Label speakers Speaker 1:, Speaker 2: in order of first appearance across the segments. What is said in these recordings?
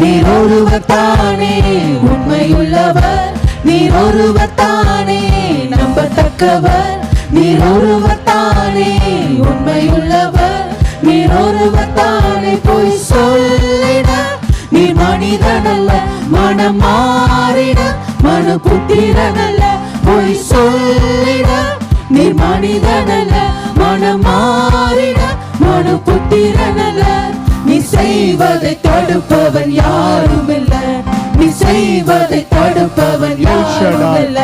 Speaker 1: நீர் ஒருவர் தானே உண்மையுள்ளவர், நீர் ஒருவர் தானே நம்பத்தக்கவர், நீர் ஒருவர் தானே உண்மையுள்ளவர், நீர் ஒருவர் தானே பொய் சொல்லிட நீர் மனிதனல்ல, மனம் மாறிட மனு புத்திரனல்ல, பொய் சொல்லிட நீர் மனிதனல்ல, மனம் மாறிட மனு புத்திரனல்ல. நீ செய்வதை தடுப்பவன் யாரும் இல்ல, நீ செய்வதை தடுப்பவன் யாரும் இல்ல.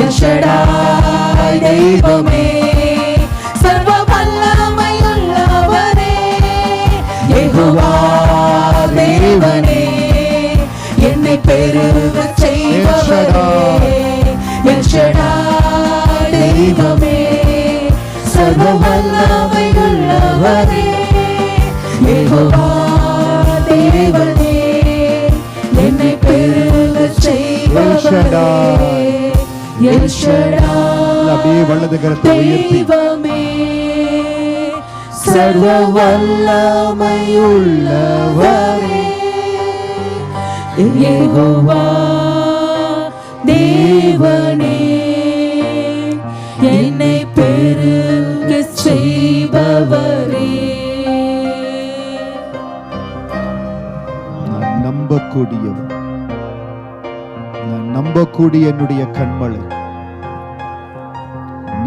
Speaker 1: எல் ஷடாய் தெய்வமே, சர்வ வல்லமையுள்ளவரே, யெகோவா தேவனே, என்னை பெருக செய்பவரே. எல் ஷடாய் தெய்வமே, சர்வ வல்லமையுள்ளவரே, யெகோவா தேவனே, என்னை பெருக செய்பவரே. எல் ஷடாய் தெய்வமே, சர்வ வல்லமையுள்ளவரே, யெகோவா தேவனே, என்னை பெருக செய்பவரே.
Speaker 2: நான் நம்பக்கூடியவன், நான் நம்பக்கூடிய என்னுடைய கண்மலை,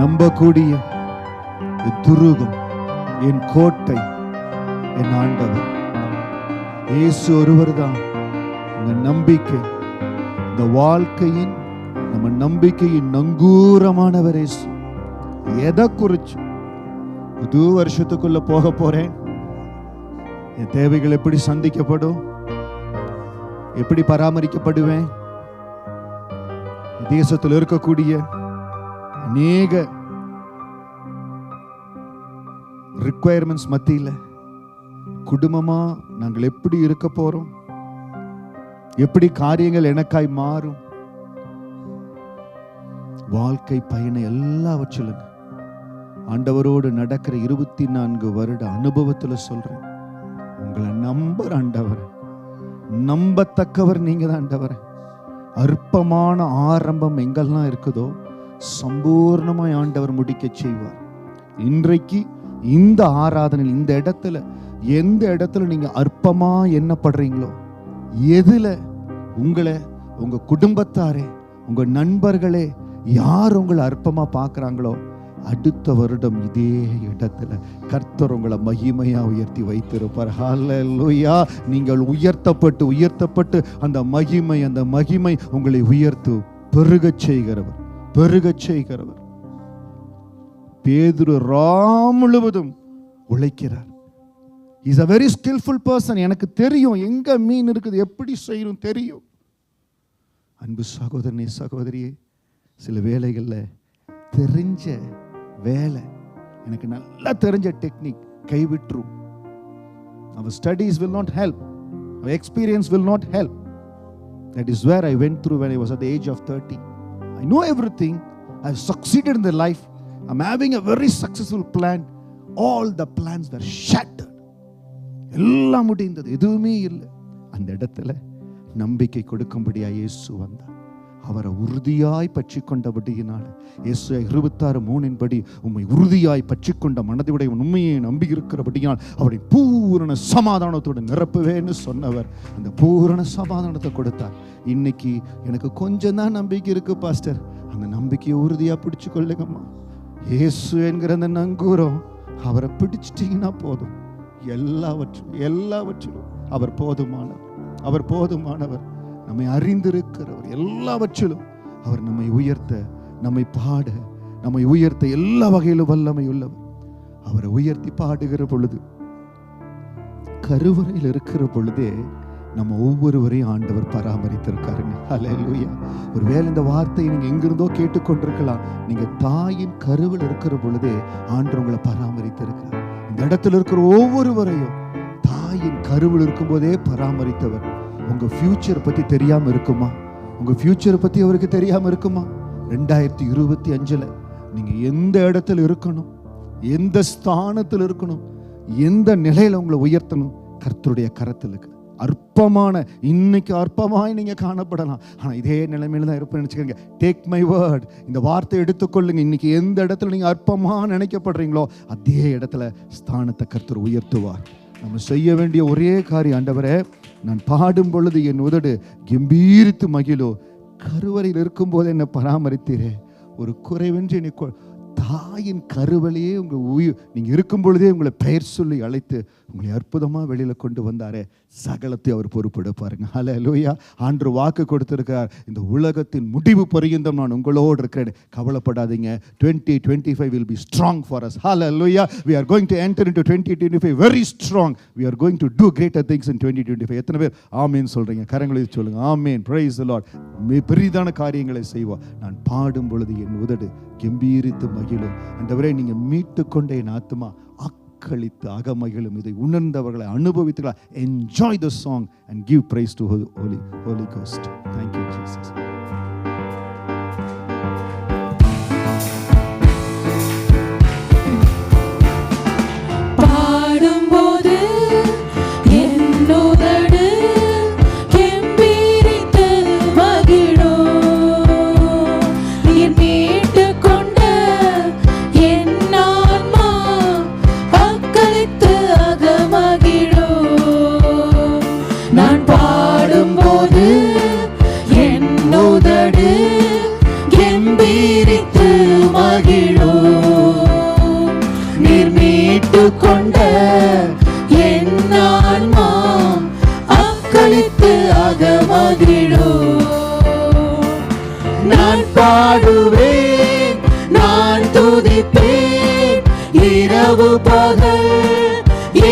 Speaker 2: நம்பக்கூடிய என் துருகம், என் கோட்டை, என் ஆண்டவர் இயேசு ஒருவர் தான். இந்த நம்பிக்கை, இந்த வாழ்க்கையின் நம்ம நம்பிக்கையின் நங்கூரமானவர் இயேசு. எதை குறிச்சு புது வருஷத்துக்குள்ள போக போறேன், என் தேவைகள் எப்படி சந்திக்கப்படும், எப்படி பராமரிக்கப்படுவேன், தேசத்தில் இருக்கக்கூடிய அநேக ரிக்வயர்மெண்ட்ஸ் மத்தியில குடும்பமா நாங்கள் எப்படி இருக்க போறோம், எப்படி காரியங்கள் எனக்காய் மாறும், வாழ்க்கை பயணம் எல்லாவற்றிலும் ஆண்டவரோடு நடக்கிற 24 வருட அனுபவத்துல சொல்றேன், உங்களை நம்புற ஆண்டவர், நம்பத்தக்கவர் நீங்க தான் ஆண்டவர். அற்பமான ஆரம்பம் எங்கெல்லாம் இருக்குதோ சம்பூர்ணமாய் ஆண்டவர் முடிக்க செய்வார். இன்றைக்கு இந்த ஆராதனையில் இந்த இடத்துல, எந்த இடத்துல நீங்க அற்பமா எண்ணப்படுறீங்களோ, எதுல உங்களை உங்க குடும்பத்தாரே உங்க நண்பர்களே யார் உங்களை அற்பமா பார்க்கறாங்களோ, அடுத்த வருடம் இதே இடத்துல கர்த்தர் உங்களை மகிமையா உயர்த்தி வைத்திருப்பார். ஹல்லேலூயா. நீங்கள் உயர்த்தப்பட்டு உயர்த்தப்பட்டு அந்த மகிமை உங்களை உயர்த்து பெருகச் செய்கிறவர், பெருகச் செய்கிறவர். பேதுரு முழுவதும் உழைக்கிறார். Is a very skillful person. எனக்கு தெரியும் எங்க மீன் இருக்குது, எப்படி செய்யணும் தெரியும். அன்பு சகோதரனே சகோதரியே, சில வேலைகளில் தெரிஞ்ச வேலை, எனக்கு நல்லா தெரிஞ்ச technique கைவிட்டுரும். Our studies will not help, our experience will not help. That is where I went through when I was at the age of 30. I know everything, I have succeeded in the life, I'm having a very successful plan. All the plans were shattered. எல்லாம் முடிந்தது, எதுவுமே இல்லை. அந்த இடத்துல நம்பிக்கை கொடுக்கும்படியா இயேசு வந்தார். அவரை உறுதியாய் பற்றி கொண்டபடியினால இயேசு 26:3 படி உம்மை உறுதியாய் பற்றி கொண்ட மனதுடைய உண்மையை நம்பி இருக்கிறபடியால் அவருடைய பூரண சமாதானத்தோடு நிரப்புவேன்னு சொன்னவர் அந்த பூரண சமாதானத்தை கொடுத்தார். இன்னைக்கு எனக்கு கொஞ்சம் தான் நம்பிக்கை இருக்கு பாஸ்டர், அந்த நம்பிக்கையை உறுதியா பிடிச்சு கொள்ளுங்கம்மா. இயேசு என்கிற அந்த நங்கூரம், அவரை பிடிச்சிட்டீங்கன்னா போதும். எல்லாவற்றிலும் அவர் போதுமானவர், அவர் போதுமானவர். நம்மை அறிந்திருக்கிறவர், எல்லாவற்றிலும் அவர் நம்மை உயர்த்த, நம்மை பாட, நம்மை உயர்த்த எல்லா வகையிலும் வல்லமை உள்ளவர். அவரை உயர்த்தி பாடுகிற பொழுது, கருவறையில் இருக்கிற பொழுதே நம்ம ஒவ்வொருவரையும் ஆண்டவர் பராமரித்திருக்காருங்க. ஹல்லேலூயா. ஒருவேளை இந்த வார்த்தையை நீங்க எங்கிருந்தோ கேட்டுக்கொண்டிருக்கலாம். நீங்க தாயின் கருவில் இருக்கிற பொழுதே ஆண்டவர் உங்களை பராமரித்திருக்கிறார். இந்த இடத்துல இருக்கிற ஒவ்வொருவரையும் தாயின் கருவில் இருக்கும் போதே பராமரித்தவர். உங்க ஃபியூச்சர் பத்தி தெரியாம இருக்குமா? உங்க ஃபியூச்சர் பத்தி அவருக்கு தெரியாம இருக்குமா? 2025 நீங்க எந்த இடத்துல இருக்கணும், எந்த ஸ்தானத்தில் இருக்கணும், எந்த நிலையில உங்களை உயர்த்தணும், கர்த்தருடைய கரத்தில் இருக்கு. அற்பமான, இன்னைக்கு அற்பமாய் நீங்க காணப்படலாம், ஆனா இதே நிலைமையில தான் இருப்பேன்னு நினைச்சுக்கோங்க. டேக் மை வேர்ட், இந்த வார்த்தை எடுத்துக்கொள்ளுங்க. இன்னைக்கு எந்த இடத்துல நீங்க அற்பமா நினைக்கப்படுறீங்களோ அதே இடத்துல ஸ்தானத்தை கர்த்தர் உயர்த்துவார். நம்ம செய்ய வேண்டிய ஒரே காரியம், ஆண்டவரே நான் பாடும் பொழுது என் உதடு கம்பீரித்து மகிழோ, கருவறையில் இருக்கும்போது என்னை பராமரித்தீரே, ஒரு குறைவென்று என்னை தாயின் கருவலையே நீங்க இருக்கும் பொழுதே உங்களை பெயர் சொல்லி அழைத்து உங்களை அற்புதமா வெளியில கொண்டு வந்தாரே, சகலத்தை அவர் பொறுப்பெடுப்பாருங்க. ஹல்லேலூயா. ஆண்டவர் வாக்கு கொடுத்திருக்கிறார், இந்த உலகத்தின் முடிவு பரியந்தம் நான் உங்களோடு இருக்கிறேன், கவலைப்படாதீங்க. 2025 will be strong for us. Hallelujah. We are going to enter into 2025 very strong. We are going to do greater things in 2025. எத்தனை பேர் ஆமீன் சொல்றீங்க? கரங்களை சொல்லுங்க. ஆமீன். Praise the Lord. பெரிதான காரியங்களை செய்வோம். நான் பாடும் பொழுது என் உதடு கம்பீரித்து மகிழும். ஆண்டவரே நீங்க மீட்டு கொண்ட என் ஆத்துமா அக்களித்து அகமகிழும். இதை உணர்ந்தவர்களை அனுபவித்துக்கலாம். Enjoy the song and give praise to Holy Ghost. Thank you Jesus.
Speaker 1: பாடும்போது என்னோதடு கெம்பீரித்து மகிழும். நீர் மீட்டு கொண்ட என் ஆன்மா அக்களித்து அகமகிழும். நான் பாடும்போது என்னோதடு கெம்பீரித்து மகிழும். நீர் மீட்டு கொண்ட என் ஆன்மா அக்களித்து அகமகிழும். நான் பாடுவேன், நான் துதிப்பேன், இரவு பகல்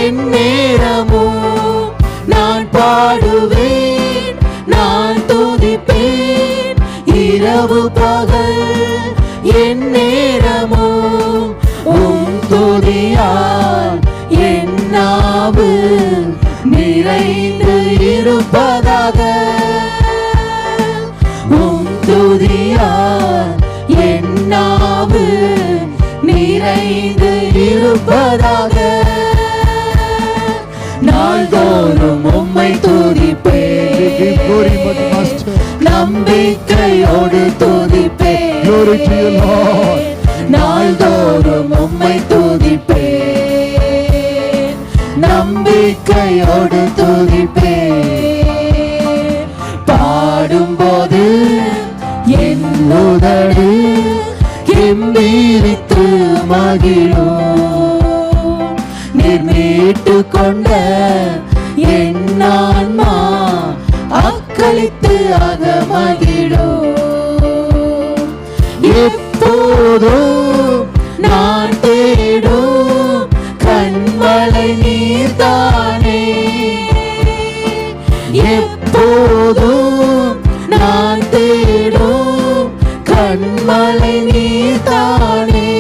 Speaker 1: என் நேரமும். நான் பாடுவேன், நான் துதிப்பேன், இரவு பகல் என் நேரமும். துதியால் என் நாவு நிறைந்து இருப்பதாக. துதியால் என் நாவு நிறைந்து இருப்பதாக. நாள்தோறும் உம்மை துதிப்பேன், நம்பிக்கையோடு துதிப்பேன். நாள்தோறும் உம்மை துதிப்பேன், நம்பிக்கையோடு துதிப்பேன். பாடும்போது என் உதடு கெம்பீரித்து மகிழும். நீர் மீட்டு கொண்ட என் ஆன்மா அக்களித்து அகமகிழும். எப்போதும் நான் தேடும் கண்மலை நீர்தானே. எப்போதும் நான் தேடும் கண்மலை நீர்தானே.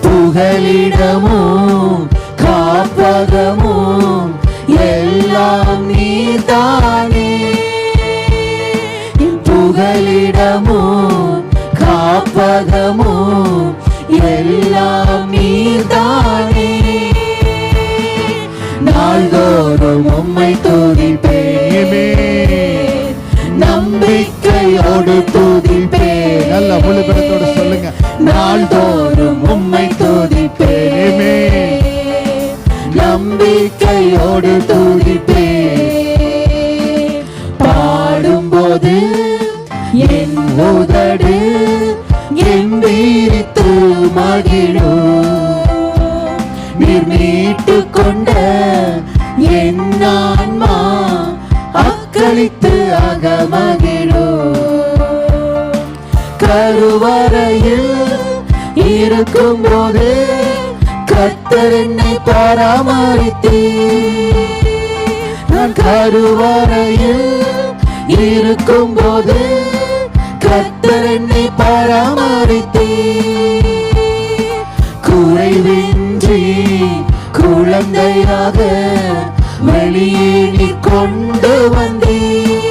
Speaker 1: புகலிடமும் காப்பகமும் எல்லாம் நீர்தானே. புகலிடமும் காப்பகமும் எல்லாம் நீர்தானே. நாள்தோறும் உம்மை துதிப்பேன், நம்பிக்கையோடு துதிப்பேன்.
Speaker 2: நல்ல மொழிபெயர்த்தோடு சொல்லுங்க.
Speaker 1: நாள்தோறும் உம்மை துதிப்பேன், நம்பிக்கையோடு துதிப்பேன். பாடும்போது என் உதடு கெம்பீரித்து மகிழும். நீர் மீட்டு கொண்ட என் ஆன்மா அக்களித்து அகமகிழும். கருவறையில் இருக்கும்போது கர்த்தர் என்னை பராமரித்தீர். நான் கருவறையில் இருக்கும்போது கர்த்தர் என்னை பராமரித்தீர். குறைவின்றி குழந்தையாக வெளியே நீர் கொண்டு வந்தீர்.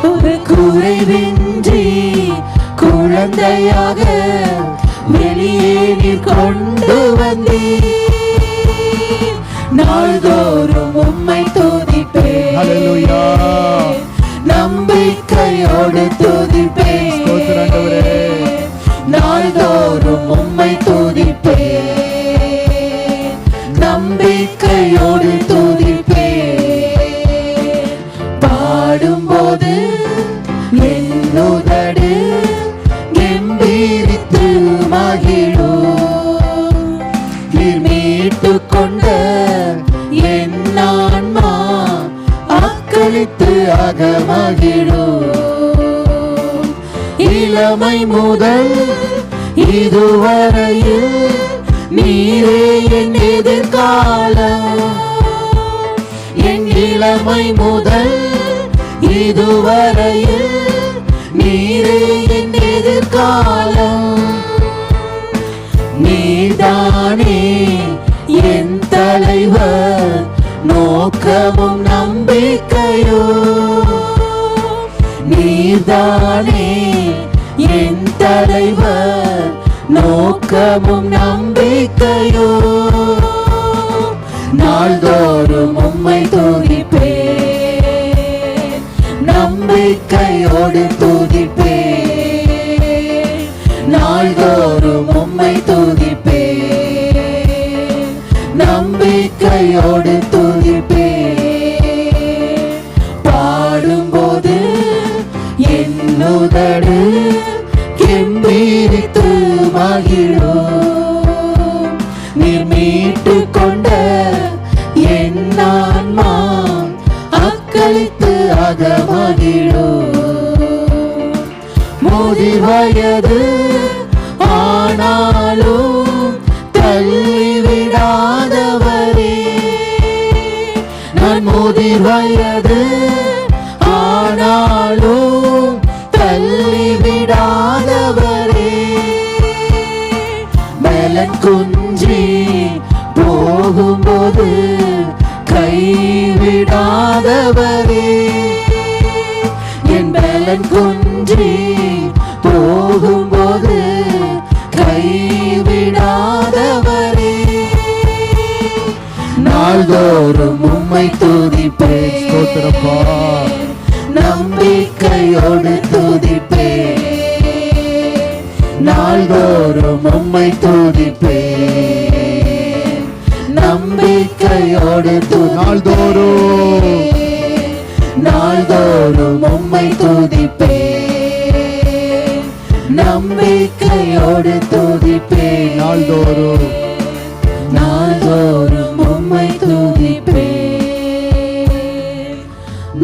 Speaker 1: ஒரு குறைவின்றி குழந்தையாக வெளியே நீர் கொண்டு வந்தீர். நாள்தோறும்
Speaker 2: ஹalleluya.
Speaker 1: நம்பிக்கையோடு துதிப்பேன்.
Speaker 2: ஸ்தோத்திரம் ஆண்டவரே.
Speaker 1: நாள்தோறும் உம்மை துதிப்பேன். நம்பிக்கையோடு துதிப்பேன். பாடும்போது என் உதடு கெம்பீரித்து மகிழும். நீர் மீட்டுக் கொண்ட என் ஆன்மா அக்களித்து அகமகிழும். இளமை முதல் இதுவரையில் நீரே என் எதிர்காலம். என் இளமை முதல் இதுவரையில் நீரே என் எதிர்காலம். நீதானே என் தலைவர், நோக்கமும் நம்பிக்கையோ. நீதானே என் தலைவர், நோக்கமும் நம்பிக்கையோ. நாள்தோறும் உம்மை துதிப்பேன். நம்பிக்கையோடு துதிப்பேன். நாள்தோறும் உம்மை துதிப்பேன். நம்பிக்கையோடு துதிப்பேன். பாடும்போது என் உதடு கெம்பீரித்து மகிழும். நீர் மீட்டுக் கொண்ட என் ஆன்மா அக்களித்து அகமகிழும். முதிர் வயது ஆனாலும் தள்ளிவிடாதவரே. நான் முதிர் வயது ஆனாலும் தள்ளிவிடாதவரே. பலன் குன்றி போகும்போது கைவிடாதவரே. என் பலன் குன்றி போகும்போது கைவிடாதவரே. நாள்தோறும் உம்மை துதிப்பேன்.
Speaker 2: ஸ்தோத்திரப்பா.
Speaker 1: நம்பிக்கையோடு துதிப்பேன். நாள்தோறும் உம்மை துதிப்பேன். நம்பிக்கையோடு
Speaker 2: நாள்தோறும்
Speaker 1: நாள்தோறும் உம்மை துதிப்பேன். நம்பிக்கையோடு துதிப்பேன்.
Speaker 2: நாள்தோறும்
Speaker 1: நாள்தோறும் உம்மை துதிப்பேன்.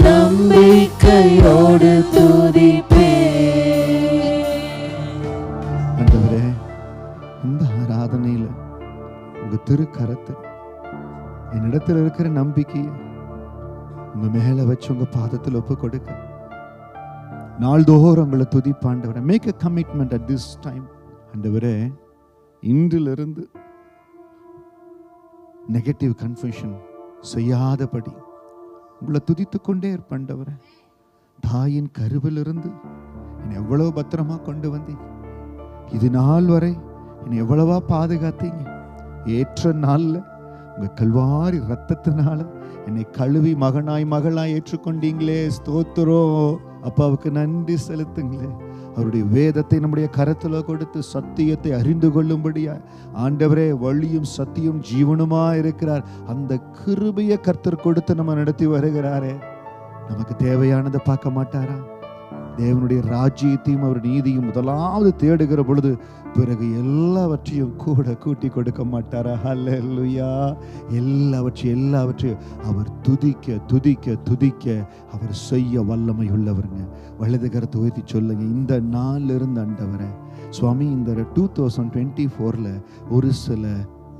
Speaker 1: நம்பிக்கையோடு துதிப்பேன்.
Speaker 2: ஆண்டவரே, இந்த ஆராதனையில உங்க திருக்கரத்தை, என்னிடத்தில் இருக்கிற நம்பிக்கையை உங்க மேல வச்சு உங்க பாதத்தில் ஒப்பு கொடுக்க நாள்தோறும் உங்களை துதிப்பாண்டவரே. Make a commitment at this time. ஆண்டவரே, இன்றிலிருந்து நெகட்டிவ் கன்ஃபெஷன் செய்யாதபடி உங்களை துதித்து கொண்டே இருப்பாண்டவரே. தாயின் கருவிலிருந்து என்னை எவ்வளவு பத்திரமா கொண்டு வந்தீங்க. இது நாள் வரை என்னை எவ்வளவா பாதுகாத்தீங்க. ஏற்ற நாள்ல உங்க கல்வாரி ரத்தத்தினால என்னை கழுவி மகனாய் மகளாய் ஏற்றுக்கொண்டீங்களே. ஸ்தோத்திரம். அப்பாவுக்கு நன்றி செலுத்துங்களே. அவருடைய வேதத்தை நம்முடைய கரத்துல கொடுத்து சத்தியத்தை அறிந்து கொள்ளும்படியா ஆண்டவரே வழியும் சத்தியம் ஜீவனுமா இருக்கிறார். அந்த கிருபையை கர்த்தர் கொடுத்து நம்ம நடத்தி வருகிறாரே. நமக்கு தேவையானதை பார்க்க மாட்டாரா? தேவனுடைய ராஜ்யத்தையும் அவர் நீதியும் முதலாவது தேடுகிற பொழுது பிறகு எல்லாவற்றையும் கூட கூட்டி கொடுக்க மாட்டாரா? ஹல்லேலூயா. எல்லாவற்றையும் அவர் துதிக்க துதிக்க துதிக்க அவர் செய்ய வல்லமை உள்ளவருங்க. வலது கரத்தை உயர்த்தி சொல்லுங்க, இந்த நாள்ல இருந்து ஆண்டவரே சுவாமி, இந்த 2024ல ஒரு சில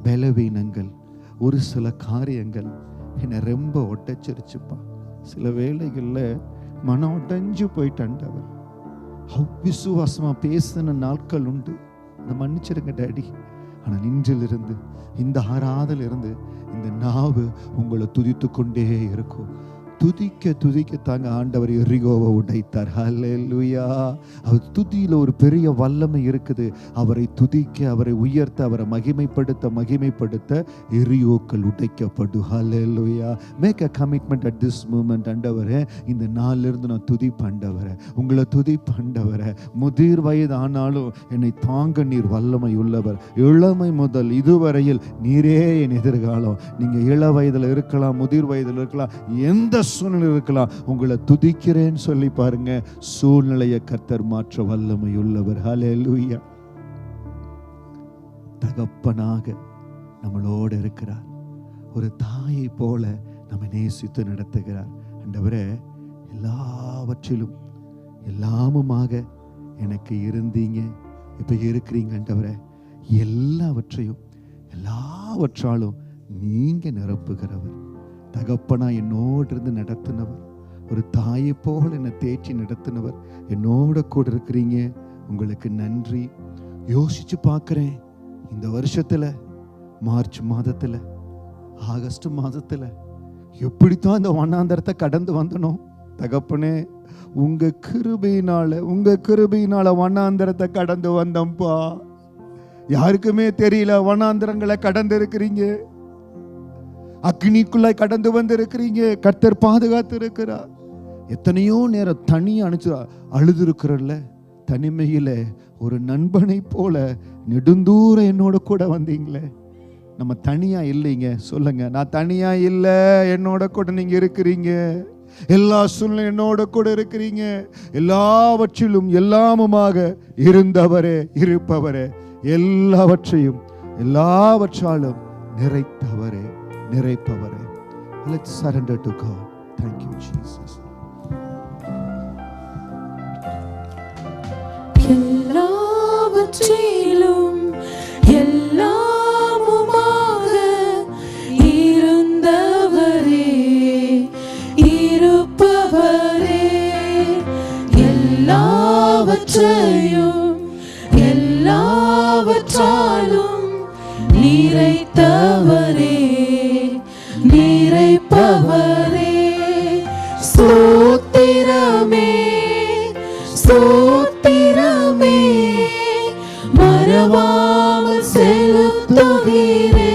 Speaker 2: பலவீனங்கள், ஒரு சில காரியங்கள் என்னை ரொம்ப ஒட்டச்சிருச்சுப்பா. சில வேளைகள்ல மனம் உடைஞ்சு போயிட்டாண்டவர். விசுவாசமா பேசின நாட்கள் உண்டு, அதை மன்னிச்சிருங்க டாடி. ஆனால் இன்றிலிருந்து, இந்த ஆராதலிருந்து இந்த நாவு உங்களை துதித்து கொண்டே இருக்கும். துதிக்க தாங்க ஆண்டவர் எரிகோவை உடைத்தார். ஹல்லேலூயா. அவர் துதியில ஒரு பெரிய வல்லமை இருக்குது. அவரை துதிக்க, அவரை உயர்த்த, அவரை மகிமைப்படுத்த எரியோக்கள் உடைக்கப்படும். Hallelujah. Make a commitment at this moment. ஆண்டவரே, இந்த நாள்ல இருந்து நான் துதிப்பேன். உங்களை துதிப்பேன். முதிர் வயது ஆனாலும் என்னை தாங்க நீர் வல்லமை உள்ளவர். இளமை முதல் இதுவரையில் நீரே என் எதிர்காலம். நீங்க இள வயதுல இருக்கலாம், முதிர் வயதுல இருக்கலாம், எந்த சூழ்நிலை இருக்கலாம், உங்களை துதிக்கிறேன்னு சொல்லி பாருங்க. சூழ்நிலையை கர்த்தர் மாற்ற வல்லமை உள்ளவர். ஹல்லேலூயா. தகப்பனாக நம்மளோடு இருக்கிறார். ஒரு தாயை போல நம்ம நேசித்து நடத்துகிறார். ஆண்டவரே, எல்லாவற்றிலும் எல்லாமுமாக எனக்கு இருந்தீங்க, இப்ப இருக்கிறீங்க. ஆண்டவரே, எல்லாவற்றாலும் நீங்க நிரப்புகிறவர். தகப்பனா என்னோடு இருந்து நடத்தினவர், ஒரு தாயை போல என்னை தேய்ச்சி நடத்தினவர், என்னோட கூட இருக்கிறீங்க. உங்களுக்கு நன்றி. யோசிச்சு பார்க்கிறேன், இந்த வருஷத்துல மார்ச் மாதத்துல ஆகஸ்ட் மாதத்துல எப்படித்தான் இந்த வண்ணாந்தரத்தை கடந்து வந்தனோ தகப்பனே, உங்க கிருபையினால வண்ணாந்தரத்தை கடந்து வந்தோம்பா. யாருக்குமே தெரியல வண்ணாந்தரங்களை கடந்து இருக்கிறீங்க, அக்னிக்குள்ளாய் கடந்து வந்திருக்கிறீங்க. கர்த்தர் பாதுகாத்து இருக்கிறார். எத்தனையோ நேரம் தனியா அழுது இருக்கிறல்ல, தனிமையில ஒரு நண்பனை போல நெடுந்தூர என்னோட கூட வந்தீங்களே. நம்ம தனியா இல்லைங்க. சொல்லுங்க, நான் தனியா இல்ல, என்னோட கூட நீங்க இருக்கிறீங்க. எல்லா சூழ்நிலை என்னோட கூட இருக்கிறீங்க. எல்லாவற்றிலும் எல்லாமுமாக இருந்தவரே, இருப்பவரே, எல்லாவற்றாலும் நிறைப்பவரே. Let's surrender to God. Thank you, Jesus.
Speaker 1: எல்லாவற்றிலும் எல்லாமுமாக இருந்தவரே, இருப்பவரே, எல்லாவற்றையும் எல்லாவற்றாலும் நிறைத்தவரே, நிறைப்பவரே. ஸ்தோத்திரமே, ஸ்தோத்திரமே, மறவாமல் செலுத்துகிறேன்.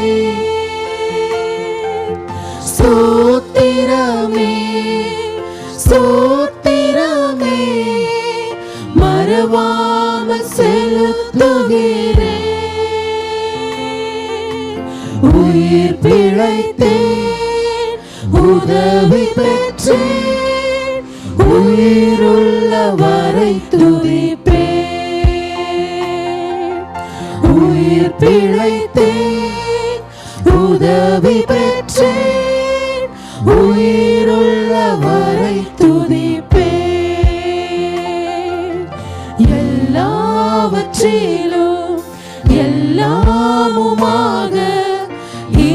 Speaker 1: ஸ்தோத்திரமே, ஸ்தோத்திரமே, மறவாமல் செலுத்துகிறேன். உயிர் பிழைத்தேன், உதவி பெற்றேன், உயிருள்ள வரை துதிப்பேன். உயிர் பிழைத்தேன், உதவி பெற்றேன், உயிருள்ள வரை துதிப்பேன். எல்லாவற்றிலும் எல்லாமுமாக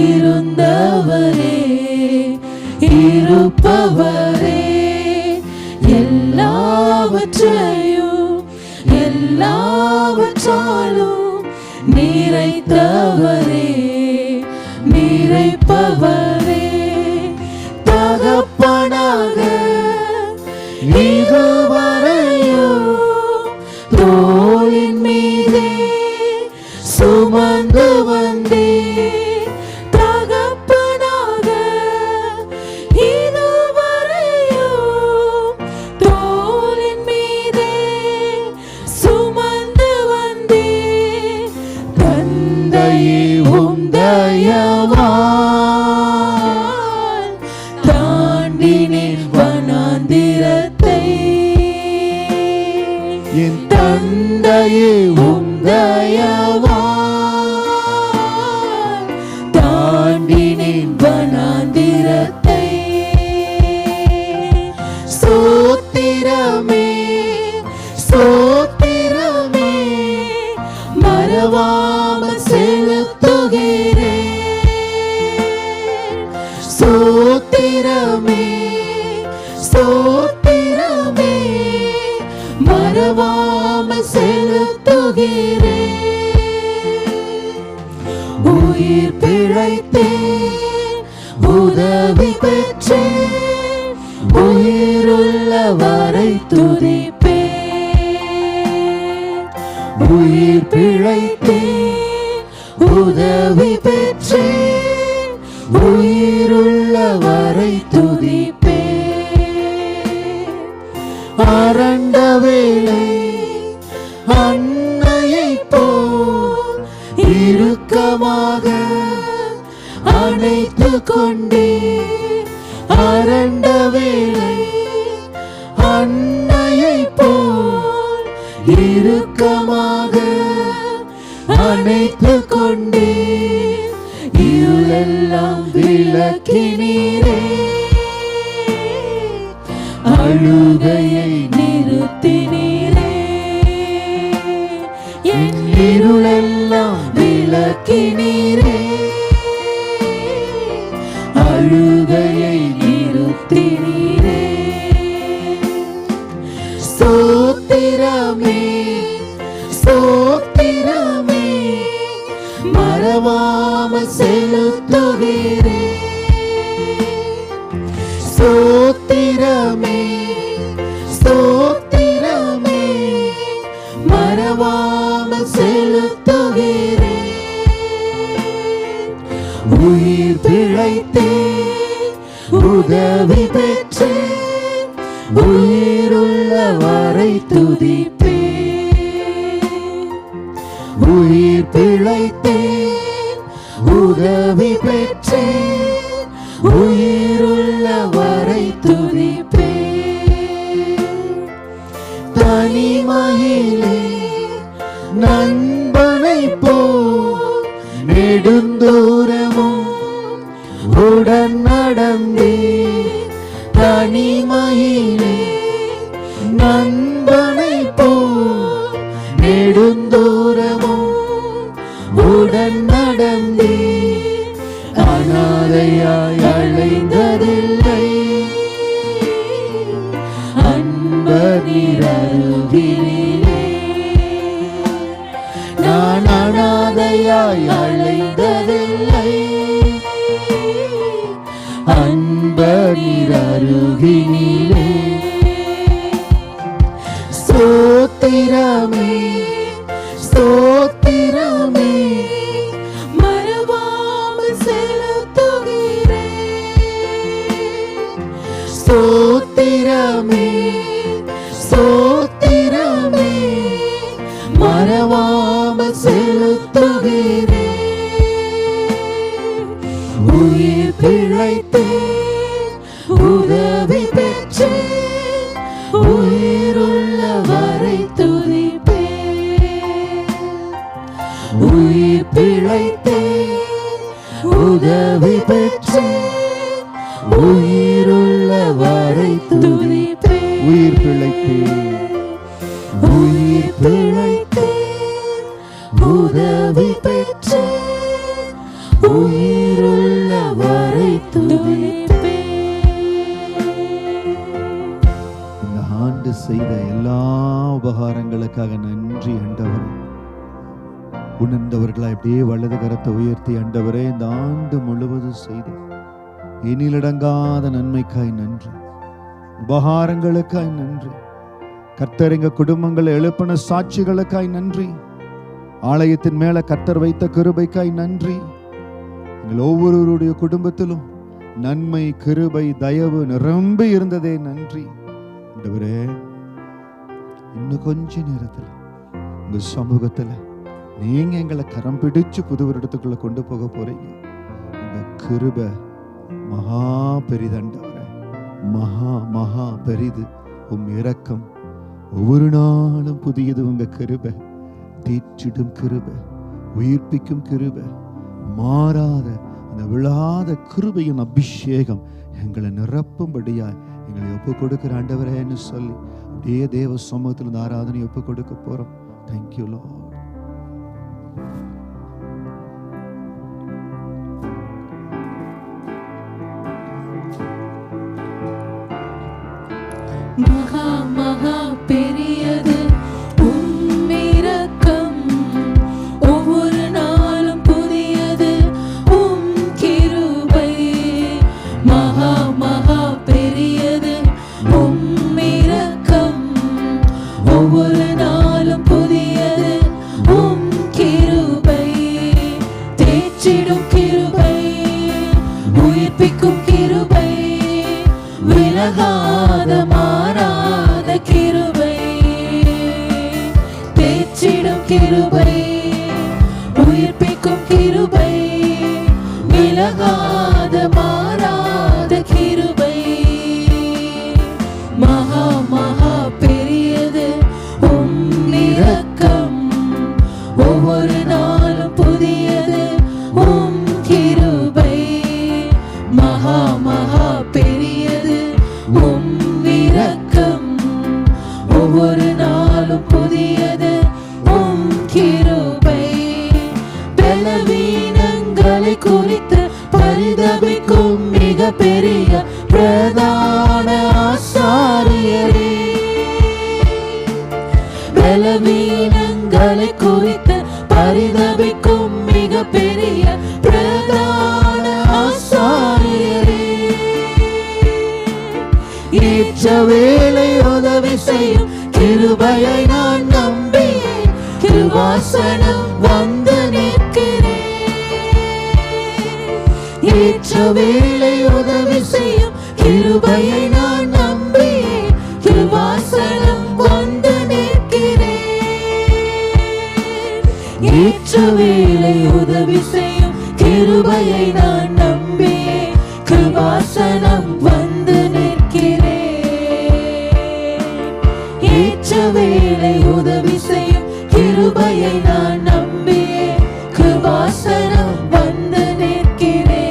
Speaker 1: இருந்தவரே, இருப்பவரே, எல்லாவற்றையும் எல்லாவற்றாலும் நிறைத்தவரே, நிறைப்பவரே. தகப்பனாக இதுவரையும் தோளின் மீதே சுமந்து வந்தே. தகப்பனாக இதுவரையும் தோளின் மீதே சுமந்து வந்தே. தந்தையே உம் தயவால் தாண்டினேன் வனாந்திரத்தை. என் தந்தையே உம் தயவால் தாண்டினேன் வனாந்திரத்தை. ஸ்தோத்திரமே, ஸ்தோத்திரமே, மறவாமல் செலுத்துகிறேன். ஸ்தோத்திரமே, ஸ்தோத்திரமே, மறவாமல் செலுத்துகிறேன். உயிர் பிழைத்தேன், உதவி பெற்றேன், உயிருள்ளவரை துதிப்பேன். உயிர் பிழைத்தேன், உதவி பெற்றேன், உயிருள்ளவரை துதிப்பேன். அரண்ட வேளை அன்னையை போல் இறுக்கமாக அணைத்து கொண்டேன். அரண்ட வேளை அன்னையை போல் இறுக்கமாக அணைத்து கொண்டேன். இருளெல்லாம் விளக்கினீரே, அழுகையை நிறுத்தினீரே. என் இருளெல்லாம் விளக்கினீரே, அழுகையை நிறுத்தினீரே. ஸ்தோத்திரமே ஸ்தோத்திரமே, மறவாமல் செலுத்துகிறேன். ஸ்தோத்திரமே ஸ்தோத்திரமே, மறவாமல் செலுத்துகிறேன். உயிர் பிழைத்தேன், உதவி பெற்றேன், உயிருள்ளவரை துதிப்பேன். உயிர் பிழைத்தேன், உதவி பெற்றேன், உயிருள்ளவரை துதிப்பேன். தனிமையிலே நண்பனை போல் நெடுந்தூரமும் உடன் நடந்தேன். தனிமையிலே நண்பனை போல் நெடுந்தூரமும் உடன் நடந்தேன். அனாதையாய் அழைந்ததில்லை, அன்பர் அருகினிலே. நான் அனாதையாய் அழைந்ததில்லை, அன்பர் அருகினிலே. ஸ்தோத்திரமே ஸ்தோத்திரமே, மறவாமல் செலுத்துகிறேன். ஸ்தோத்திரமே ஸ்தோத்திரமே, மறவாமல் செலுத்துகிறேன். உயிர் பிழைத்தேன், உதவி பெற்றேன், உயிருள்ளவரை துதிப்பேன். உயிர் பிழைத்தேன், உதவி பெற்றேன், உயிருள்ளவரை துதிப்பேன். உயிர் பிழைத்தேன், உயிர் பிழைத்தேன், உதவி பெற்றேன், உயிருள்ளவரை துதிப்பேன். இந்த ஆண்டு செய்த எல்லா உபகாரங்களுக்காக நன்றி ஆண்டவரே. உணர்ந்தவர்களா அப்படியே வலது கரத்தை உயர்த்தி, ஆண்டவரே இந்த ஆண்டு முழுவதும் செய்த எண்ணிலடங்காத நன்மைக்காய் நன்றி, உபகாரங்களுக்காய் நன்றி. கர்த்தர் எங்க குடும்பங்களை எழுப்பின சாட்சிகளுக்காய் நன்றி. ஆலயத்தின் மேல கர்த்தர் வைத்த கிருபைக்காய் நன்றி. எங்கள் ஒவ்வொருவருடைய குடும்பத்திலும் நன்மை, கிருபை, தயவு நிரம்பி இருந்ததே நன்றி ஆண்டவரே. இன்னும் கொஞ்ச நேரத்தில் உங்க சமூகத்துல நீங்க எங்களை கரம் பிடிச்சு புது வருடத்துக்குள்ள கொண்டு போக போறீங்க. உங்க கிருபை மகா பெரிதண்டவரே, மகா மகா பெரிது. உம் இரக்கம் ஒவ்வொரு நாளும் புதியது. உங்க கிருபை தேற்றிடும் கிருபை, உயிர்ப்பிக்கும் கிருபை, மாறாத அந்த விழாத கிருபையின் அபிஷேகம் எங்களை நிரப்பும்படியா எங்களை ஒப்பு கொடுக்கிற ஆண்டவரேன்னு சொல்லி அப்படியே தேவ சமூகத்தில் இந்த ஆராதனை ஒப்பு கொடுக்க போறோம். Thank you Lord. மகா மகா பெரியது உம் இரக்கம், ஒவ்வொரு நாளும் புதியது உம் கிருபை. மகா மகா பெரியது
Speaker 3: தேற்றிடும் கிருபை, உயிர்ப்பிக்கும் கிருபை, விலகாத மாறாத கிருபை, மகா மகா பெரியது உம் இரக்கம், ஒவ்வொரு நாளும் புதியது உம் கிருபை, மகா மகா பெரியது உம் இரக்கம், ஒவ்வொரு நாளும் புதியது உம் கிருபை, பலவீனங்களை குறித்து பரிதபிக்கும் மிக பெரிய பிரதான ஆசாரியரே, பலவீனங்களை குறித்து பரிதபிக்கும் மிக பெரிய பிரதான ஆசாரியரே, ஏற்ற வேளை உதவி செய்யும் கிருபையை நான் நம்பி கிருபாசனம் வந்து நிற்கிறேன், ஏற்ற வேளை உதவி செய்யும் கிருபையை நான் நம்பி கிருபாசனம் வந்து நிற்கிறேன், ஏற்ற வேளை உதவி செய்யும் கிருபையை நான் நம்பி கிருபாசனம் வந்து நிற்கிறேன், ஏற்ற வேளை உதவி செய்யும் கிருபையை நான் நம்பி கிருபாசனம் வந்து நிற்கிறேன்,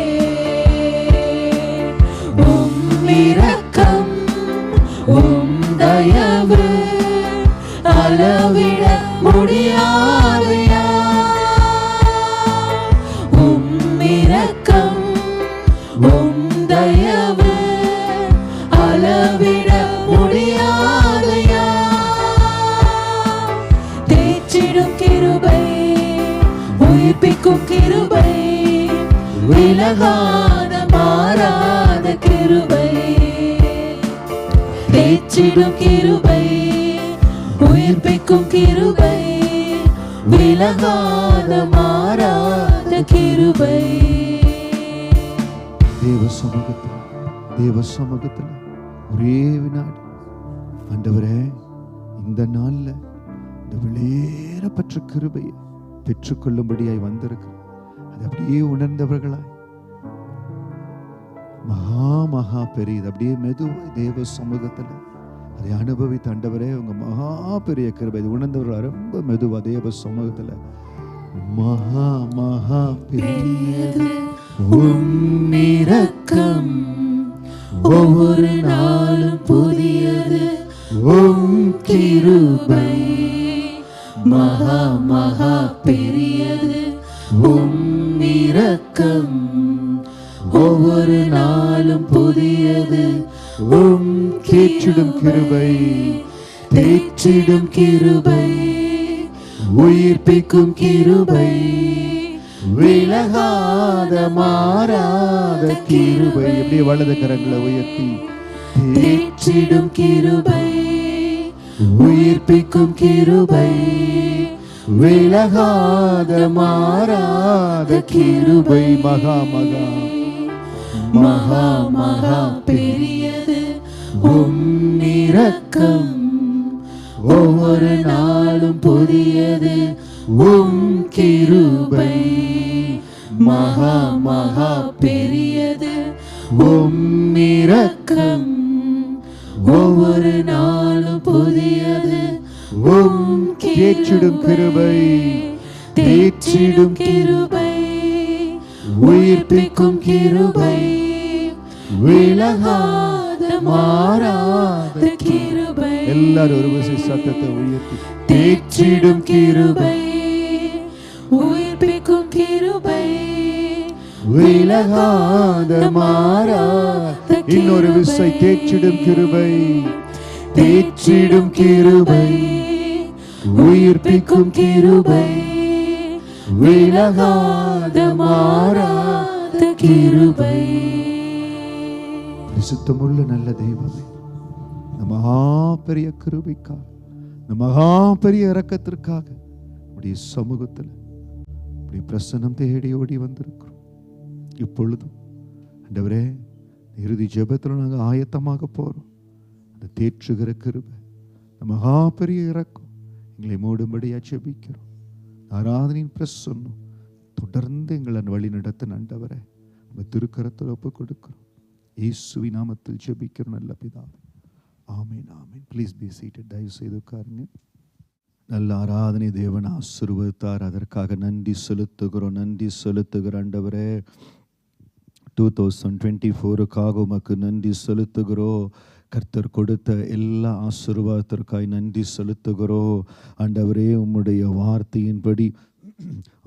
Speaker 3: உம் இரக்கம் உம் தயவு அளவிட முடியாதையா, உம் இரக்கம் உம் தயவு அளவிட முடியாதையா, தேற்றிடும் கிருபை, உயிர்ப்பிக்கும் கிருபை, விலகாத மாறாத கிருபை, தேற்றிடும் கிருபை, உயிர்ப்பிக்கும் கிருபை, விலகாத மாறாத கிருபை.
Speaker 2: தேவ சமூகத்தில் ஒரே வினாடி ஆண்டவரே, இந்த நாள்ல இந்த விளையேறப்பட்ட கிருபையை பெற்றுக்கொள்ளும்படியாய் வந்திருக்கிறோம். அது அப்படியே உணர்ந்தவர்களாய் மகா மகா பெரியது அப்படியே மெதுவாய் தேவ சமூகத்தில் அதை அனுபவித்த ஆண்டவரே, உங்க மகா பெரிய கிருபை இது உணர்ந்தவர்கள் ரொம்ப மெதுவா தேவ சமூகத்தில் மகா மகா பெரியது
Speaker 3: உம் இரக்கம், ஒவ்வொரு நாளும் புதியது உம் கிருபை, மகா மகா பெரியது உம் இரக்கம், ஒவ்வொரு நாளும் புதியது உம்
Speaker 2: தேற்றிடும் கிருபை,
Speaker 3: தேற்றிடும் கிருபை, உயிர்ப்பிக்கும் கிருபை,
Speaker 2: விலகாத மாறாத கிருபை. எப்படி வலது கரங்களை உயர்த்தி
Speaker 3: தேற்றிடும் கிருபை, உயிர்ப்பிக்கும் கிருபை,
Speaker 2: விலகாத மாறாத கிருபை, மகா மகா
Speaker 3: மகா மகா பெரியது உம் இரக்கம், ஒவ்வொரு நாளும் புதியது உம் கிருபை, மகா மகா பெரியது உம் இரக்கம், ஒவ்வொரு நாளும் புதியது உம்
Speaker 2: தேற்றிடும் கிருபை,
Speaker 3: தேற்றிடும் கிருபை, உயிர்ப்பிக்கும் கிருபை, விலகாத மாறாத கிருபை.
Speaker 2: எல்லாரும் ஒரு விசை சத்தத்தை உயர்த்தி
Speaker 3: தேற்றிடும் கிருபை, உயிர்ப்பிக்கும் கிருபை,
Speaker 2: விலகாத மாறாத. இன்னொரு விசை தேற்றிடும் கிருபை,
Speaker 3: தேற்றிடும் கிருபை, உயிர்ப்பிக்கும் கிருபை, விலகாத மாறாத கிருபை.
Speaker 2: பரிசுத்தமுள்ள நல்ல தெய்வமே, இந்த மகா பெரிய கிருபைக்காக, இந்த மகா பெரிய இரக்கத்திற்காக உடைய சமூகத்தில் உடைய பிரசன்னம் தேடி ஓடி வந்திருக்கிறோம். இப்பொழுதும் ஆண்டவரே, இறுதி ஜெபத்தில் நாங்கள் ஆயத்தமாக போறோம். அந்த தேற்றுகிற கிருபை, இந்த மகா பெரிய இரக்கம் எங்களை மூடும்படியா ஜெபிக்கிறோம். ஆராதனையின் பிரசன்னம் தொடர்ந்து எங்களை வழி நடத்த ஆண்டவரே உங்க திருக்கரத்தில் ஒப்பு கொடுக்கிறோம். இயேசுவின் நாமத்தில் ஜெபிக்கிறோம் நல்ல பிதாவே. Amen amen. Please be seated. தயவு செய்து உட்காருங்க. நல்ல ஆராதனை தேவன் ஆசீர்வதித்தார். அதற்காக நன்றி செலுத்துகிறோம். நன்றி செலுத்துகிற ஆண்டவரே 2024க்காக உமக்கு நன்றி செலுத்துகிறோம். கர்த்தர் கொடுத்த எல்லா ஆசீர்வாதத்திற்காய் நன்றி செலுத்துகிறோம். ஆண்டவரே உம்முடைய வார்த்தையின்படி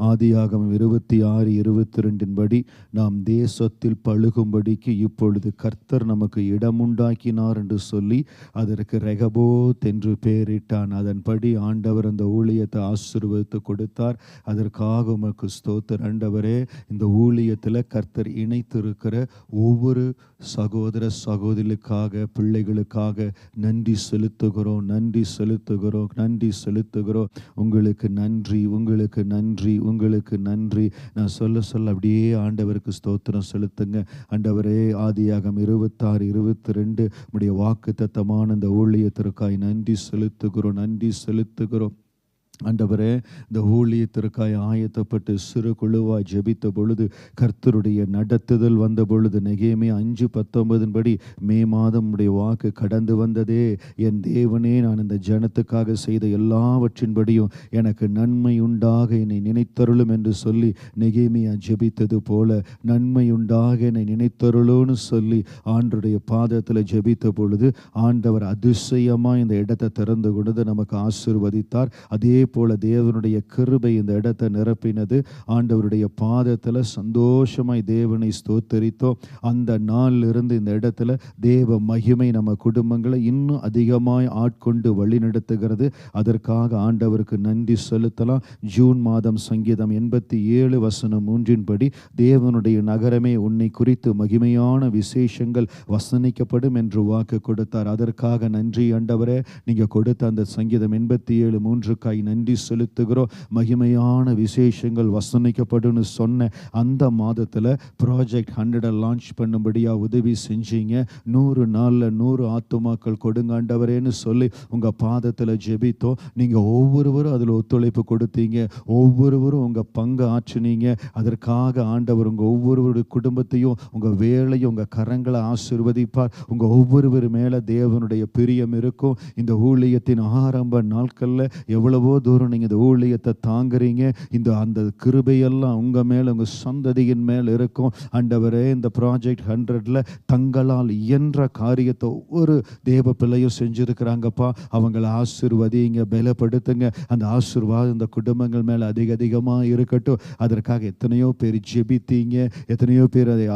Speaker 2: ஆதியாகமம் 26:22 நாம் தேசத்தில் பழுகும்படிக்கு இப்பொழுது கர்த்தர் நமக்கு இடம் உண்டாக்கினார் என்று சொல்லி அதற்கு ரெகபோத் என்று பெயரிட்டான். அதன்படி ஆண்டவர் அந்த ஊழியத்தை ஆசீர்வதித்து கொடுத்தார். அதற்காக உமக்கு ஸ்தோத்திரம் ஆண்டவரே. இந்த ஊழியத்தில் கர்த்தர் இணைத்திருக்கிற ஒவ்வொரு சகோதர சகோதரிகளுக்காக பிள்ளைகளுக்காக நன்றி செலுத்துகிறோம். நன்றி செலுத்துகிறோம். நன்றி செலுத்துகிறோம். உங்களுக்கு நன்றி, உங்களுக்கு நன்றி, உங்களுக்கு நன்றி. நான் சொல்ல சொல்ல அப்படியே ஆண்டவருக்கு ஸ்தோத்திரம் செலுத்துங்க. ஆண்டவரே, ஆதியாகமம் 26:22 உடைய வாக்குத்தத்தமான இந்த ஊழியத்திற்காய் நன்றி செலுத்துகிறோம். நன்றி செலுத்துகிறோம். ஆண்டவரே, இந்த ஊழியத்திற்காய் ஆயத்தப்பட்டு சிறு குழுவாய் ஜெபித்த பொழுது கர்த்தருடைய நடத்துதல் வந்த பொழுது நெகேமியா 5:19 மே மாதம் உடைய வாக்கு கடந்து வந்ததே. என் தேவனே, நான் இந்த ஜனத்துக்காக செய்த எல்லாவற்றின்படியும் எனக்கு நன்மை உண்டாக என்னை நினைத்தருளும் என்று சொல்லி நெகேமியா ஜெபித்தது போல நன்மை உண்டாக என்னை நினைத்தருளும்னு சொல்லி ஆண்டவருடைய பாதத்தில் ஜெபித்த பொழுது ஆண்டவர் அதிசயமாக இந்த இடத்தை திறந்து கொண்டு நமக்கு ஆசீர்வதித்தார். அதே போல தேவனுடைய கிருபை இந்த இடத்தை நிரப்பினது. ஆண்டவருடைய பாதத்தில் சந்தோஷமாய் தேவனை ஸ்தோத்தரித்தோம். அந்த நாளிலிருந்து இந்த இடத்துல தேவ மகிமை நம்ம குடும்பங்களை இன்னும் அதிகமாய் ஆட்கொண்டு வழி நடத்துகிறது. அதற்காக ஆண்டவருக்கு நன்றி செலுத்தலாம். ஜூன் மாதம் சங்கீதம் 87:3 தேவனுடைய நகரமே உன்னை குறித்து மகிமையான விசேஷங்கள் வசனிக்கப்படும் என்று வாக்கு கொடுத்தார். அதற்காக நன்றி ஆண்டவரே. நீங்க கொடுத்த அந்த சங்கீதம் 87:3 நன்றி செலுத்துகிறோம். மகிமையான விசேஷங்கள் வசனிக்கப்படும் சொன்ன அந்த மாதத்தில் ப்ராஜெக்ட் 100 லான்ச் பண்ணும்படியா உதவி செஞ்சீங்க. 100 நாளில் 100 ஆத்துமாக்கள் கொடுங்க ஆண்டவரேன்னு சொல்லி உங்க பாதத்தில் ஜெபித்தோம். நீங்க ஒவ்வொருவரும் அதில் ஒத்துழைப்பு கொடுத்தீங்க. ஒவ்வொருவரும் உங்க பங்கு ஆற்றினீங்க. அதற்காக ஆண்டவர் உங்க ஒவ்வொருவருடைய குடும்பத்தையும் உங்க வேலையும் உங்க கரங்களை ஆசீர்வதிப்பார். உங்க ஒவ்வொருவர் மேல தேவனுடைய பிரியம் இருக்கும். இந்த ஊழியத்தின் ஆரம்ப நாட்கள்ல எவ்வளவோ தூரம் நீங்க இந்த ஊழியத்தை தாங்குறீங்க. அந்த கிருபையெல்லாம் உங்க மேல உங்க சந்ததியின் மேல் இருக்கும். ஆண்டவரே, இந்த ப்ராஜெக்ட் 100ல தங்களால் இயன்ற காரியத்தை ஒவ்வொரு தேவ பிள்ளையும் செஞ்சிருக்கிறாங்கப்பா. அவங்களை ஆசீர்வதிங்க, பலப்படுத்துங்க. அந்த ஆசீர்வாதம் இந்த குடும்பங்கள் மேல அதிகமாக இருக்கட்டும். அதற்காக எத்தனையோ பேர் ஜெபித்தீங்க. எத்தனையோ பேர் அதை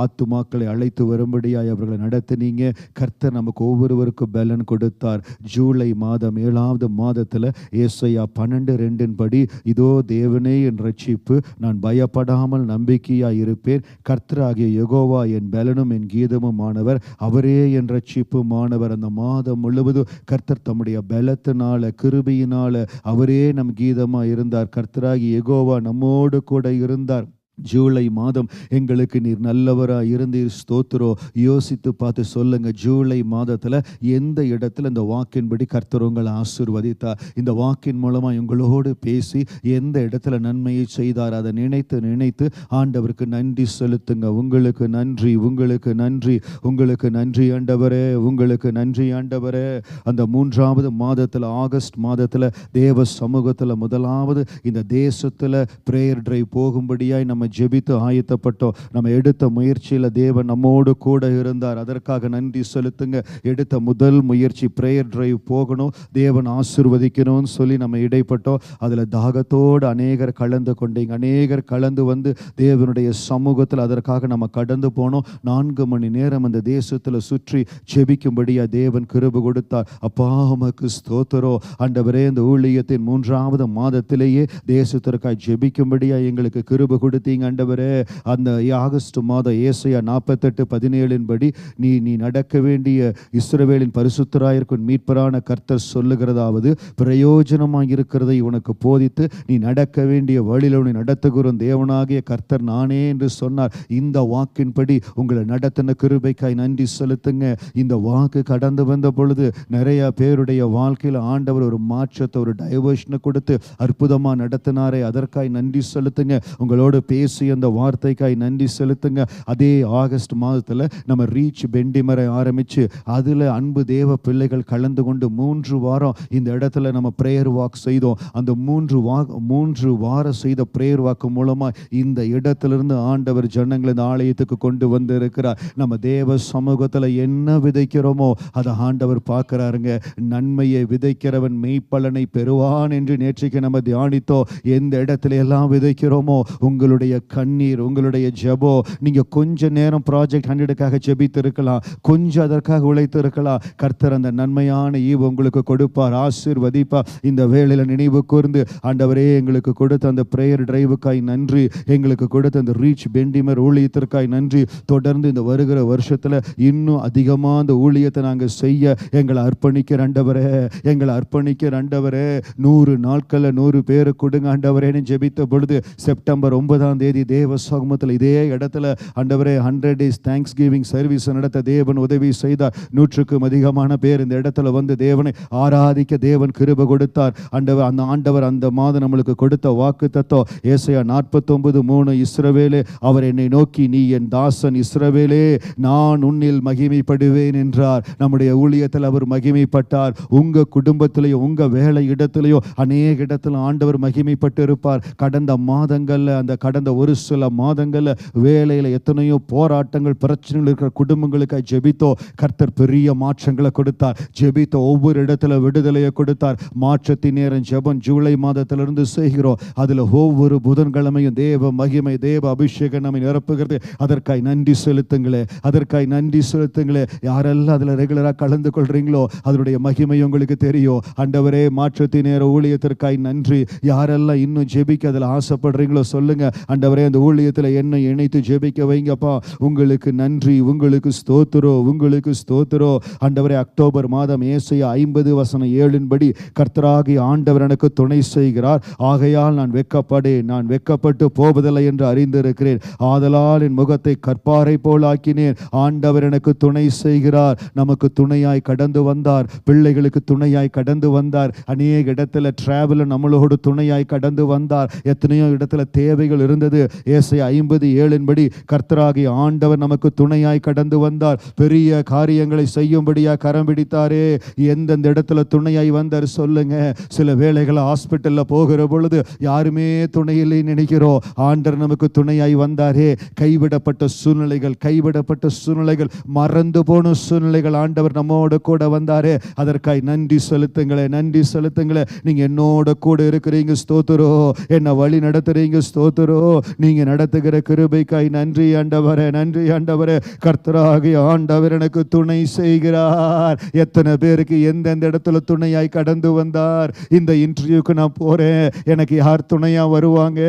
Speaker 2: ஆத்துமாக்களை அழைத்து வரும்படியாய் அவர்களை நடத்தினீங்க. கர்த்தர் நமக்கு ஒவ்வொருவருக்கும் பலன் கொடுத்தார். ஜூலை மாதம் 7வது மாதத்தில் ஏசாயா 12:2 இதோ தேவனே என் ரட்சிப்பு, நான் பயப்படாமல் நம்பிக்கையாய் இருப்பேன். கர்த்தராகிய யெகோவா என் பலனும் என் கீதமும் ஆனவர், அவரே என் ரட்சிப்பு மாணவர். அந்த மாதம் முழுவதும் கர்த்தர் தம்முடைய பலத்தினால கிருபையினால அவரே நம் கீதமா இருந்தார். கர்த்தராகிய யெகோவா நம்மோடு கூட இருந்தார். ஜூலை மாதம் எங்களுக்கு நீர் நல்லவராக இருந்தீர், ஸ்தோத்திரம். யோசித்து பார்த்து சொல்லுங்க, ஜூலை மாதத்தில் எந்த இடத்துல இந்த வாக்கின்படி கர்த்தர் உங்களை ஆசீர்வதித்தார்? இந்த வாக்கின் மூலமாக உங்களோடு பேசி எந்த இடத்துல நன்மையை செய்தார்? அதை நினைத்து நினைத்து ஆண்டவருக்கு நன்றி செலுத்துங்க. உங்களுக்கு நன்றி, உங்களுக்கு நன்றி, உங்களுக்கு நன்றி ஆண்டவரே, உங்களுக்கு நன்றி ஆண்டவரே. அந்த 3வது மாதத்தில் ஆகஸ்ட் மாதத்தில் தேவ சமூகத்தில் முதலாவது இந்த தேசத்தில் பிரேயர் டிரைவ் போகும்படியாய் நம்ம ஜெபித்து ஆயத்தப்பட்டோம். நம்ம எடுத்த முயற்சியில் தேவன் நம்மோடு கூட இருந்தார். அதற்காக நன்றி செலுத்துங்க. எடுத்த முதல் முயற்சி பிரேயர் டிரைவ் போகணும், தேவன் ஆசீர்வதிக்கணும்னு சொல்லி நம்ம இடைப்பட்டோம். அதில் தாகத்தோடு அநேகர் கலந்து கொண்டீங்க. அநேகர் கலந்து வந்து தேவனுடைய சமூகத்தில் அதற்காக நம்ம கடந்து போனோம். 4 மணி நேரம் அந்த தேசத்தில் சுற்றி ஜெபிக்கும்படியா தேவன் கிருபை கொடுத்தார். அப்பா உமக்கு ஸ்தோத்திரம் ஆண்டவரே. இந்த ஊழியத்தின் 3வது மாதத்திலேயே தேசத்திற்காக ஜெபிக்கும்படியா எங்களுக்கு கிருபை கொடுத்தீங்க.
Speaker 1: செய்யுங்க ஆண்டவரே. அந்த ஆகஸ்ட் மாதம் ஏசாயா 48:17 படி நீ நடக்க வேண்டிய இஸ்ரவேலின் பரிசுத்தராயிருக்கும் மீட்பரான கர்த்தர் சொல்லுகிறதாவது, பிரயோஜனமாக இருக்கிறதை உனக்கு போதித்து நீ நடக்க வேண்டிய வழியில் உன்னை நடத்துகிற தேவனாகிய கர்த்தர் நானே என்று சொன்னார். இந்த வாக்கின்படி உங்களை நடத்தின கிருபைக்காய் நன்றி செலுத்துங்க. இந்த வாக்கு கடந்து வந்த பொழுது நிறைய பேருடைய வாழ்க்கையில் ஆண்டவர் ஒரு மாற்றத்தை, ஒரு டைவர்ஷனை கொடுத்து அற்புதமாக நடத்தினாரே, அதற்காய் நன்றி செலுத்துங்க. உங்களோடு பேசி அந்த வார்த்தைக்காய் நன்றி செலுத்துங்க. அதே ஆகஸ்ட் மாதத்தில் நம்ம ரீச் பெண்டிமரை ஆரம்பித்து அதில் அன்பு தேவ பிள்ளைகள் கலந்து கொண்டு 3 வாரம் இந்த இடத்துல நம்ம ப்ரேயர் வாக் செய்தோம். அந்த 3 வாரம் செய்த ப்ரேயர் வாக்கு மூலமாக இந்த இடத்திலிருந்து ஆண்டவர் ஜனங்களை இந்த ஆலயத்துக்கு கொண்டு வந்து இருக்கிறார். நம்ம தேவ சமூகத்தில் என்ன விதைக்கிறோமோ அதை ஆண்டவர் பார்க்கிறாருங்க. நன்மையை விதைக்கிறவன் மெய்ப்பலனை பெறுவான் என்று நேற்றைக்கு நம்ம தியானித்தோம். எந்த இடத்துல எல்லாம் விதைக்கிறோமோ உங்களுடைய கண்ணீர், உங்களுடைய ஜெபோ, நீங்க கொஞ்ச நேரம் ப்ராஜெக்ட் 100க்காக ஜெபித்திருக்கலாம், கொஞ்சம் அதற்காக உழைத்திருக்கலாம். கர்த்தர் அந்த நன்மையான ஈவு உங்களுக்கு கொடுப்பார், ஆசீர்வதிப்பார். இந்த வேளையில நினைவு கூர்ந்து ஆண்டவரே எங்களுக்கு கொடுத்த அந்த பிரேயர் டிரைவுக்காய் நன்றி, எங்களுக்கு கொடுத்த அந்த ரீச் பெண்டிமர் ஊழியத்திற்காய் நன்றி. தொடர்ந்து இந்த வருகிற வருஷத்துல இன்னும் அதிகமா அந்த ஊழியத்தை நாங்கள் செய்ய எங்களை அர்ப்பணிக்கிற ஆண்டவரே, எங்களை அர்ப்பணிக்கிற ஆண்டவரே. 100 நாட்களில் 100 பேரு கொடுங்க ஆண்டவரேன்னு ஜெபித்த பொழுது செப்டம்பர் 9ஆம் தேதி தேவ சமூகத்தில் இதே இடத்துல ஆண்டவரே 100 days தேங்க்ஸ் கிவிங் சர்வீஸ் நடத்த தேவன் உதவி செய்தார். 100க்கும் அதிகமான பேர் இந்த இடத்துல வந்து தேவனை ஆராதிக்க தேவன் கிருபை கொடுத்தார். ஆண்டவர் அந்த மாதம் நம்மளுக்கு கொடுத்த வாக்கு தத்தம் ஏசாயா 49:3, இஸ்ரவேலே அவர் என்னை நோக்கி நீ என் தாசன் இஸ்ரவேலே நான் உன்னில் மகிமைப்படுவேன் என்றார். நம்முடைய ஊழியத்தில் அவர் மகிமைப்பட்டார். உங்க குடும்பத்திலேயோ உங்க வேலை இடத்திலேயோ அநேக இடத்துல ஆண்டவர் மகிமைப்பட்டு இருப்பார். கடந்த மாதங்கள்ல, அந்த கடந்த ஒரு சில மாதங்கள்ல வேலையில எத்தனையோ போராட்டங்கள், பிரச்சனைகள் இருக்கிற குடும்பங்களுக்காக ஜெபித்தோ கர்த்தர் பெரிய மாற்றங்களை கொடுத்தார். ஜெபித்த ஒவ்வொரு இடத்துல விடுதலையை கொடுத்தார். மாற்றத்தின் நேரம் ஜெபம் ஜூலை மாதத்திலிருந்து செய்கிறோம். அதுல ஒவ்வொரு புதன்கிழமையும் தேவ மகிமை, தேவ அபிஷேகம் நம்மை நிரப்புகிறது. அதற்காய் நன்றி செலுத்துங்களே, அதற்காய் நன்றி செலுத்துங்களே. யாரெல்லாம் அதுல ரெகுலரா கலந்து கொள்றீங்களோ அதனுடைய மகிமை உங்களுக்கு தெரியும். ஆண்டவரே மாற்றத்தின் நேர ஊழியத்திற்காய் நன்றி. யாரெல்லாம் இன்னும் ஜெபிக்க அதில் ஆசைப்படுறீங்களோ சொல்லுங்க. ஆண்டவரே அந்த ஊழியத்தில் என்னை இணைத்து ஜெபிக்க வைங்கப்பா. உங்களுக்கு நன்றி, உங்களுக்கு ஸ்தோத்திரோ, உங்களுக்கு ஸ்தோத்திரோ. ஆண்டவரே அக்டோபர் மாதம் ஏசாயா 50:7 படி கர்த்தராகிய ஆண்டவர் எனக்கு துணை செய்கிறார், ஆகையால் நான் வெட்கப்பட்டு போவதில்லை என்று அறிந்திருக்கிறேன். ஆதலால் என் முகத்தை கற்பாரை போல் ஆக்கினேன். ஆண்டவர் எனக்கு துணை செய்கிறார். நமக்கு துணையாய் கடந்து வந்தார், பிள்ளைகளுக்கு துணையாய் கடந்து வந்தார். அநேக இடத்துல டிராவல் நம்மளோடு துணையாய் கடந்து வந்தார். எத்தனையோ இடத்துல தேவைகள் இருந்தது. ஏசாயா 50:7 படி கர்த்தராகிய ஆண்டவர் நமக்கு துணையாய் கடந்து வந்தார். பெரிய காரியங்களை செய்யும்படியா கரம் பிடித்தாரே. எந்தெந்த இடத்துல துணையாய் வந்தார் சொல்லுங்க. சில வேளைகளை ஹாஸ்பிட்டல்ல போகிற பொழுது யாருமே துணையில்லை நினைக்கிறோம். ஆண்டவர் நமக்கு துணையாய் வந்தாரே. கைவிடப்பட்ட சூழ்நிலைகள், மறந்து போன சூழ்நிலைகள் ஆண்டவர் நம்மோடு கூட வந்தாரே. அதற்காய் நன்றி செலுத்துங்களே, நன்றி செலுத்துங்களே. நீங்க என்னோட கூட இருக்கிறீங்க, ஸ்தோத்திரோ. என்ன வழி நடத்துறீங்க, ஸ்தோத்திரோ. நீங்க நடத்துகிற கிருபைக்காய் நன்றி ஆண்டவரே, நன்றி ஆண்டவரே. கர்த்தராகிய ஆண்டவர் எனக்கு துணை செய்கிறார். எத்தனை பேருக்கு எந்தெந்த இடத்துல துணையாய் கடந்து வந்தார். இந்த இன்டர்வியூக்கு நான் போறேன், எனக்கு யார் துணையா வருவாங்க,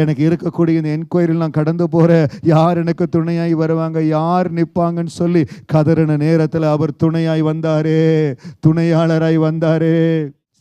Speaker 1: எனக்கு இருக்கக்கூடிய இந்த என்கொயரியில் நான் கடந்து போறேன், யார் எனக்கு துணையாய் வருவாங்க, யார் நிற்பாங்கன்னு சொல்லி கதறின நேரத்தில் அவர் துணையாய் வந்தாரே, துணையாளராய் வந்தாரே.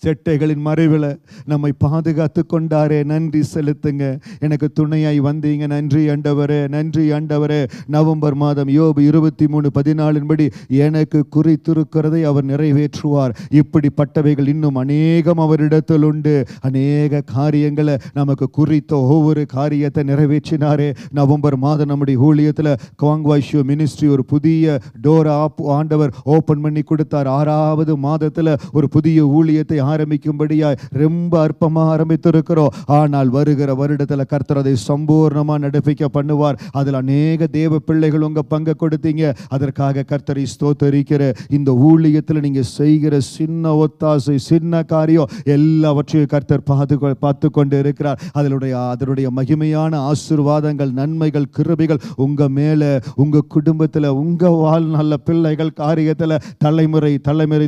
Speaker 1: செட்டைகளின் மறைவில் நம்மை பாதுகாத்து கொண்டாரே. நன்றி செலுத்துங்க. எனக்கு துணையாய் வந்தீங்க, நன்றி ஆண்டவரே, நன்றி ஆண்டவரே. நவம்பர் மாதம் யோபு 23:14 படி எனக்கு குறித்திருக்கிறதை அவர் நிறைவேற்றுவார். இப்படிப்பட்டவைகள் இன்னும் அநேகம் அவரிடத்தில் உண்டு. அநேக காரியங்களை நமக்கு குறித்த ஒவ்வொரு காரியத்தை நிறைவேற்றினாரே. நவம்பர் மாதம் நம்முடைய ஊழியத்தில் காங்வாய்ஷோ மினிஸ்ட்ரி ஒரு புதிய டோரை ஆண்டவர் ஓப்பன் பண்ணி கொடுத்தார். 6வது மாதத்தில் ஒரு புதிய ஊழியத்தை ஆரம்பிக்கும்படியாய் ரொம்ப அற்பமாக ஆரம்பித்திருக்கிறோம். ஆனால் வருகிற வருடத்தில் கர்த்தர் அதை சம்பூர்ணமா நடப்பிக்க பண்ணுவார். அதில் அநேக தேவ பிள்ளைகள் உங்க பங்கு கொடுத்தீங்க. அதற்காக கர்த்தரை ஸ்தோத்தரிக்கிற. இந்த ஊழியத்தில் நீங்க செய்கிற சின்ன ஒத்தாசை, சின்ன காரியம் எல்லாவற்றையும் கர்த்தர் பார்த்து கொண்டு இருக்கிறார். அதனுடைய மகிமையான ஆசீர்வாதங்கள், நன்மைகள், கிருபைகள் உங்க மேல, உங்க குடும்பத்தில், உங்க வாழ்நாள் பிள்ளைகள் காரியத்தில் தலைமுறை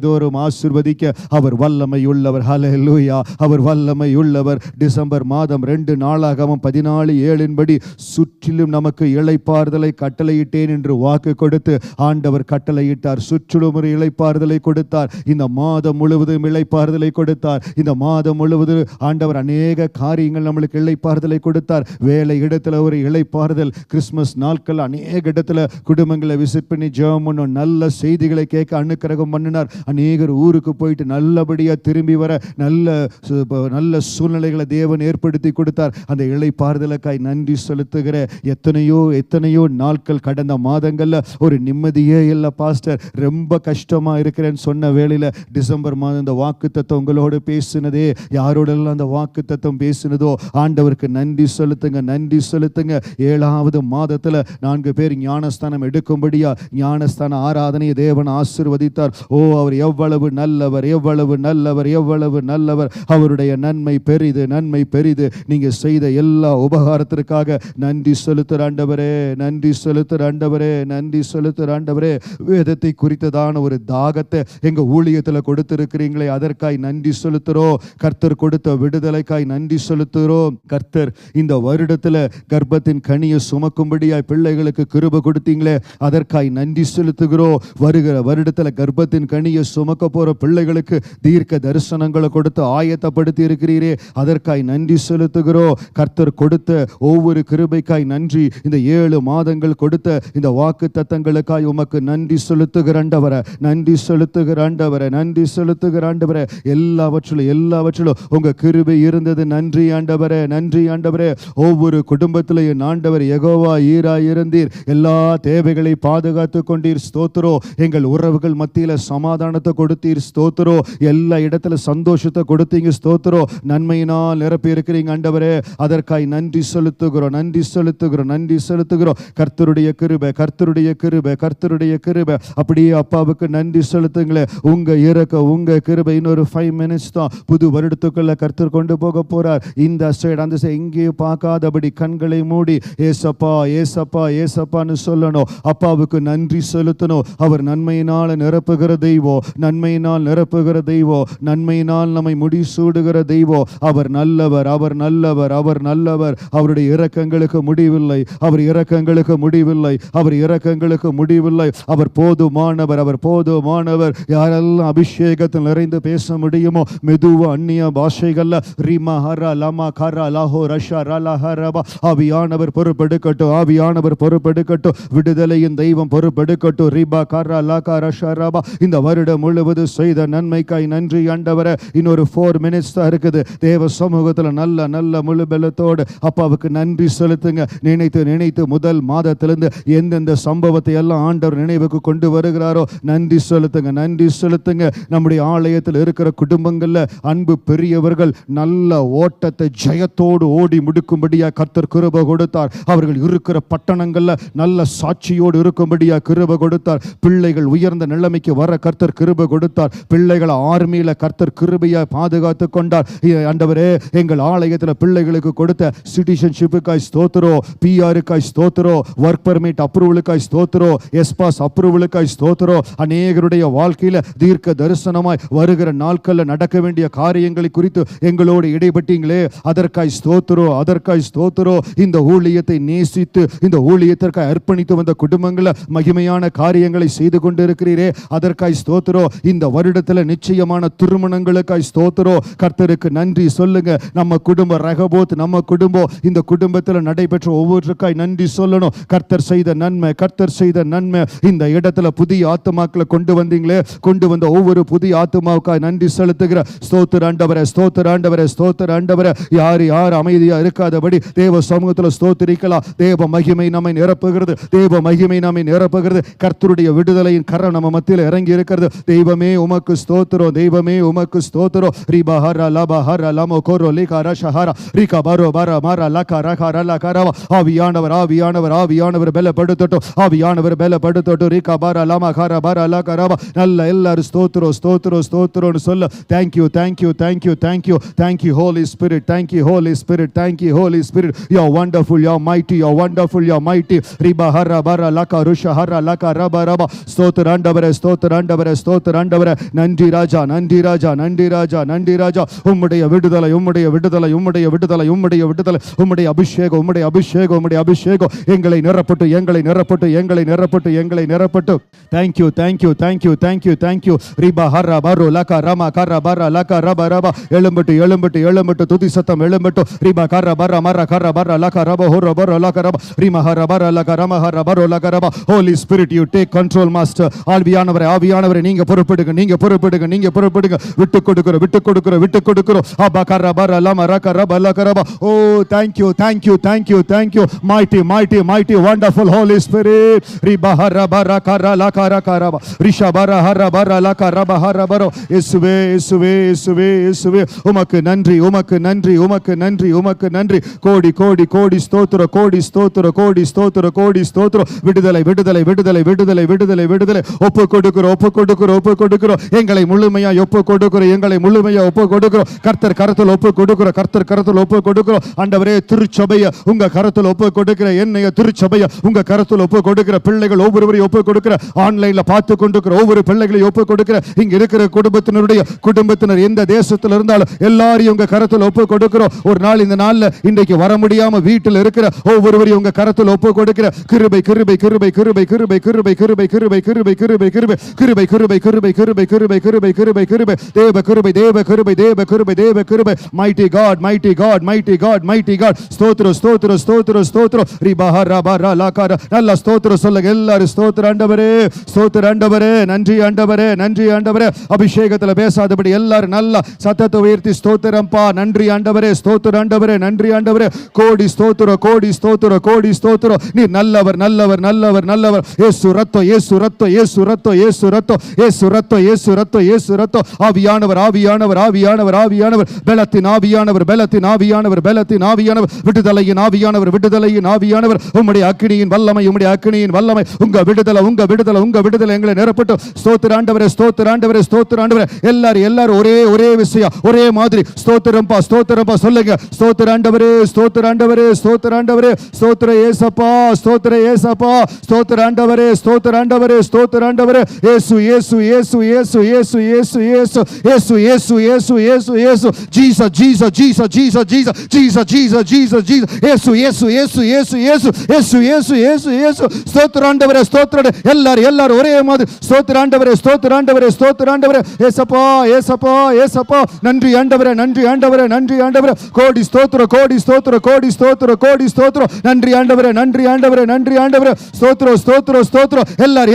Speaker 1: தோறும் ஆசீர்வதிக்க அவர் வல்லமை
Speaker 2: உள்ளவர். ஹல்லேலூயா. அவர் வல்லமை உள்ளவர். டிசம்பர் மாதம் 2 நாளாகமம் 14:7 சுற்றிலும் நமக்கு இளைப்பாறுதலை கட்டளையிட்டேன் என்று வாக்கு கொடுத்து ஆண்டவர் கட்டளையிட்டார். சுற்றிலும் ஒரு இளைப்பாறுதலை கொடுத்தார். இந்த மாதம் முழுவதும் இளைப்பாறுதலை கொடுத்தார். இந்த மாதம் முழுவதும் ஆண்டவர் அநேக காரியங்கள் நம்மளுக்கு இளைப்பாறுதலை கொடுத்தார். வேலை இடத்துல ஒரு இளைப்பாறுதல். கிறிஸ்துமஸ் நாட்கள் அநேக இடத்துல குடும்பங்களை விசிட் பண்ணி ஜெபம் பண்ணோம். நல்ல செய்திகளை கேட்க அனுக்கிரகம் பண்ணினார். அநேகர் ஊருக்கு போயிட்டு நல்லபடியா திரும்பி வர நல்ல சூழ்நிலைகளை தேவன் ஏற்படுத்தி கொடுத்தார். அந்த இளைப்பாறுதலுக்காய் நன்றி செலுத்துகிற எத்தனையோ நாட்கள் கடந்த மாதங்கள்ல ஒரு நிம்மதியே இல்லை பாஸ்டர், ரொம்ப கஷ்டமா இருக்கிறேன்னு சொன்ன வேளையில டிசம்பர் மாதம் இந்த வாக்குத்தத்தம் உங்களோடு பேசினதே, யாரோடெல்லாம் அந்த வாக்குத்தத்தம் பேசினதோ ஆண்டவருக்கு நன்றி செலுத்துங்க, நன்றி செலுத்துங்க. 7வது மாதத்துல 4 பேர் ஞானஸ்தானம் எடுக்கும்படியா ஞானஸ்தான ஆராதனையை தேவன் ஆசீர்வதித்தார். ஓ, அவர் எவ்வளவு நல்லவர், எவ்வளவு நல்லவர், எவ்வளவு நல்லவர். அவருடைய நன்மை பெரிது, நன்மை பெரிது. நீங்க செய்த எல்லா உபகாரத்திற்காக நன்றி செலுத்துற ஆண்டவரே, நன்றி செலுத்துற ஆண்டவரே, நன்றி செலுத்துற ஆண்டவரே. வேதத்தை குறித்ததான ஒரு தாகத்தை எங்க ஊழியத்தில் கொடுத்திருக்கிறீங்களே, அதற்காய் நன்றி செலுத்துறோம். கர்த்தர் கொடுத்த விடுதலைக்காய் நன்றி செலுத்துகிறோம். கர்த்தர் இந்த வருடத்துல கர்ப்பத்தின் கனியை சுமக்கும்படியாய் பிள்ளைகளுக்கு கிருபை கொடுத்தீங்களே, அதற்காய் நன்றி செலுத்துகிறோம். வருகிற வருடத்துல கர்ப்பத்தின் கனியை சுமக்க போற பிள்ளைகளுக்கு தீர்க்க தரிசனங்களை கொடுத்து ஆயத்தப்படுத்தி இருக்கிறீரே, அதற்காய் நன்றி செலுத்துகிறோம். கர்த்தர் கொடுத்த ஒவ்வொரு கிருபைக்காய் நன்றி. இந்த 7 மாதங்கள் கொடுத்த இந்த வாக்கு தத்தங்களுக்காய் உமக்கு நன்றி செலுத்துகிற ஆண்டவரே, நன்றி செலுத்துகிற ஆண்டவரே, நன்றி செலுத்துகிற ஆண்டவரே. எல்லாவற்றிலும் உங்க கிருபை இருந்தது. நன்றி ஆண்டவரே, நன்றி ஆண்டவரே. ஒவ்வொரு குடும்பத்திலையும் ஆண்டவர் யெகோவா ஈராய் இருந்தீர். எல்லா தேவைகளை பாதுகாத்து கொண்டீர். ஸ்தோத்திரோ. எங்கள் உறவுகள் மத்தியில சமாதானத்தை கொடுத்தீர். ஸ்தோத்திரோ. எல்லா இடத்துல சந்தோஷத்தை கொடுத்தீங்க. ஸ்தோத்திரோ. நன்மையினால் நிரப்பி இருக்கிறீங்க ஆண்டவரே, அதற்காய் நன்றி செலுத்துகிறோம், நன்றி செலுத்துகிறோம், நன்றி செலுத்துகிறோம். கர்த்தருடைய கிருபை, கர்த்தருடைய கிருபை, கர்த்தருடைய கிருபை. அப்படியே அப்பாவுக்கு நன்றி செலுத்துங்களே. உங்க இரக்கம், உங்க கிருபை. இன்னொரு 5 minutes தான் புது வருடத்துக்குள்ள கர்த்தர் கொண்டு போக போறார். இந்த சைடு அந்த சைடு எங்கேயும் பார்க்காதபடி கண்களை மூடி ஏசப்பா, ஏசப்பா, ஏசப்பான்னு சொல்லணும். அப்பாவுக்கு நன்றி செலுத்தணும். அவர் நன்மையினால் நிரப்புகிற தெய்வம், நன்மையினால் நிரப்புகிற தெய்வம், நன்மையினால் நம்மை முடிசூடுகிற தெய்வம். அவர் நல்லவர், அவர் நல்லவர், அவர் நல்லவர். அவருடைய இரக்கங்களுக்கு முடிவில்லை, அவர் இரக்கங்களுக்கு முடிவில்லை, அவர் இரக்கங்களுக்கு முடிவில்லை. அவர் போதுமானவர், அவர் போதுமானவர். யாரெல்லாம் அபிஷேகத்தில் நிறைந்து பேச முடியுமோ மெதுவா அந்நிய பாஷைகள்ல ரீமா ஹரா லமா கரா லாஹோ ரஷா ரலா ஹரபா. ஆவியானவர் பொறுப்பெடுக்கட்டும், ஆவியானவர் பொறுப்பெடுக்கட்டும். விடுதலையின் தெய்வம் பொறுப்பெடுக்கட்டும். ரிபா கரா லாகா ரஷா ரபா. இந்த வருடம் முழுவதும் செய்த நன்மைக்காய் நன்றி ஆண்டவரே. இன்னொரு 4 minutes தான் இருக்குது. தேவ சமூகத்தில் நல்ல முழு பலத்தோடு அப்பாவுக்கு நன்றி செலுத்துங்க. நினைத்து முதல் மாதத்திலிருந்து எந்தெந்த சம்பவத்தை எல்லாம் ஆண்டவர் நினைவுக்கு கொண்டு வருகிறாரோ நன்றி செலுத்துங்க, நன்றி செலுத்துங்க. நம்முடைய ஆலயத்தில் இருக்கிற குடும்பங்கள்ல அன்பு பெரியவர்கள் நல்ல ஓட்டத்தை ஜெயத்தோடு ஓடி முடிக்கும்படியா கர்த்தர் கிருபை கொடுத்தார். அவர்கள் இருக்கிற பட்டணங்கள்ல நல்ல சாட்சியோடு இருக்கும்படியா கிருபை கொடுத்தார். பிள்ளைகள் உயர்ந்த நிலைமைக்கு வர கர்த்தர் கிருபை கொடுத்தார். பிள்ளைகளை ஆர்மியில கர்த்தர் கிருபையா பாதுகாத்து கொண்டார். ஆண்டவரே, எங்கள் ஆலயத்தில் பிள்ளைகளுக்கு கொடுத்த சிட்டிசன்ஷிப்புக்காய் ஸ்தோத்திரோ, பிஆருக்காய் ஸ்தோத்திரோ, ஒர்க் பர்மிட் அப்ரூவலுக்காய் ஸ்தோத்திரோ, எஸ்பாஸ் அப்ரூவலுக்காய் ஸ்தோத்திரோ. அநேகருடைய வாழ்க்கையில தீர்க்க தரிசனமாய் வருகிற நாட்கள்ல நடக்க வேண்டிய காரியங்களை குறித்து எங்களோடு இடைப்பட்டீங்களே, அதற்காய் ஸ்தோத்திரோ, அதற்காய் ஸ்தோத்திரோ. இந்த ஊழியத்தை நேசித்து இந்த ஊழியத்திற்காக அர்ப்பணித்து வந்த குடும்பங்களை மகிமையான காரியங்களை செய்து கொண்டிருக்கிறீரே, அதற்காய் ஸ்தோத்திரோ. இந்த வருடத்தில் நிச்சயமான திருமணங்களுக்காய் ஸ்தோத்திரோ. கர்த்தருக்கு நன்றி சொல்லுங்க. நம்ம குடும்பம் ரகபோத், நம்ம குடும்பம், இந்த குடும்பத்தில் நடைபெற்ற ஒவ்வொருக்காய் நன்றி சொல்லணும். கர்த்தர் செய்த நன்மை, கர்த்தர் செய்த நன்மை. இந்த இடத்துல புதிய ஆத்துமாக்களை கொண்டு வந்தீங்களே, கொண்டு வந்த ஒவ்வொரு புதிய ஆத்துமாவுக்காய் நன்றி செலுத்துகிற ஸ்தோத்திர ஆண்டவரே, ஸ்தோத்திர ஆண்டவரே, ஸ்தோத்திர ஆண்டவரே. யார் அமைதியா இருக்காதபடி தேவ சமூகத்தில் ஸ்தோத்திரிக்கலாம். தேவ மகிமை நம்மை நிரப்புகிறது, தேவ மகிமை நம்மை நிரப்புகிறது. கர்த்தருடைய விடுதலையின் கரம் நம்ம மத்தியில் இறங்கி இருக்கிறது. தெய்வமே உமக்கு ஸ்தோத்திரம், தெய்வமே உமக்கு ஸ்தோத்திரம். ரிபா ஹரா லபா ஹரா லமோ கோரோ லிகா ரஷஹரா ரிகா பரோ பரா மாரா லகா ரகா ரலா கரவா. ஆவியானவர், ஆவியானவர், ஆவியானவர் பலப்படுத்தட்டும், ஆவியானவர் பலப்படுத்தட்டும். ரிகா பரா லமா கரா பரா லகா ரவா. நல்ல எல்லாரும் ஸ்தோத்திரம், ஸ்தோத்திரம், ஸ்தோத்திரம்னு சொல்ல. Thank you, thank you, thank you, thank you, thank you Holy Spirit, thank you Holy Spirit, thank you Holy Spirit. You are wonderful, you are mighty, you are wonderful, you are mighty. ரிபா ஹரா பரா லகா ருஷா ஹரா லகா ரபா ரபா. ஸ்தோத்திர ஆண்டவரே, ஸ்தோத்திர ஆண்டவரே, ஸ்தோத்திர ஆண்டவரே. நன்றி ராஜா, நன்றி ராஜா. ராஜா, நன்றி ராஜா, நன்றி ராஜா. உம்முடைய விடுதலை, உம்முடைய விடுதலை, உம்முடைய விடுதலை, உம்முடைய விடுதலை, உம்முடைய அபிஷேகம், உம்முடைய அபிஷேகம், உம்முடைய அபிஷேகம் எங்களை நிரப்பட்டு, எங்களை நிரப்பட்டு, எங்களை நிரப்பட்டு, எங்களை நிரப்பட்டு. Thank you, thank you, thank you, thank you, thank you. ரிபா ஹரா பரு லகா ரமா கரா பரா லகா ரபா ரபா. எழும்பட்டு, எழும்பட்டு, எழும்பட்டு, துதி சத்தம் எழும்பட்டு. ரிபா கரா பரா மரா கரா பரா லகா ரபா ஹோரா பரா லகா ரபா. ரிமா ஹரா பரா லகா ரமா ஹரா பரா லகா ரபா. Holy Spirit, you take control master. ஆவியானவரே, ஆவியானவரே, நீங்க பொறுப்பெடுங்க, நீங்க பொறுப்பெடுங்க, நீங்க பொறுப்பெடுங்க. விட்டு கொடுக்கிறோம், விட்டு கொடுக்கிறோம், விட்டு கொடுக்கிறோம். அபா கரா பரா லமா ரகா ரபா லகா ரபா. Oh thank you, thank you, thank you, thank you. mighty, mighty, mighty, wonderful Holy Spirit. ரிபா ஹரா பரா கரா லகா ரகா ரபா. ரிஷா பரா ஹரா பரா லகா ரபா ஹரா பரோ. இயேசுவே, இயேசுவே, இயேசுவே, இயேசுவே. உமக்கு நன்றி, உமக்கு நன்றி, உமக்கு நன்றி, உமக்கு நன்றி. கோடி கோடி கோடி ஸ்தோத்திர, கோடி ஸ்தோத்திர, கோடி ஸ்தோத்திர, கோடி ஸ்தோத்திர. விடுதலை, விடுதலை, விடுதலை, விடுதலை, விடுதலை, விடுதலை. ஒப்பு கொடுக்கிறோம், ஒப்பு கொடுக்கிறோம், ஒப்பு கொடுக்கிறோம். எங்களை முழுமையா ஒப்பு கொடுக்கிறோம், எங்களை முழுமையா ஒப்பு கொடுக்கிறோம். கர்த்தர் கரத்தில் ஒப்பு கொடுக்கிறோம், கர்த்தர் கரத்தில் ஒப்பு கொடுக்கிறோம். ஆண்டவரே, திருச்சபையை உங்க கரத்தில் ஒப்பு கொடுக்கிற, என்னைய திருச்சபையை உங்க கரத்தில் ஒப்பு கொடுக்கிற, பிள்ளைகள் ஒவ்வொருவரையும் ஒப்பு கொடுக்கிற, ஆன்லைன்ல பார்த்து கொண்டிருக்கிற ஒவ்வொரு பிள்ளைகளையும் ஒப்பு கொடுக்கிற, இங்க இருக்கிற குடும்பத்தினர் எந்த தேசத்தில் இருந்தாலும் எல்லாரையும் உங்க கரத்தில் ஒப்பு கொடுக்கிறோம். ஒரு நாள் இந்த நாள்ல இன்றைக்கு வர முடியாம வீட்டில் இருக்கிற ஒவ்வொருவரையும் உங்க கரத்தில் ஒப்பு கொடுக்கிற. கிருபை, கிருபை, கிருபை, கிருபை, கிருபை, கிருபை, கிருபை, கிருபை, கிருபை, கிருபை, கிருபை, கிருபை, கிருபை, கிருபை, கிருபை, கிருபை, கிருபை, கிருபை, கிருபை, தேவ கிருபை, தேவ கிருபை, தேவ கிருபை, தேவ கிருபை. mighty God, mighty God, mighty God, mighty God. ஸ்தோத்திரம், ஸ்தோத்திரம், ஸ்தோத்திரம், ஸ்தோத்திரம். ரிபா ஹரா பரா லகா. நல்ல ஸ்தோத்திரம் சொல்லுங்க எல்லாரும். ஸ்தோத்திர ஆண்டவரே, ஸ்தோத்திர ஆண்டவரே, நன்றி ஆண்டவரே, நன்றி ஆண்டவரே. அபிஷேகத்துல பேசாதபடி எல்லாரும் நல்ல சத்தத்தை உயர்த்தி ஸ்தோத்திரம்பா. நன்றி ஆண்டவரே, ஸ்தோத்திர ஆண்டவரே, நன்றி ஆண்டவரே. கோடி ஸ்தோத்திர, கோடி ஸ்தோத்திர, கோடி ஸ்தோத்திர. நீ நல்லவர், நல்லவர், நல்லவர், நல்லவர். இயேசு ரத்தம், இயேசு ரத்தம், இயேசு ரத்தம், இயேசு ரத்தம், இயேசு ரத்தம், இயேசு ரத்தம், இயேசு ரத்தம். ஆவியானவர், ஆவியானவர், ஆவியானவர், ஆவியானவர். பலத்தின் ஆவியானவர், பலத்தின் ஆவியானவர், பலத்தின் ஆவியானவர். விடுதலையின் ஆவியானவர், விடுதலையின் ஆவியானவர். உம்முடைய அக்கினியின் வல்லமை, உம்முடைய அக்கினியின் வல்லமை. உங்க விடுதலை, உங்க விடுதலை, உங்க விடுதலை எங்களை நிரப்பட்டு. ஸ்தோத்திர ஆண்டவரே, ஸ்தோத்திர ஆண்டவரே, ஸ்தோத்திர ஆண்டவரே. எல்லாரும் ஒரே விஷயம், ஒரே மாதிரி. ஸ்தோத்திரம்பா, ஸ்தோத்திரம்பா சொல்லுங்க. ஸ்தோத்திர ஆண்டவரே, ஸ்தோத்திர ஆண்டவரே, ஸ்தோத்திர ஆண்டவரே. ஸ்தோத்திர இயேசப்பா, ஸ்தோத்திர இயேசப்பா. ஸ்தோத்திர ஆண்டவரே, ஸ்தோத்திர ஆண்டவரே, ஸ்தோத்திர ஆண்டவரே. இயேசு, இயேசு, இயேசு, இயேசு, இயேசு, இயேசு, இயேசு, இயேசு, இயேசு, இயேசு, இயேசு, இயேசு. Jesus, Jesus, Jesus, Jesus, Jesus, Jesus, Jesus, Jesus, Jesus. இயேசு, இயேசு, இயேசு, இயேசு, இயேசு, இயேசு, இயேசு, இயேசு, இயேசு. ஸ்தோத்திர ஆண்டவரே, ஸ்தோத்திர. எல்லாரும் ஒரே மாதிரி. ஸ்தோத்திர ஆண்டவரே, ஸ்தோத்திர ஆண்டவரே, ஸ்தோத்திர ஆண்டவரே. ஏசப்பா, ஏசப்பா, ஏசப்பா. நன்றி ஆண்டவரே, நன்றி ஆண்டவரே, நன்றி ஆண்டவரே. கோடி ஸ்தோத்திர, கோடி ஸ்தோத்திர, கோடி ஸ்தோத்திர, கோடி ஸ்தோத்திர. நன்றி ஆண்டவரே, நன்றி ஆண்டவரே, நன்றி ஆண்டவரே. ஸ்தோத்திர, ஸ்தோத்திர, ஸ்தோத்திர.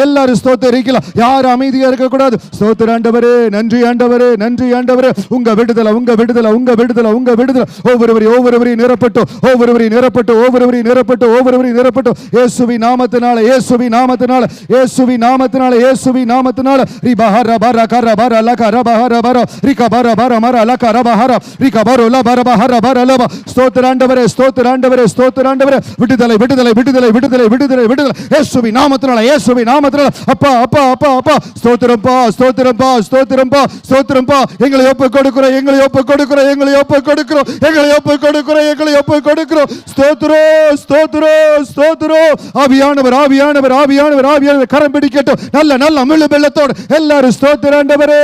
Speaker 2: எல்லாரும் ஸ்தோத்திரிக்கலாம். யாரும் அமைதியா இருக்க கூடாது. ஸ்தோத்திர ஆண்டவரே, நன்றி ஆண்டவரே, நன்றி ஆண்டவரே. உங்க விடுதலை, உங்க விடுதலை, உங்க விடுதலை, உங்க விடுதலை. ஒவ்வொருவரையும் நிரப்பட்டு, ஒவ்வொருவரையும் நிரப்பட்டு, ஒவ்வொருவரையும் நிரப்பட்டு, ஒவ்வொருவரையும் நிரப்பட்டு. இயேசுவின் நாமத்தினால, இயேசுவின் நாமத்தினால, இயேசுவின் நாமத்தினால, இயேசுவின் நாமத்தினால. ரிபா ஹரா பரா கரா பரா லகா ரபா ஹரா பரா. ரிகா பரா பரா மரா லகா ரபா ஹரா. ரிகா பரா லபா ரபா ஹரா பரா லபா. ஸ்தோத்திர ஆண்டவரே, ஸ்தோத்திர ஆண்டவரே, ஸ்தோத்திர ஆண்டவரே. விடுதலை, விடுதலை, விடுதலை, விடுதலை, விடுதலை, விடுதலை. இயேசுவின் நாமத்தினால, இயேசுவின் நாமத்தினால. அப்பா, அப்பா, அப்பா, அப்பா. ஸ்தோத்திரம்பா, ஸ்தோத்திரம்பா, ஸ்தோத்திரம்பா, ஸ்தோத்திரம்பா. எங்களை ஒப்பு கொடுக்கிறோம், எங்களை ஒப்பு கொடுக்கிறோம், எங்களை ஒப்பு கொடுக்கிறோம், எங்களை ஒப்பு கொடுக்கிறோம், எங்களை ஒப்பு கொடுக்கிறோம். ஸ்தோத்திரோ, ஸ்தோத்திரோ, ஸ்தோத்திரோ. ஆவியானவர், ஆவியானவர், ஆவியானவர், ஆவியானவர். கரம் பிடிக்கட்டும். நல்ல முழு வெள்ளத்தோடு எல்லாரும் ஸ்தோத்திர ஆண்டவரே,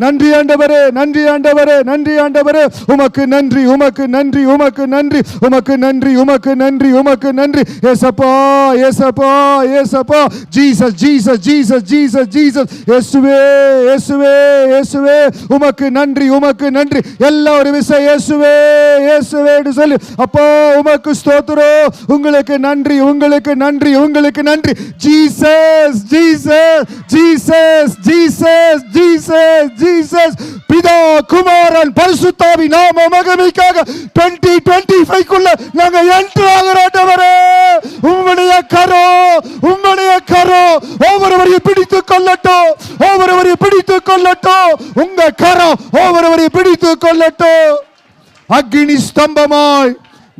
Speaker 2: நன்றி ஆண்டவரே, நன்றி ஆண்டவரே, நன்றி ஆண்டவரே. உமக்கு நன்றி, உமக்கு நன்றி, உமக்கு நன்றி, உமக்கு நன்றி, உமக்கு நன்றி, உமக்கு நன்றி. ஏசப்பா, ஏசப்பா, ஏசப்பா. Jesus, Jesus, Jesus, Jesus, Jesus. இயேசுவே, இயேசுவே, இயேசுவே. உமக்கு நன்றி, உமக்கு நன்றி. எல்லாரும் விசை இயேசுவே, இயேசுவே என்று சொல்லி. அப்பா, உமக்கு ஸ்தோத்திரம். உங்களுக்கு நன்றி, உங்களுக்கு நன்றி, உங்களுக்கு நன்றி. Jesus, Jesus, Jesus, Jesus, Jesus, Jesus. பிதா, குமாரன், பரிசுத்தாவி நாம மகிமைக்காக 2025 குள்ள நாங்க என்டர் ஆகிறோம். உம்முடைய கரம், உம்முடைய கரம் ஒவ்வொருவரையும் பிடித்துக் கொள்ளட்டும், ஒவ்வொருவரையும் பிடித்துக் கொள்ளட்டும். உங்க கரம் ஒவ்வொருவரையும் பிடித்துக் கொள்ளட்டும். அக்னி ஸ்தம்பமாய்,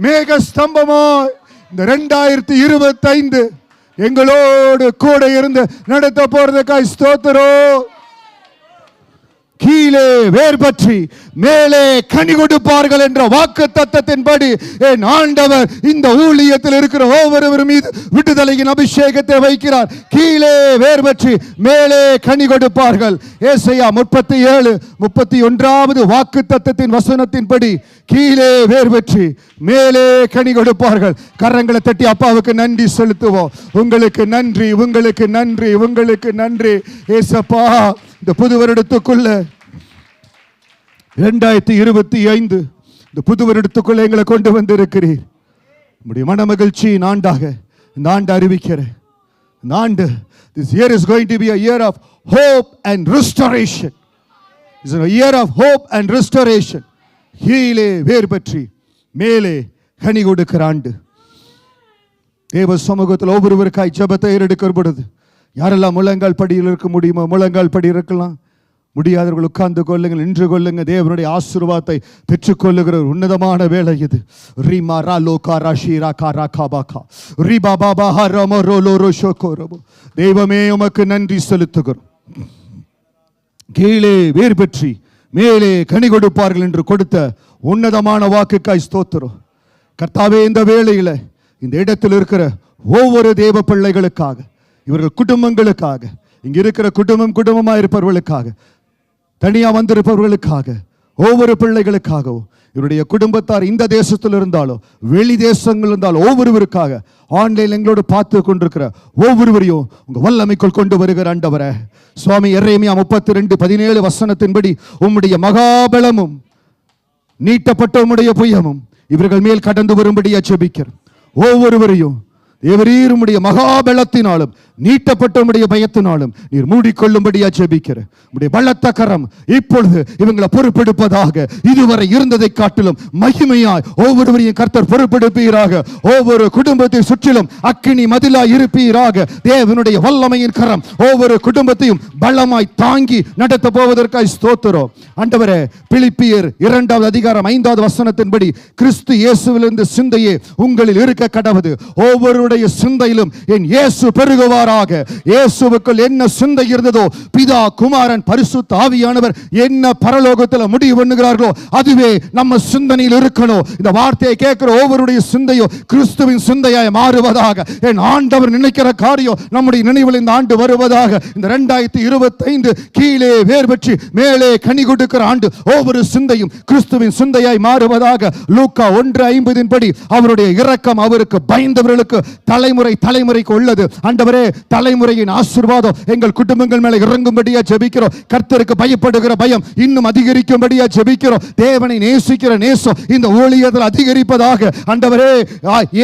Speaker 2: மேக ஸ்தம்பமாய் இந்த 2025 எங்களோடு கூட இருந்து நடத்த போறதுக்காய் ஸ்தோத்திரம். கீழே வேர் பற்றி மேலே கனி கொடுப்பார்கள் என்ற வாக்கு தத்தத்தின்படி என் ஆண்டவர் இந்த ஊழியத்தில் இருக்கிற ஒவ்வொருவர் மீது விடுதலையின் அபிஷேகத்தை வைக்கிறார். கீழே வேர் பற்றி மேலே கனி கொடுப்பார்கள். ஏசாயா 37:31 வாக்கு தத்தத்தின் வசனத்தின்படி கீழே வேர் பற்றி மேலே கனி கொடுப்பார்கள். கரங்களை தட்டி அப்பாவுக்கு நன்றி செலுத்துவோம். உங்களுக்கு நன்றி, உங்களுக்கு நன்றி, உங்களுக்கு நன்றி ஏசப்பா. இந்த புது வருடத்துக்குள்ள 2025 இந்த புது வருடத்துக்குள்ள எங்களை கொண்டு வந்திருக்கிறீர். நம்முடைய மன மகிழ்ச்சியின் ஆண்டாக இந்த ஆண்டு அறிவிக்கிறேன். இந்த ஆண்டு, this year is going to be a year of hope and restoration. It's a year of hope and restoration. கீழே வேர் பற்றி மேலே கனி கொடுக்கிற ஆண்டு. தேவ சமூகத்தில் ஒவ்வொருவருக்காய் ஜெபத்தை ஏறெடுக்கிற பொழுது யாரெல்லாம் முழங்கால் படியில் இருக்க முடியுமோ முழங்கால் படி இருக்கலாம். முடியாதவர்கள் உட்கார்ந்து கொள்ளுங்கள், நின்று கொள்ளுங்க. தேவனுடைய ஆசீர்வாதத்தை பெற்றுக்கொள்ளுகிற உன்னதமான வேலை இது. ரீமா ராலோகா ராஷீரா காரா காபாகா ரீபா பாபா ஹரமோ ரோலோ ரோஷோகோரபோ. தெய்வமே உமக்கு நன்றி செலுத்துகிறோம். கீழே வேர் பற்றி மேலே கனி கொடுப்பார்கள் என்று கொடுத்த உன்னதமான வாக்குக்காய் ஸ்தோத்திரம். கர்த்தாவே, இந்த வேளையில இந்த இடத்தில் இருக்கிற ஒவ்வொரு தேவ பிள்ளைகளுக்காக, இவர்கள் குடும்பங்களுக்காக, இங்க இருக்கிற குடும்பமா இருப்பவர்களுக்காக, தனியா வந்திருப்பவர்களுக்காக, ஒவ்வொரு பிள்ளைகளுக்காகவும், இவருடைய குடும்பத்தார் இந்த தேசத்தில் இருந்தாலோ வெளி தேசங்கள் இருந்தாலும் ஒவ்வொருவருக்காக ஆன்லைன் எங்களோடு பார்த்து கொண்டிருக்கிற ஒவ்வொருவரையும் உங்க வல்லமைக்குள் கொண்டு வருகிற ஆண்டவரே சுவாமி. எரேமியா 32:17 வசனத்தின்படி உம்முடைய மகாபலமும் நீட்டப்பட்ட உம்முடைய புயமும் இவர்கள் மேல் கடந்து வரும்படியா ஜெபிக்கிறேன். ஒவ்வொருவரையும் தேவரீர் உம்முடைய மகாபலத்தினாலும் நீட்டப்பட்ட உம்முடைய பயத்தினாலும் நீர் மூடிக்கொள்ளும்படியா ஜெபிக்கிற உம்முடைய பலத்த கரம் இப்பொழுது இவங்களை பொறுப்பெடுப்பதாக. இதுவரை இருந்ததை காட்டிலும் மகிமையாய் ஒவ்வொருவரையும் கர்த்தர் பொறுப்பெடுப்பீராக. ஒவ்வொரு குடும்பத்தை சுற்றிலும் அக்கினி மதிலாய் இருப்பீராக. தேவனுடைய வல்லமையின் கரம் ஒவ்வொரு குடும்பத்தையும் பலமாய் தாங்கி நடத்த போவதற்காய் ஸ்தோத்திரம். ஆண்டவரே, பிலிப்பியர் 2:5 வசனத்தின்படி கிறிஸ்து இயேசுவிலிருந்து சிந்தையே உங்களில் இருக்க கடவுது. ஒவ்வொருடைய சிந்தையிலும் என் இயேசு பெருகுவார். இயேசுவுக்குள் என்ன சிந்தை இருந்ததோ பிதா, குமாரன், பரிசுத்த ஆவியானவர் என்ன பரலோகத்தில் முடிவு பண்ணுகிறார்களோ அதுவே நம்ம சிந்தனையில் இருக்கணும். இந்த வார்த்தையை கேட்கிற ஒவ்வொருடைய சிந்தையோ கிறிஸ்துவின் சிந்தையாய் மாறுவதாக. என் ஆண்டவர் நினைக்கிற காரியம் நம்முடைய நினைவில் இந்த ஆண்டு வருவதாக. இந்த 2025 கீழே வேர் பற்றி மேலே கனி கொடுக்கிற ஆண்டு ஒவ்வொரு சிந்தையும் கிறிஸ்துவின் சிந்தையாய் மாறுவதாக. லூக்கா 1:50 படி அவருடைய இரக்கம் அவருக்கு பயந்தவர்களுக்கு தலைமுறைக்கு உள்ளது. ஆண்டவரே, தலைமுறையின் ஆசீர்வாதம் எங்கள் குடும்பங்கள் மேல இறங்கும்படியா ஜெபிக்கிறோம். கர்த்தருக்கு பயப்படுகிற பயம் இன்னும் அதிகரிக்கும்படியா ஜெபிக்கிறோம். தேவனை நேசிக்கிற நேசம் இந்த ஊழியத்தில் அதிகரிப்பதாக. ஆண்டவரே,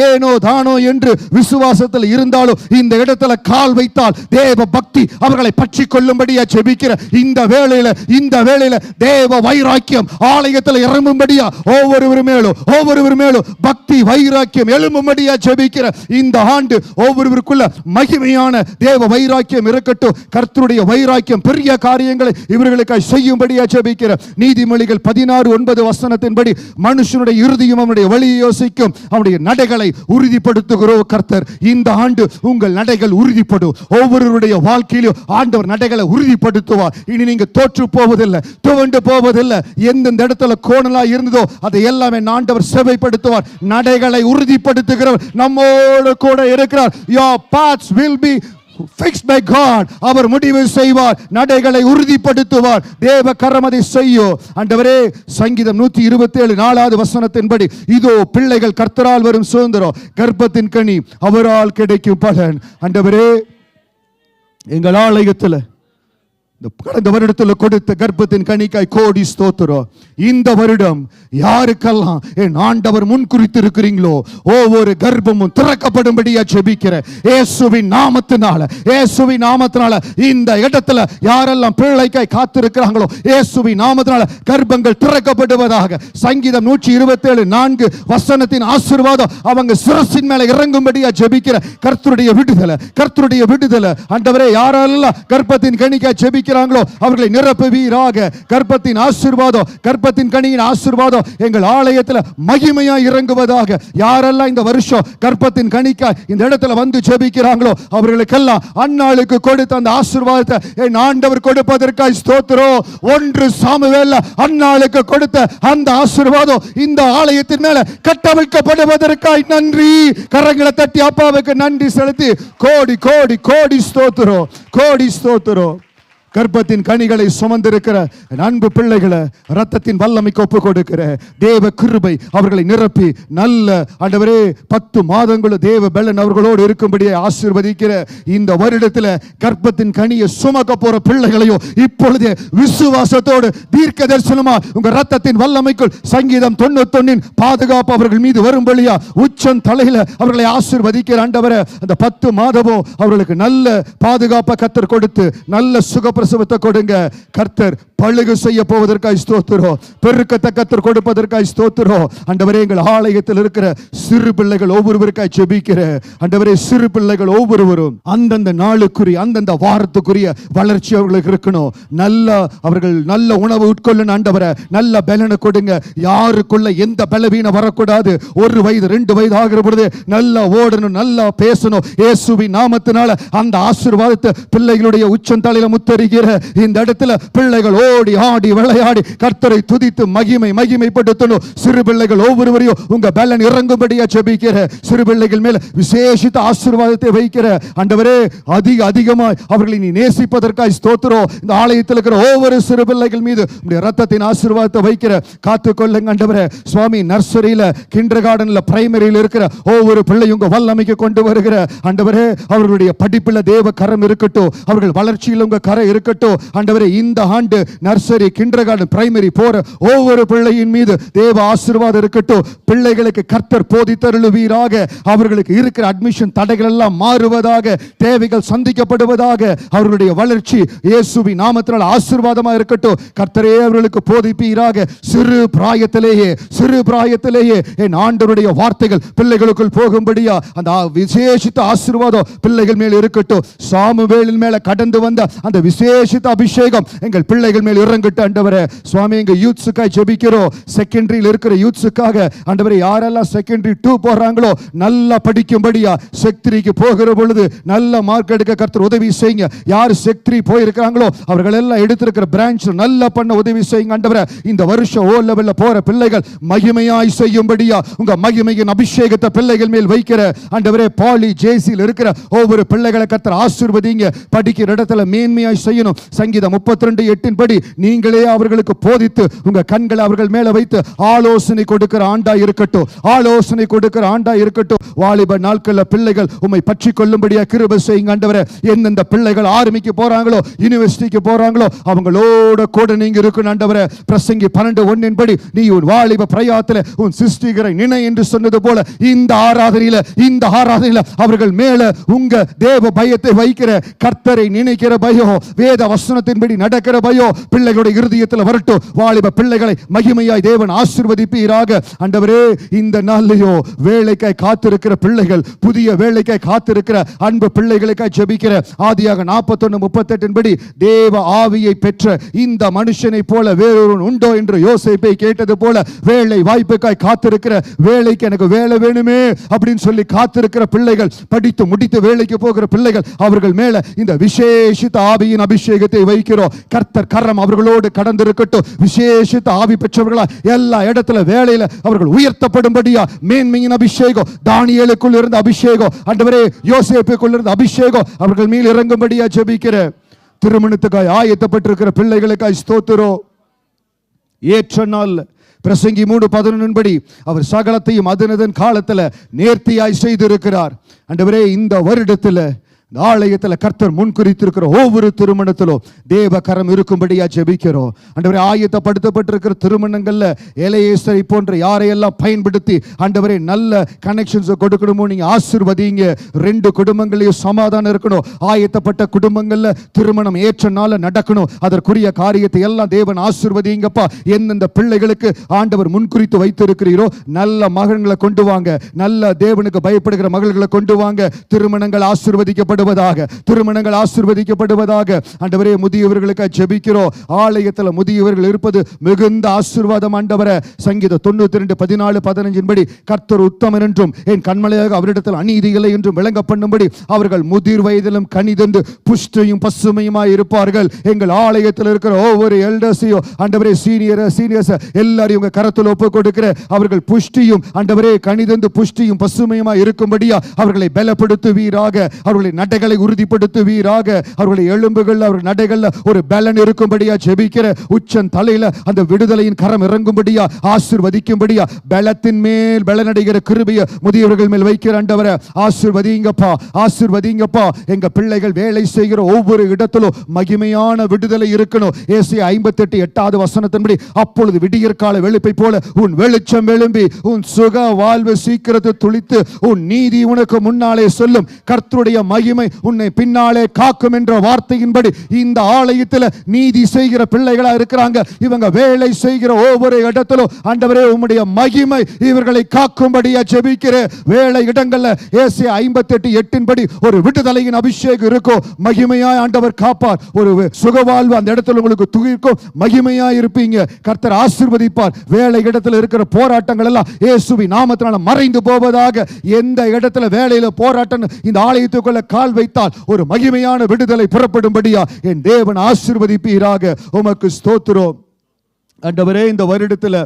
Speaker 2: ஏனோ தானோ என்று விசுவாசத்தில் இருந்தாலும் இந்த இடத்துல கால் வைத்தால் தேவ பக்தி அவர்களை பற்றி கொள்ளும்படியா ஜெபிக்கிற இந்த வேளையில தேவ வைராக்கியம் ஆலயத்தில் இறங்கும்படியா ஒவ்வொரு மேலும் பக்தி வைராக்கியம் எழும்பும்படியா ஜெபிக்கிற இந்த ஆண்டு ஒவ்வொருவருக்குள்ள மகிமையான தேவ வைராக்கியம் இருக்கட்டும். கர்த்தருடைய வைராக்கியம் பெரிய காரியங்களை இவர்களுக்காக செய்யும்படியா ஜெபிக்கிற நீதிமொழிகள் 16:9 வசனத்தின்படி மனுஷனுடைய இருதயம் அவனுடைய வழியை யோசிக்கும், அவனுடைய நடைகளை உறுதிப்படுத்துகிறோ கர்த்தர். இந்த ஆண்டு உங்கள் நடைகள் உறுதிப்படும். ஒவ்வொருவருடைய வாழ்க்கையிலும் ஆண்டவர் நடைகளை உறுதிப்படுத்துவார். இனி நீங்க தோற்று போவதில்லை, துவண்டு போவதில்லை. எந்தெந்த இடத்துல கோணலா இருந்ததோ அதை எல்லாமே ஆண்டவர் சேவைப்படுத்துவார். நடைகளை உறுதிப்படுத்துகிறவர் நம்மோடு கூட இருக்கிறார். Your paths will be fixed by God. அவர் முடிவு செய்வார், நடைகளை உறுதிப்படுத்துவார். தேவ கரம் அதை செய்யும். ஆண்டவரே, சங்கீதம் 127:4 வசனத்தின்படி இதோ பிள்ளைகள் கர்த்தரால் வரும் சுதந்திரம், கர்ப்பத்தின் கனி அவரால் கிடைக்கும் பலன். ஆண்டவரே, எங்கள் ஆலயத்தில் கடந்த வருடத்தில் கொடுத்த கர்ப்பத்தின் கனிக்காய் கோடி ஸ்தோத்திரம். இந்த வருடம் யாருக்கெல்லாம் என் ஆண்டவர் முன் குறித்து இருக்கிறீங்களோ ஒவ்வொரு கர்ப்பமும் திறக்கப்படும்படியா ஜெபிக்கிறேன். இயேசுவின் நாமத்தினால இந்த இடத்துல யாரெல்லாம் பிள்ளைக்காய் காத்திருக்கிறாங்களோ இயேசுவின் நாமத்தினால கர்ப்பங்கள் திறக்கப்படுவதாக. சங்கீதம் 127:4 வசனத்தின் ஆசீர்வாதம் அவங்க சிரசின் மேல இறங்கும்படியா ஜெபிக்கிற கர்த்தருடைய விடுதலை. ஆண்டவரே, யாரெல்லாம் கர்ப்பத்தின் கனிக்காய் ஜெபிக்க ஜெபிக்கிறாங்களோ அவர்களை நிரப்புவீராக. கர்ப்பத்தின் ஆசீர்வாதம், கர்ப்பத்தின் கனியின் ஆசீர்வாதம் எங்கள் ஆலயத்தில் மகிமையா இறங்குவதாக. யாரெல்லாம் இந்த வருஷம் கர்ப்பத்தின் கனிக்காய் இந்த இடத்துல வந்து ஜெபிக்கிறாங்களோ அவர்களுக்கெல்லாம் அன்னாளுக்கு கொடுத்த அந்த ஆசீர்வாதத்தை என் ஆண்டவர் கொடுப்பதற்காய் ஸ்தோத்திரம். 1 சாமுவேல்ல அன்னாளுக்கு கொடுத்த அந்த ஆசீர்வாதம் இந்த ஆலயத்தின் மேல கட்டமைக்கப்படுவதற்காய் நன்றி. கரங்களை தட்டி அப்பாவுக்கு நன்றி செலுத்தி கோடி கோடி கோடி ஸ்தோத்திரம், கோடி ஸ்தோத்திரம். கர்ப்பத்தின் கனிகளை சுமந்திருக்கிற அன்பு பிள்ளைகளை ரத்தத்தின் வல்லமைக்கு ஒப்பு கொடுக்கிற தேவ கிருபை அவர்களை நிரப்பி நல்ல ஆண்டவரே 10 மாதங்களும் தேவ பெலன் அவர்களோடு இருக்கும்படியே ஆசீர்வதிக்கிற இந்த வருடத்தில் கர்ப்பத்தின் கனியை சுமக்க போற பிள்ளைகளையும் இப்பொழுதே விசுவாசத்தோடு தீர்க்க தரிசனமா உங்க ரத்தத்தின் வல்லமைக்குள் சங்கீதம் 91 பாதுகாப்பு அவர்கள் மீது வரும்படியா உச்சம் தலையில அவர்களை ஆசீர்வதிக்கிற ஆண்டவரே அந்த 10 மாதமும் அவர்களுக்கு நல்ல பாதுகாப்பை கர்த்தர் கொடுத்து நல்ல சுகப்பிரசவத்தை கொடுங்க. கர்த்தர் பழுகு செய்ய போவதற்காய் ஸ்தோத்திரம். பெருக்கத்தை கர்த்தர் கொடுப்பதற்காய் ஸ்தோத்திரம். ஆண்டவரே எங்கள் ஆலயத்தில் இருக்கிற சிறு பிள்ளைகள் ஒவ்வொருவருக்காய் ஜெபிக்கிற ஆண்டவரே சிறு பிள்ளைகள் ஒவ்வொருவரும் அந்தந்த நாளுக்குரிய அந்தந்த வாரத்துக்குரிய வளர்ச்சி அவர்களுக்கு இருக்கணும். அவர்கள் நல்ல உணவு உட்கொள்ளணும் ஆண்டவரே. நல்ல பலனை கொடுங்க. யாருக்குள்ள எந்த பலவீனம் வரக்கூடாது. 1 வயது 2 வயது ஆகிற பொழுது நல்லா ஓடணும், நல்லா பேசணும். இயேசுவின் நாமத்தினால அந்த ஆசீர்வாதத்தை பிள்ளைகளுடைய உச்சம் தலையில முத்தரிக்கிற இந்த இடத்துல பிள்ளைகள் ஓடி ஆடி விளையாடி கர்த்தரை துதித்து மகிமைப்படுத்தணும். சிறு பிள்ளைகள் ஒவ்வொருவரையும் உங்க பலன் இறங்கும்படியா ஜெபிக்கிற சிறு பிள்ளைகள் மேல விசேஷித்த ஆசீர்வாதத்தை வைக்கிற ஆண்டவரே அதிகமாய் அவர்களை நீ நேசிப்பதற்காய் ஸ்தோத்திரம். இந்த ஆலயத்தில் இருக்கிற ஒவ்வொரு சிறு பிள்ளைகள் மீது உங்களுடைய ரத்தத்தின் ஆசீர்வாதத்தை வைக்கிற காத்துக்கொள்ளுங்க ஆண்டவரே. சுவாமி நர்சரியில கிண்டர் கார்டன்ல பிரைமரியில் இருக்கிற ஒவ்வொரு பிள்ளையும் உங்க வல்லமைக்கு கொண்டு வருகிற ஆண்டவரே அவர்களுடைய படிப்பில் தேவ கரம் இருக்கட்டும். அவர்கள் வளர்ச்சியில் உங்க கரை இருக்கட்டும் ஆண்டவரே. இந்த ஆண்டு நர்சரி கிண்டர் கார்டன் பிரைமரி போற ஒவ்வொரு பிள்ளையின் மீது தேவ ஆசீர்வாதம் இருக்கட்டும். பிள்ளைகளுக்கு கர்த்தர் போதித்தருளுவீராக. அவர்களுக்கு இருக்கிற அட்மிஷன் தடைகள் எல்லாம் மாறுவதாக, தேவைகள் சந்திக்கப்படுவதாக. அவர்களுடைய வளர்ச்சி இயேசுவின் நாமத்தினால் ஆசீர்வாதமா இருக்கட்டும். கர்த்தரே அவர்களுக்கு போதிப்பீராக. சிறு பிராயத்திலேயே என் ஆண்டவருடைய வார்த்தைகள் பிள்ளைகளுக்குள் போகும்படியா அந்த விசேஷித்த ஆசீர்வாதம் பிள்ளைகள் மேல் இருக்கட்டும். சாமுவேலின் மேல கடந்து வந்த அந்த விசேஷித்த அபிஷேகம் எங்கள் பிள்ளைகள் மேல் இறங்கட்டும் ஆண்டவரே. சுவாமி எங்க யூத்ஸுக்காக ஜெபிக்கிறோம். செகண்டரியில் இருக்கிற யூத்ஸுக்காக ஆண்டவரே யாரெல்லாம் செகண்டரி 2 போறாங்களோ நல்லா படிக்கும்படியா செக்3க்கு போகிற பொழுது நல்ல மார்க் எடுக்க கர்த்தர் உதவி செய்யுங்க. யார் செக்3 போயிருக்காங்களோ அவர்கள் எல்லாம் எடுத்திருக்கிற பிரான்ச் நல்லா பண்ண உதவி செய்யுங்க ஆண்டவரே. இந்த வருஷம் O லெவல்ல போற பிள்ளைகள் மகிமையாய் செய்யும்படியா உங்க மகிமையின் அபிஷேகத்தை பிள்ளைகள் மேல் வைக்கிற ஆண்டவரே. பாலி ஜேசியில் இருக்கிற ஒவ்வொரு பிள்ளைகளை கர்த்தர் ஆசீர்வதிங்க. படிக்கிற இடத்துல மேன்மையாய் செய்யணும். சங்கீதம் 32:8 படி நீங்களே அவர்களுக்கு போதித்து உங்க கண்களை அவர்கள் மேல வைத்து ஆலோசனை கொடுக்கிற ஆண்டா இருக்கட்டும். வாலிப நாட்கள்ல பிள்ளைகள் உம்மை பற்றி கொள்ளும்படியா கிருபை செய்யுங்க ஆண்டவரே. எந்தெந்த பிள்ளைகள் ஆர்மிக்கு போறாங்களோ யூனிவர்சிட்டிக்கு போறாங்களோ அவங்களோட கூட நீங்க இருக்கணும் ஆண்டவரே. பிரசங்கி 12:1 படி நீ உன் வாலிப பிரயாத்துல உன் சிருஷ்டிகரை நினை என்று சொன்னது போல இந்த ஆராதனையில அவர்கள் மேல உங்க தேவ பயத்தை வைக்கிற கர்த்தரை நினைக்கிற பயம், வேத வசனத்தின்படி நடக்கிற பயம் பிள்ளைகளுடைய இருதயத்தில் வரட்டும். வாலிப பிள்ளைகளை மகிமையாய் தேவன் ஆசீர்வதிப்பீராக ஆண்டவரே. இந்த நாளிலோ வேலைக்காய் காத்திருக்கிற பிள்ளைகள், புதிய வேலைக்காய் காத்திருக்கிற அன்பு பிள்ளைகளுக்காய் ஜெபிக்கிற ஆதியாக 41:38 படி தேவ ஆவியை பெற்ற இந்த மனுஷனை போல வேறொரு உண்டோ என்று யோசேப்பை கேட்டது போல வேலை வாய்ப்புக்காய் காத்திருக்கிற, வேலைக்கு எனக்கு வேலை வேணுமே அப்படின்னு சொல்லி காத்திருக்கிற பிள்ளைகள், படித்து முடித்து வேலைக்கு போகிற பிள்ளைகள், அவர்கள் மேல இந்த விசேஷித்த ஆவியின் அபிஷேகத்தை வைக்கிறோம். கர்த்தர் கரம் அவர்களோடு கடந்திருக்கட்டும். விசேஷித்த ஆவி பெற்றவர்களா எல்லா இடத்துல வேலையில அவர்கள் உயர்த்தப்படும்படியா மேன்மையின் அபிஷேகம், தானியேலுக்குள் இருந்த அபிஷேகம் ஆண்டவரே, யோசேப்புக்குள் இருந்த அபிஷேகம் அவர்கள் மேல் இறங்கும்படியா ஜெபிக்கிற திருமணத்துக்காய் ஆயத்தப்பட்டிருக்கிற பிள்ளைகளுக்காய் ஸ்தோத்திரம். ஏற்ற நாள் பிரசங்கி 3:11 படி அவர் சகலத்தையும் அதனதன் காலத்துல நேர்த்தியாய் செய்திருக்கிறார் ஆண்டவரே. இந்த வருடத்துல ஆலயத்தில் கர்த்தர் முன்குறித்திருக்கிற ஒவ்வொரு திருமணத்திலும் தேவ கரம் இருக்கும்படியா ஜெபிக்கிறோம் ஆண்டவரே. ஆயத்தப்படுத்தப்பட்டிருக்கிற திருமணங்கள்ல எலையேசரை போன்ற யாரையெல்லாம் பயன்படுத்தி ஆண்டவரே நல்ல கனெக்ஷன்ஸ் கொடுக்கணுமோ நீங்க ஆசீர்வதிங்க. 2 குடும்பங்களையும் சமாதானம் இருக்கணும். ஆயத்தப்பட்ட குடும்பங்கள்ல திருமணம் ஏற்ற நாள நடக்கணும். அதற்குரிய காரியத்தை எல்லாம் தேவன் ஆசீர்வதிங்கப்பா. எந்தெந்த பிள்ளைகளுக்கு ஆண்டவர் முன்குறித்து வைத்திருக்கிறீரோ நல்ல மகன்களை கொண்டு வாங்க, நல்ல தேவனுக்கு பயப்படுகிற மகள்களை கொண்டு வாங்க. திருமணங்கள் ஆசீர்வதிக்கப்படும் ஆசீர்வதிக்கப்படுவதாக, திருமணங்கள் ஆசீர்வதிக்கப்படுவதாக. ஆண்டவரே, முதியவர்களுக்கு ஜெபிக்கிறோம். ஆலயத்தில் முதியவர்கள் இருப்பது மிகுந்த ஆசீர்வாதம் ஆண்டவரே. சங்கீதம் 92:14-15 படி கர்த்தர் உத்தமன் என்றும் என் கண்மலையாக அவரிடத்தில் அநீதி இல்லை என்றும் விளங்க பண்ணும்படி அவர்கள் முதிர் வயதிலும் கனிதந்து புஷ்டியும் பசுமையுமாய் இருப்பார்கள். எங்கள் ஆலயத்தில் இருக்கிற ஒவ்வொரு எல்டர்ஸையும் ஆண்டவரே, சீனியர்ஸ் எல்லாரையும் உங்க கரத்தில் ஒப்பு கொடுக்கிற. அவர்கள் புஷ்டியும் ஆண்டவரே கனிதந்து புஷ்டியும் பசுமையுமாய் இருக்கும்படியா அவர்களை பலப்படுத்துவீராக, அவர்களை நடைகளை உறுதிப்படுத்துவீராக, அவர்களை எலும்புகள் அவர்கள் நடைகள்ல ஒரு பலன் இருக்கும்படியா ஜெபிக்கிற. உச்சன் தலையில அந்த விடுதலையின் கரம் இறங்கும்படியா ஆசீர்வதிக்கும்படியா பலத்தின் மேல் பலனடைகிற கிருபையை முதியவர்கள் மேல் வைக்கிற ஆண்டவரே. ஆசீர்வதிங்கப்பா, ஆசீர்வதிங்கப்பா. எங்க பிள்ளைகள் வேலை செய்கிற ஒவ்வொரு இடத்திலும் மகிமையான விடுதலை இருக்கணும். ஏசாயா 58:8 அப்பொழுது விடியற்கால வெளுப்பை போல உன் வெளிச்சம் எழும்பி உன் சுக வாழ்வு சீக்கிரத்தை துளித்து உன் நீதி உனக்கு முன்னாலே சொல்லும். கர்த்தருடைய மகிமை உன்னை பின்னாலே காக்கும் என்ற வார்த்தையின்படி இந்த ஆலயத்தில் நீதி செய்கிற பிள்ளைகளா இருக்கிறாங்க. இவங்க வேலை செய்கிற ஒவ்வொரு இடத்திலும் ஆண்டவரே உம்முடைய மகிமை இவர்களை காக்கும்படியா ஜெபிக்கிற. வேலை இடங்கள்ல ஏசாயா 58:8 ஒரு விடுதலையின் அபிஷேகம் இருக்கும். மகிமையாய் ஆண்டவர் காப்பார். ஒரு சுகவாழ்வு அந்த இடத்துல உங்களுக்கு துகிர்க்கும். மகிமையாய் இருப்பீங்க. கர்த்தர் ஆசீர்வதிப்பார். வேலை இடத்துல இருக்கிற போராட்டங்கள் எல்லாம் இயேசுவின் நாமத்தினால மறைந்து போவதாக. எந்த இடத்துல வேலையில போராட்டம் இந்த ஆலயத்துக்குள்ள கால் வைத்தால் ஒரு மகிமையான விடுதலை புறப்படும்படியா என் தேவன் ஆசீர்வதிப்பீராக. உமக்கு ஸ்தோத்திரம் ஆண்டவரே. இந்த வருடத்தில்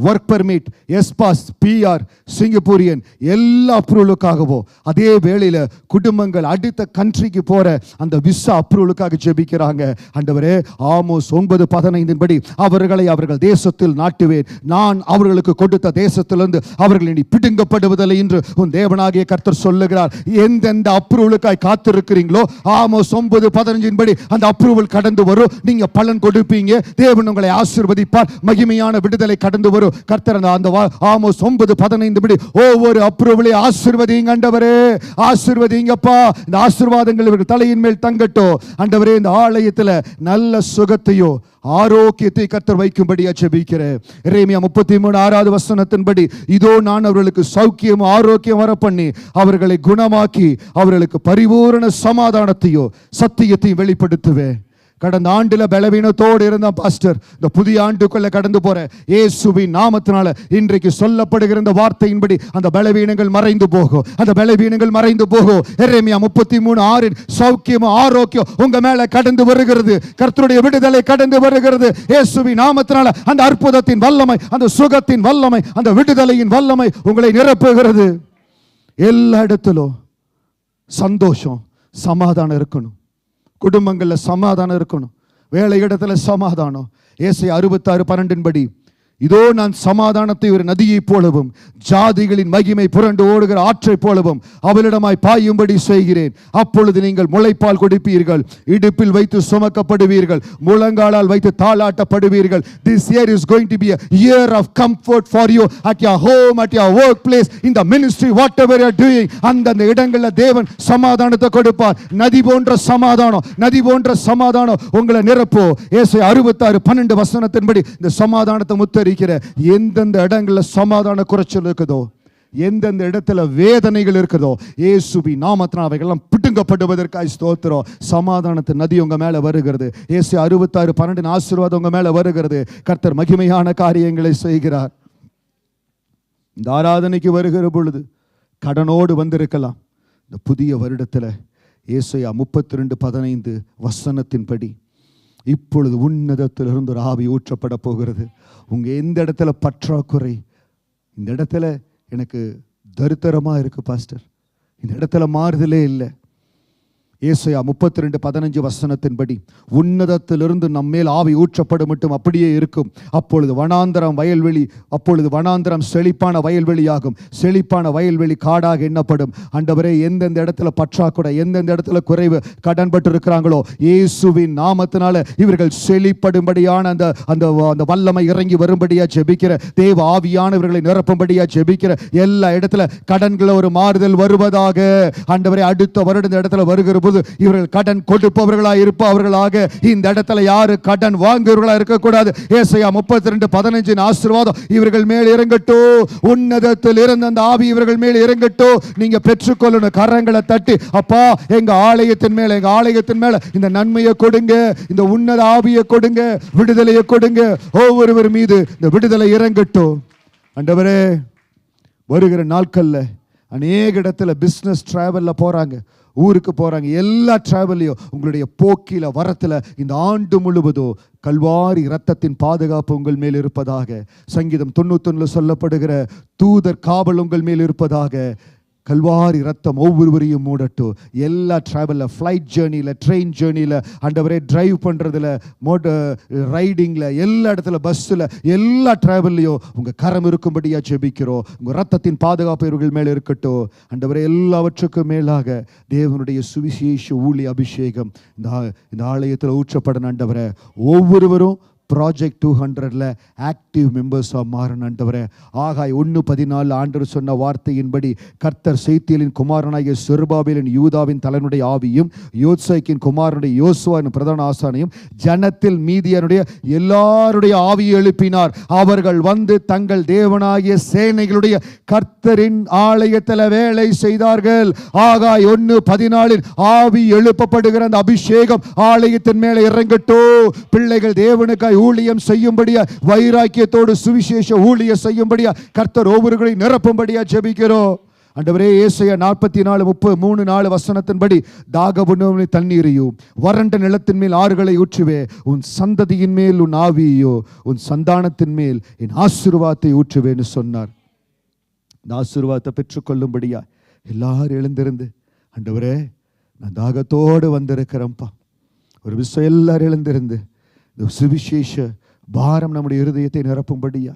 Speaker 2: work permit, S pass, PR, Singaporean எல்லா அப்ரூவலுக்காகவும் அதே வேளையில் குடும்பங்கள் அடுத்த கண்ட்ரிக்கு போற அந்த விசா அப்ரூவலுக்காக ஜெபிக்கிறாங்க. ஆண்டவரே, ஆமோஸ் 9:15 படி அவர்களை அவர்கள் தேசத்தில் நாட்டுவேன், நான் அவர்களுக்கு கொடுத்த தேசத்திலிருந்து அவர்கள் இனி பிடுங்கப்படுவதில்லை என்று உன் தேவனாகிய கர்த்தர் சொல்லுகிறார். எந்தெந்த அப்ரூவலுக்காய் காத்திருக்கிறீங்களோ ஆமோஸ் 9:15 படி அந்த அப்ரூவல் கடந்து வரும். நீங்க பலன் கொடுப்பீங்க. தேவன் உங்களை ஆசீர்வதிப்பார். மகிமையான விடுதலை கடந்து வரும். கர்த்தர் அந்த ஆமோஸ் 9:15 படி ஒவ்வொரு அப்ரூவலை ஆசீர்வதிங்க ஆண்டவரே, ஆசீர்வதிங்கப்பா. இந்த ஆசீர்வாதங்கள் இவர்கள் தலையின் மேல் தங்கட்டும் ஆண்டவரே. இந்த ஆலயத்தில் நல்ல சுகத்தையோ ஆரோக்கியத்தை கர்த்தர் வைக்கும்படியா ஜெபிக்கிறேன். எரேமியா 33:6 இதோ நான் அவர்களுக்கு சௌக்கியம் ஆரோக்கியம் வர பண்ணி அவர்களை குணமாக்கி அவர்களுக்கு பரிபூரண சமாதானத்தையோ சத்தியத்தையும் வெளிப்படுத்துவேன். கடந்த ஆண்டுல பலவீனத்தோடு இருந்த பாஸ்டர், இந்த புதிய ஆண்டுக்குள்ள கடந்து போற இயேசுவின் நாமத்தினால இன்றைக்கு சொல்லப்படுகிற இந்த வார்த்தையின்படி அந்த பலவீனங்கள் மறைந்து போகும். அந்த பலவீனங்கள் மறைந்து போகும். எரேமியா 33:6 சௌக்கியம் ஆரோக்கியம் உங்க மேல கடந்து வருகிறது. கர்த்தருடைய விடுதலை கடந்து வருகிறது. இயேசுவின் நாமத்தினால அந்த அற்புதத்தின் வல்லமை, அந்த சுகத்தின் வல்லமை, அந்த விடுதலையின் வல்லமை உங்களை நிரப்புகிறது. எல்லா இடத்திலும் சந்தோஷம் சமாதானம் இருக்கணும். குடும்பங்கள்ல சமாதானம் இருக்கணும். வேலை இடத்துல சமாதானம். ஏசாயா 66:12 இதோ நான் சமாதானத்தை ஒரு நதியை போலவும் ஜாதிகளின் மகிமை புரண்டு ஓடுகிற ஆற்றை போலவும் அவளிடமாய் பாயும்படி செய்கிறேன். அப்பொழுது நீங்கள் முளைப்பால் கொடுப்பீர்கள், இடுப்பில் வைத்து சுமக்கப்படுவீர்கள், முழங்காலால் வைத்து தாளாட்டப்படுவீர்கள். This year is going to be a year of comfort for you at your home, at your workplace, in the ministry, whatever you are doing. அந்த இடங்கள்ல தேவன் சமாதானத்தை கொடுப்பார். நதி போன்ற சமாதானம், நதி போன்ற சமாதானம் உங்களை நிரப்போ. ஏசாயா 66:12 இந்த சமாதானத்தை முத்தரி எந்தெந்த இடங்கள்ல சமாதான குறைச்சல் இருக்குதோ, எந்தெந்த இடத்துல வேதனைகள் இருக்குதோ, இயேசுவின் நாமத்தினால் அவைகள் பிடுங்கப்படுவதற்காக ஸ்தோத்திரம். சமாதானத்தின் நதி உங்க மேல வருகிறது. ஏசாயா 66:12 ஆசீர்வாதம் உங்க மேல வருகிறது. கர்த்தர் மகிமையான காரியங்களை செய்கிறார். இந்த ஆராதனைக்கு வருகிற பொழுது கடனோடு வந்திருக்கலாம். இந்த புதிய வருடத்துல ஏசாயா 32:15 இப்பொழுது உன்னதத்திலிருந்து ஒரு ஆவி ஊற்றப்பட போகிறது. உங்க எந்த இடத்துல பற்றாக்குறை, இந்த இடத்துல எனக்கு தரித்திரமா இருக்கு பாஸ்டர், இந்த இடத்துல மாறுதலே இல்லை. ஏசாயா 32:15 உன்னதத்திலிருந்து நம்மேல் ஆவி ஊற்றப்படும் மட்டும் அப்படியே இருக்கும். அப்பொழுது வனாந்தரம் செழிப்பான வயல்வெளியாகும், செழிப்பான வயல்வெளி காடாக எண்ணப்படும். ஆண்டவரே, எந்தெந்த இடத்துல பற்றாக்குறை, எந்தெந்த இடத்துல குறைவு கடன்பட்டு இருக்கிறாங்களோ இயேசுவின் நாமத்தினால இவர்கள் செழிப்படும்படியான அந்த வல்லமை இறங்கி வரும்படியா ஜெபிக்கிற. தேவ ஆவியானவர்களை நிரப்பும்படியா ஜெபிக்கிற. எல்லா இடத்துல கடன்களை ஒரு மாறுதல் வருவதாக. ஆண்டவரே, அடுத்த வருடம் இந்த இடத்துல வருகிற போது இவர்கள் கடன் கொடுப்பவர்களாக இருப்பவர்களாக இந்த இடத்துல யாரு கடன் வாங்குவவர்களாக இருக்கக்கூடாது. ஏசாயா 32:15 ஆசீர்வாதம் இவர்கள் மேல் இறங்கட்டும். உன்னதத்தில் இருந்த அந்த ஆவி இவர்கள் மேல் இறங்கட்டும். நீங்க பெற்றுக்கொள்ளணும். கரங்களை தட்டி, அப்பா எங்க ஆலயத்தின் மேல, எங்க ஆலயத்தின் மேல இந்த நன்மையை கொடுங்க, இந்த உன்னத ஆவியை கொடுங்க, விடுதலையை கொடுங்க. ஒவ்வொருவர் மீது இந்த விடுதலை இறங்கட்டும். ஆண்டவரே, வருகிற நாட்கள்ல அநேக இடத்துல பிசினஸ் டிராவல்ல போறாங்க, ஊருக்கு போறாங்க. எல்லா டிராவல்லையும் உங்களுடைய போக்கில வரத்துல இந்த ஆண்டு முழுவதும் கல்வாரி இரத்தத்தின் பாதுகாப்பு உங்கள் மேல் இருப்பதாக. சங்கீதம் 91 சொல்லப்படுகிற தூதர் காவல் உங்கள் மேல் இருப்பதாக. கல்வாரி ரத்தம் ஒவ்வொருவரையும் மூடட்டும். எல்லா டிராவல்ல, ஃப்ளைட் ஜேர்னியில், ட்ரெயின் ஜேர்னியில், ஆண்டவரே டிரைவ் பண்ணுறதுல, ரைடிங்கில், எல்லா இடத்துல, பஸ்ஸில், எல்லா டிராவல்லையும் உங்கள் கரம் இருக்கும்படியாக ஜெபிக்கிறோம். உங்கள் ரத்தத்தின் பாதுகாப்பு இவர்கள் மேலே இருக்கட்டும். ஆண்டவரே, எல்லாவற்றுக்கும் மேலாக தேவனுடைய சுவிசேஷ ஊழிய அபிஷேகம் இந்த ஆலயத்தில் ஊற்றப்படணும். ஆண்டவரே, ஒவ்வொருவரும் ப்ராஜெக்ட் 200ல ஆக்டிவ் மெம்பர்ஸாக மாறணும். ஆண்டவரே, ஆகாய் 1:14 ஆண்டவர் சொன்ன வார்த்தையின்படி கர்த்தர் சேத்தியலின் குமாரனாகிய செருபாபேலின் யூதாவின் தலைவனுடைய ஆவியும் யோத்சேக்கின் குமாரனுடைய யோசுவாவின் பிரதான ஆசானையும் ஜனத்தில் மீதியனுடைய எல்லாருடைய ஆவியை எழுப்பினார். அவர்கள் வந்து தங்கள் தேவனாகிய சேனைகளுடைய கர்த்தரின் ஆலயத்தில் வேலை செய்தார்கள். ஆகாய் 1:14 ஆவி எழுப்பப்படுகிற அந்த அபிஷேகம் ஆலயத்தின் மேலே இறங்கட்டும். பிள்ளைகள் தேவனுக்காய் ஊழியம் செய்யும்படியா, வைராக்கியத்தோடு சுவிசேஷ ஊழியம் செய்யும்படியா கர்த்தர் ஒவ்வொருவரையும் நிரப்பும்படியா ஜெபிக்கிறோம். ஆண்டவரே, ஏசாயா 44:33 வசனத்தின்படி தாகமுள்ள தண்ணீரையும் வறண்ட நிலத்தின் மேல் ஆறுகளை ஊற்றுவே, உன் சந்ததியின் மேல் உன் ஆவியோ, உன் சந்தானத்தின் மேல் என் ஆசீர்வாதத்தை ஊற்றுவேன்னு சொன்னார். இந்த ஆசீர்வாதத்தை பெற்றுக்கொள்ளும்படியா எல்லாரும் எழுந்திருந்து, ஆண்டவரே நான் தாகத்தோடு வந்திருக்கிறேன்ப்பா, ஒரு விஷயம் எல்லாரும் எழுந்திருந்து இந்த சுவிசேஷ பாரம் நம்முடைய இருதயத்தை நிரப்பும்படியா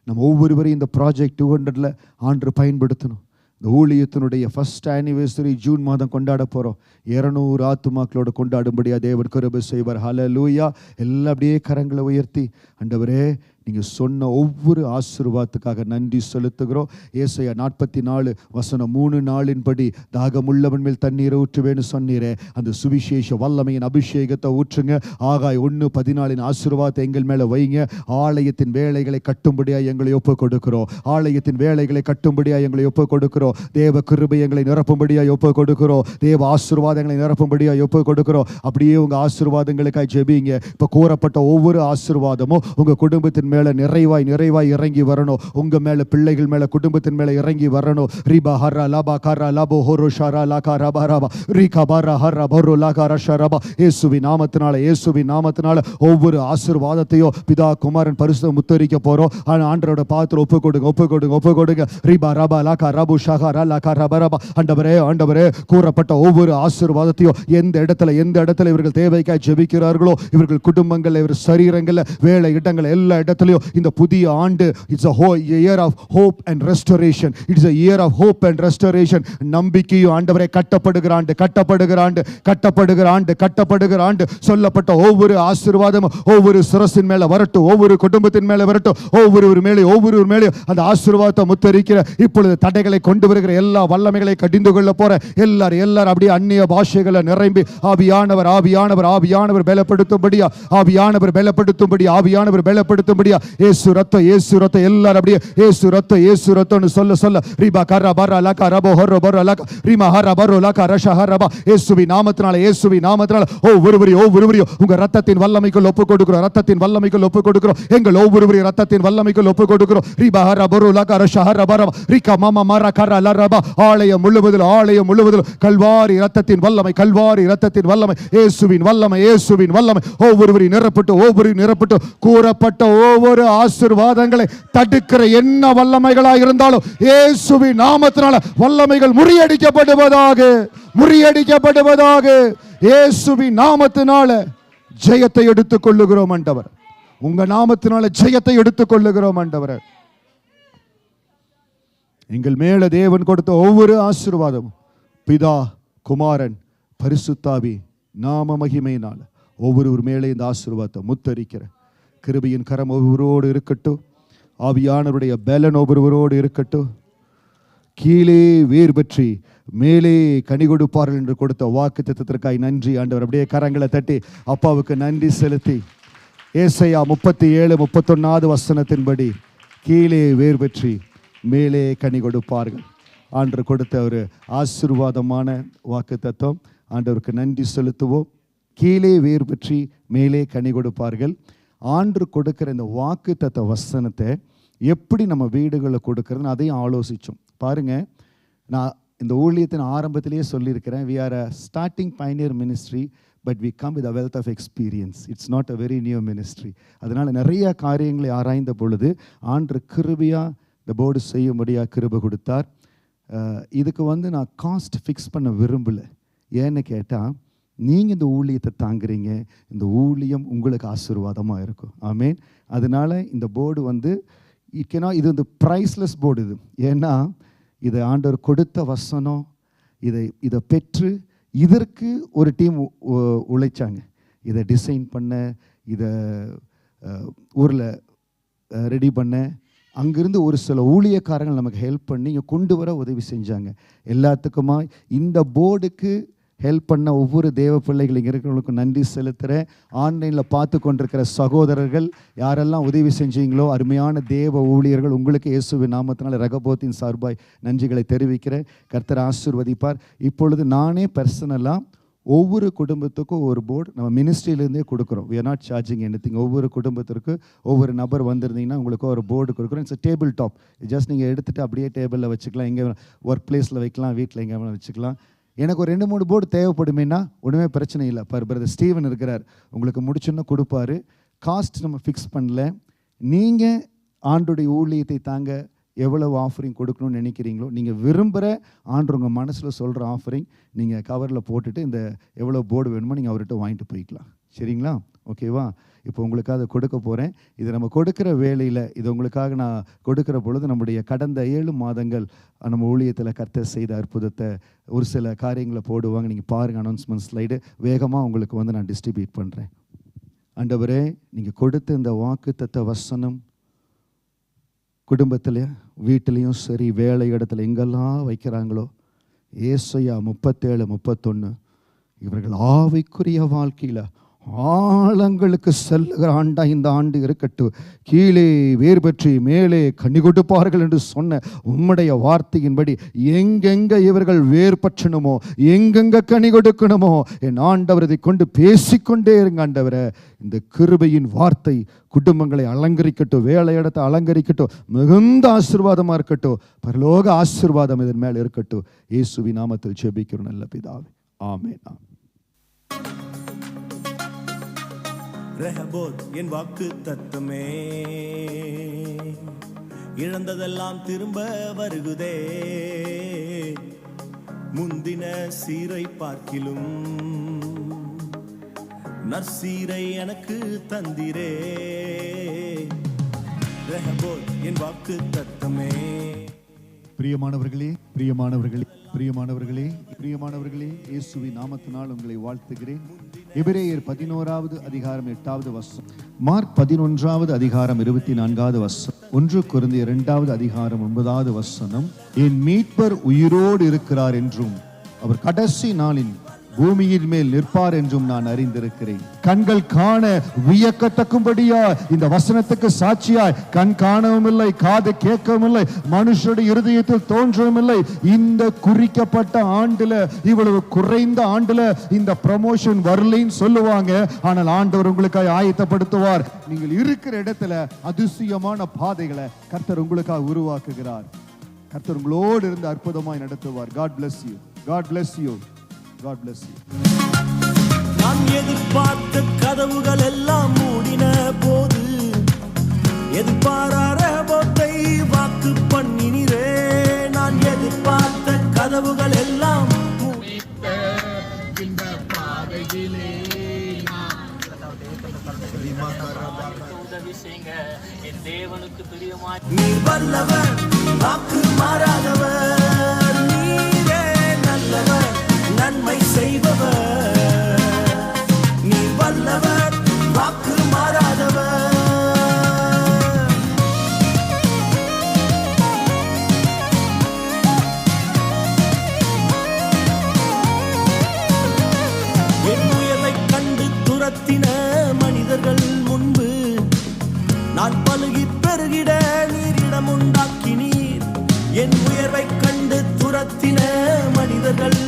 Speaker 2: நம்ம ஒவ்வொருவரையும் இந்த ப்ராஜெக்ட் 200ல ஆண்டு பயன்படுத்தணும். இந்த ஊழியத்தினுடைய ஃபர்ஸ்ட் ஆனிவர்சரி ஜூன் மாதம் கொண்டாட போகிறோம். 200 ஆத்துமாக்களோடு கொண்டாடும்படியா தேவன் கிருபை செய்வார். ஹல்லேலூயா. எல்லாம் அப்படியே கரங்களை உயர்த்தி, ஆண்டவரே நீங்கள் சொன்ன ஒவ்வொரு ஆசீர்வாதத்துக்காக நன்றி செலுத்துகிறோம். ஏசாயா 44:3 படி தாகமுள்ளவன் மேல் தண்ணீரை ஊற்றுவேன்னு சொன்னீரே, அந்த சுவிசேஷ வல்லமையின் அபிஷேகத்தை ஊற்றுங்க. ஆகாய் 1:14 ஆசீர்வாதத்தை எங்கள் மேலே வைங்க. ஆலயத்தின் வேலைகளை கட்டும்படியாக எங்களை ஒப்பு கொடுக்கிறோம். ஆலயத்தின் வேலைகளை கட்டும்படியாக எங்களை ஒப்பு கொடுக்கிறோம். தேவ கிருபை எங்களை நிரப்பும்படியாக ஒப்பு கொடுக்கிறோம். தேவ ஆசீர்வாதங்களை நிரப்பும்படியாக ஒப்பு கொடுக்கிறோம். அப்படியே உங்கள் ஆசீர்வாதங்களுக்காக ஜெபிங்க. இப்போ கூறப்பட்ட ஒவ்வொரு ஆசீர்வாதமும் உங்கள் குடும்பத்தின் மேல நிறைவாய் இறங்கி வரணும். உங்க மேல, பிள்ளைகள் மேல, குடும்பத்தின் மேல இறங்கி வரணும். ரிபா ஹரா லபா கரா லபோ ஹோரோ ஷரா லகா ரபா ரபா ரிகா பாரா ஹரா பரோ லகா ரஷா ரபா. இயேசுவின் நாமத்தினால ஒவ்வொரு ஆசீர்வாதத்தையும் பிதா குமாரன் பரிசுத்த முத்தரிக்க போறோம். ஆண்டவரோட பாத்திரம் ஒப்பு கொடுங்க. ரிபா ரபா லகா ரபு ஷஹரா லகா ரபா ரபா. ஆண்டவரே கூறப்பட்ட ஒவ்வொரு ஆசீர்வாதத்தையும் எந்த இடத்துல இவர்கள் தேவைக்காய் ஜெபிக்கிறார்களோ, இவர்கள் குடும்பங்கள், இவர் சரீரங்கள், வேலை இடங்கள், எல்லா இடத்துல இந்த புதிய ஆண்டு it's a year of hope and restoration. It's a year of hope and restoration. நம்பிக்கையும் ஆண்டவரே கட்டப்படுகிற ஆண்டு சொல்லப்பட்ட ஒவ்வொரு ஆசீர்வாதமும் ஒவ்வொரு சிரசின் மேல வரட்டும், ஒவ்வொரு குடும்பத்தின் மேல வரட்டும், ஒவ்வொரு மேலே அந்த ஆசீர்வாதத்தை முத்தரிக்கிற இப்பொழுது தடைகளை கொண்டு வருகிற எல்லா வல்லமைகளை கடிந்து கொள்ள போற எல்லாரும் அப்படியே அந்நிய பாஷைகளை நிரம்பி ஆவியானவர் பலப்படுத்தும்படியா இயேசு ரத்தம் எல்லாரும் அப்படியே இயேசு ரத்தம்னு சொல்ல ரிபா கரா பரா லகா ரபோ ஹரோ பரா லகா ரிமா ஹரா பரோ லகா ரஷா ஹரபா. இயேசுவின் நாமத்தினால ஒவ்வொருவரையும் உங்க ரத்தத்தின் வல்லமைக்குள் ஒப்பு கொடுக்கிறோம். எங்கள் ஒவ்வொருவரையும் ரத்தத்தின் வல்லமைக்குள் ஒப்பு கொடுக்கிறோம். ரிபா ஹரா பரோ லகா ரஷா ஹரபா ரபா ரிகா மாமா மரா கரா லரபா. ஆலயம் முழுவதிலும் கல்வாரி ரத்தத்தின் வல்லமை, இயேசுவின் வல்லமை ஒவ்வொருவரையும் நிரப்பட்டு கூறப்பட்ட ஒவ்வொரு ஆசீர்வாதங்களை தடுக்கிற என்ன வல்லமைகளா இருந்தாலும் இயேசுவின் நாமத்தினால வல்லமைகள் முறியடிக்கப்படுவதாக. இயேசுவின் நாமத்தினால ஜெயத்தை எடுத்துக் கொள்ளுகிறோம் ஆண்டவர். உங்க நாமத்தினால ஜெயத்தை எடுத்துக் கொள்ளுகிறோம் ஆண்டவர். எங்கள் மேல தேவன் கொடுத்த ஒவ்வொரு ஆசீர்வாதமும் பிதா குமாரன் பரிசுத்தாவி நாம மகிமையினால ஒவ்வொரு மேலே இந்த ஆசீர்வாதத்தை முத்தரிக்கிற கிருபையின் கரம் ஒவ்வொருவரோடு இருக்கட்டும். ஆவியானவருடைய பலன் ஒவ்வொருவரோடு இருக்கட்டும். கீழே வேர் பற்றி மேலே கனி கொடுப்பார்கள் என்று கொடுத்த வாக்குத்தத்தத்திற்காய் நன்றி ஆண்டவர். அப்படியே கரங்களை தட்டி அப்பாவுக்கு நன்றி செலுத்தி ஏசாயா 37:31 வசனத்தின்படி கீழே வேர் பெற்றி மேலே கனி கொடுப்பார்கள் ஆண்டவர் கொடுத்த ஒரு ஆசீர்வாதமான வாக்குத்தத்தம். ஆண்டவருக்கு நன்றி செலுத்துவோம். கீழே வேர் பெற்றி மேலே கனி கொடுப்பார்கள். ஆண்டவர் கொடுக்கிற இந்த வாக்குத்தத்த வசனத்தை எப்படி நம்ம வீடுகளில் கொடுக்கறதுன்னு அதையும் ஆலோசித்தோம். பாருங்கள், நான் இந்த ஊழியத்தின் ஆரம்பத்திலேயே சொல்லியிருக்கிறேன், we are a starting pioneer ministry but we come with a wealth of experience. It's not a very new ministry. அதனால் நிறைய காரியங்களை ஆராய்ந்த பொழுது ஆண்டவர் கிருபையாக இந்த போர்டு செய்யும்படியாக கிருபை கொடுத்தார். இதுக்கு நான் காஸ்ட் ஃபிக்ஸ் பண்ண விரும்பலை. ஏன்னு கேட்டால், நீங்கள் இந்த ஊழியத்தை தாங்குறீங்க, இந்த ஊழியம் உங்களுக்கு ஆசீர்வாதமாக இருக்கும். ஆமேன். அதனால் இந்த போர்டு இது ப்ரைஸ்லெஸ் போர்டு. இது ஏன்னா இதை ஆண்டவர் கொடுத்த வசனம், இதை பெற்று இதற்கு ஒரு டீம் உழைச்சாங்க. இதை டிசைன் பண்ண, இதை ஊரில் ரெடி பண்ண, அங்கிருந்து ஒரு சில ஊழியக்காரங்கள் நமக்கு ஹெல்ப் பண்ணி இங்கே கொண்டு வர உதவி செஞ்சாங்க. எல்லாத்துக்குமா இந்த போர்டுக்கு ஹெல்ப் பண்ண ஒவ்வொரு தேவ பிள்ளைகள் இங்கே இருக்கிறவங்களுக்கும் நன்றி செலுத்துகிறேன். ஆன்லைனில் பார்த்து கொண்டிருக்கிற சகோதரர்கள் யாரெல்லாம் உதவி செஞ்சீங்களோ, அருமையான தேவ ஊழியர்கள், உங்களுக்கு இயேசுவின் நாமத்தினால் ரகபோத்தின் சார்பாய் நன்றிகளை தெரிவிக்கிறேன். கர்த்தர் ஆசீர்வதிப்பார். இப்பொழுது நானே பர்சனலாக ஒவ்வொரு குடும்பத்துக்கும் ஒரு போர்டு நம்ம மினிஸ்ட்ரியிலேருந்தே கொடுக்குறோம். we are not charging anything. ஒவ்வொரு குடும்பத்திற்கு ஒவ்வொரு நபர் வந்திருந்தீங்கன்னா உங்களுக்கு ஒரு போர்டு கொடுக்குறோம். It's table top. ஜஸ்ட் நீங்கள் எடுத்துகிட்டு அப்படியே டேபிளில் வச்சுக்கலாம், எங்கே ஒர்க் பிளேஸில் வைக்கலாம், வீட்டில் எங்கே வேணால் வச்சுக்கலாம். எனக்கு ஒரு 2-3 போர்டு தேவைப்படுமேனா ஒன்றுமே பிரச்சனை இல்லை. பிரதர் ஸ்டீவன் இருக்கிறார், உங்களுக்கு முடிச்சுன்னு கொடுப்பாரு. காஸ்ட் நம்ம ஃபிக்ஸ் பண்ணல. நீங்கள் ஆண்டுடைய ஊழியத்தை தாங்க எவ்வளவு ஆஃபரிங் கொடுக்கணும்னு நினைக்கிறீங்களோ, நீங்கள் விரும்புகிற ஆண்டு உங்கள் மனசில் சொல்கிற ஆஃபரிங் நீங்கள் கவரில் போட்டுட்டு இந்த எவ்வளோ போர்டு வேணுமோ நீங்கள் அவர்கிட்ட வாங்கிட்டு போய்க்கலாம். சரிங்களா? ஓகேவா? இப்போ உங்களுக்காக அதை கொடுக்க போகிறேன். இது நம்ம கொடுக்குற வேலையில், இது உங்களுக்காக நான் கொடுக்குற பொழுது நம்முடைய கடந்த 7 மாதங்கள் நம்ம ஊழியத்தில் கர்த்தர் செய்த அற்புதத்தை ஒரு சில காரியங்களை போடுவாங்க. நீங்கள் பாருங்கள், அனௌன்ஸ்மெண்ட் ஸ்லைடு வேகமாக உங்களுக்கு நான் டிஸ்ட்ரிபியூட் பண்ணுறேன். ஆண்டவரே, நீங்கள் கொடுத்த இந்த வாக்குத்தத்த வசனம் குடும்பத்தில், வீட்டிலையும் சரி, வேலை இடத்துல எங்கெல்லாம் வைக்கிறாங்களோ, ஏசாயா 37:31 இவர்கள் ஆவிக்குரிய வாழ்க்கையில் ஆழங்களுக்கு செல்லுகிற ஆண்டா இந்த ஆண்டு இருக்கட்டும். கீழே வேர் பெற்றி மேலே கனி கொடுப்பார்கள் என்று சொன்ன உம்முடைய வார்த்தையின்படி எங்கெங்க இவர்கள் வேர் பற்றணுமோ, எங்கெங்க கனி கொடுக்கணுமோ, என் ஆண்டவர் இதை கொண்டு பேசிக்கொண்டே இருங்க. ஆண்டவரை, இந்த கிருபையின் வார்த்தை குடும்பங்களை அலங்கரிக்கட்டும், வேலை இடத்தை அலங்கரிக்கட்டும், மிகுந்த ஆசீர்வாதமாக இருக்கட்டும், பரலோக ஆசீர்வாதம் இதன் மேல் இருக்கட்டும். இயேசுவின் நாமத்தில் ஜெபிக்கிறோம் நல்ல பிதாவே, ஆமென்.
Speaker 4: ரெஹபோத் என் வாக்கு தத்தமே, இழந்ததெல்லாம் திரும்ப வருகுதே, முந்தின சீரை பார்க்கிலும் நற்சீரை எனக்கு தந்திரே. ரெஹபோத் என் வாக்கு தத்தமே.
Speaker 2: பிரியமானவர்களே, பிரியமானவர்களே, பிரியமானவர்களே, பிரியமானவர்களே, இயேசுவின் நாமத்தினால் உங்களை வாழ்த்துகிறேன். எபிரேயர் 11வது அதிகாரம் 8வது வசனம், மார்க் 11வது அதிகாரம் 24வது வசனம், 1 கொரிந்தியர் 2வது அதிகாரம் 9வது வசனம், என் மீட்பர் உயிரோடு இருக்கிறார் என்றும் அவர் கடைசி நாளின் பூமியின் மேல் நிற்பார் என்றும் நான் அறிந்திருக்கிறேன். கண்கள் காண வியக்கத்தக்கும்படியா இந்த வசனத்துக்கு சாட்சியாய் கண் காணவும் இல்லை, காது கேட்கவும் இல்லை, மனுஷருடைய இருதயத்தில் தோன்றவும் இல்லை. இந்த குறிக்கப்பட்ட ஆண்டுல, இவ்வளவு குறைந்த ஆண்டுல இந்த ப்ரமோஷன் வரலைன்னு சொல்லுவாங்க. ஆனால் ஆண்டவர் உங்களுக்காக ஆயத்தப்படுத்துவார். நீங்கள் இருக்கிற இடத்துல அதிசயமான பாதைகளை கர்த்தர் உங்களுக்காக உருவாக்குகிறார். கர்த்தர் உங்களோடு இருந்து அற்புதமாய் நடத்துவார். God bless you. God bless you. God bless you.
Speaker 4: நான் எதிர்பார்த்த கதவுகள் எல்லாம் மூடின போது, எதிர்பாராத போத்தை வாக்கு பண்ணினீரே. நான் எதிர்பார்த்த கதவுகள் எல்லாம் இந்த பாதையிலே நீர் வல்லவர், வாக்கு மாறாதவர், நீரே நல்லவர், நன்மை செய்பவர், நீ வல்லவர், வாக்கு மாறாதவர். நடத்தின மனிதர்கள்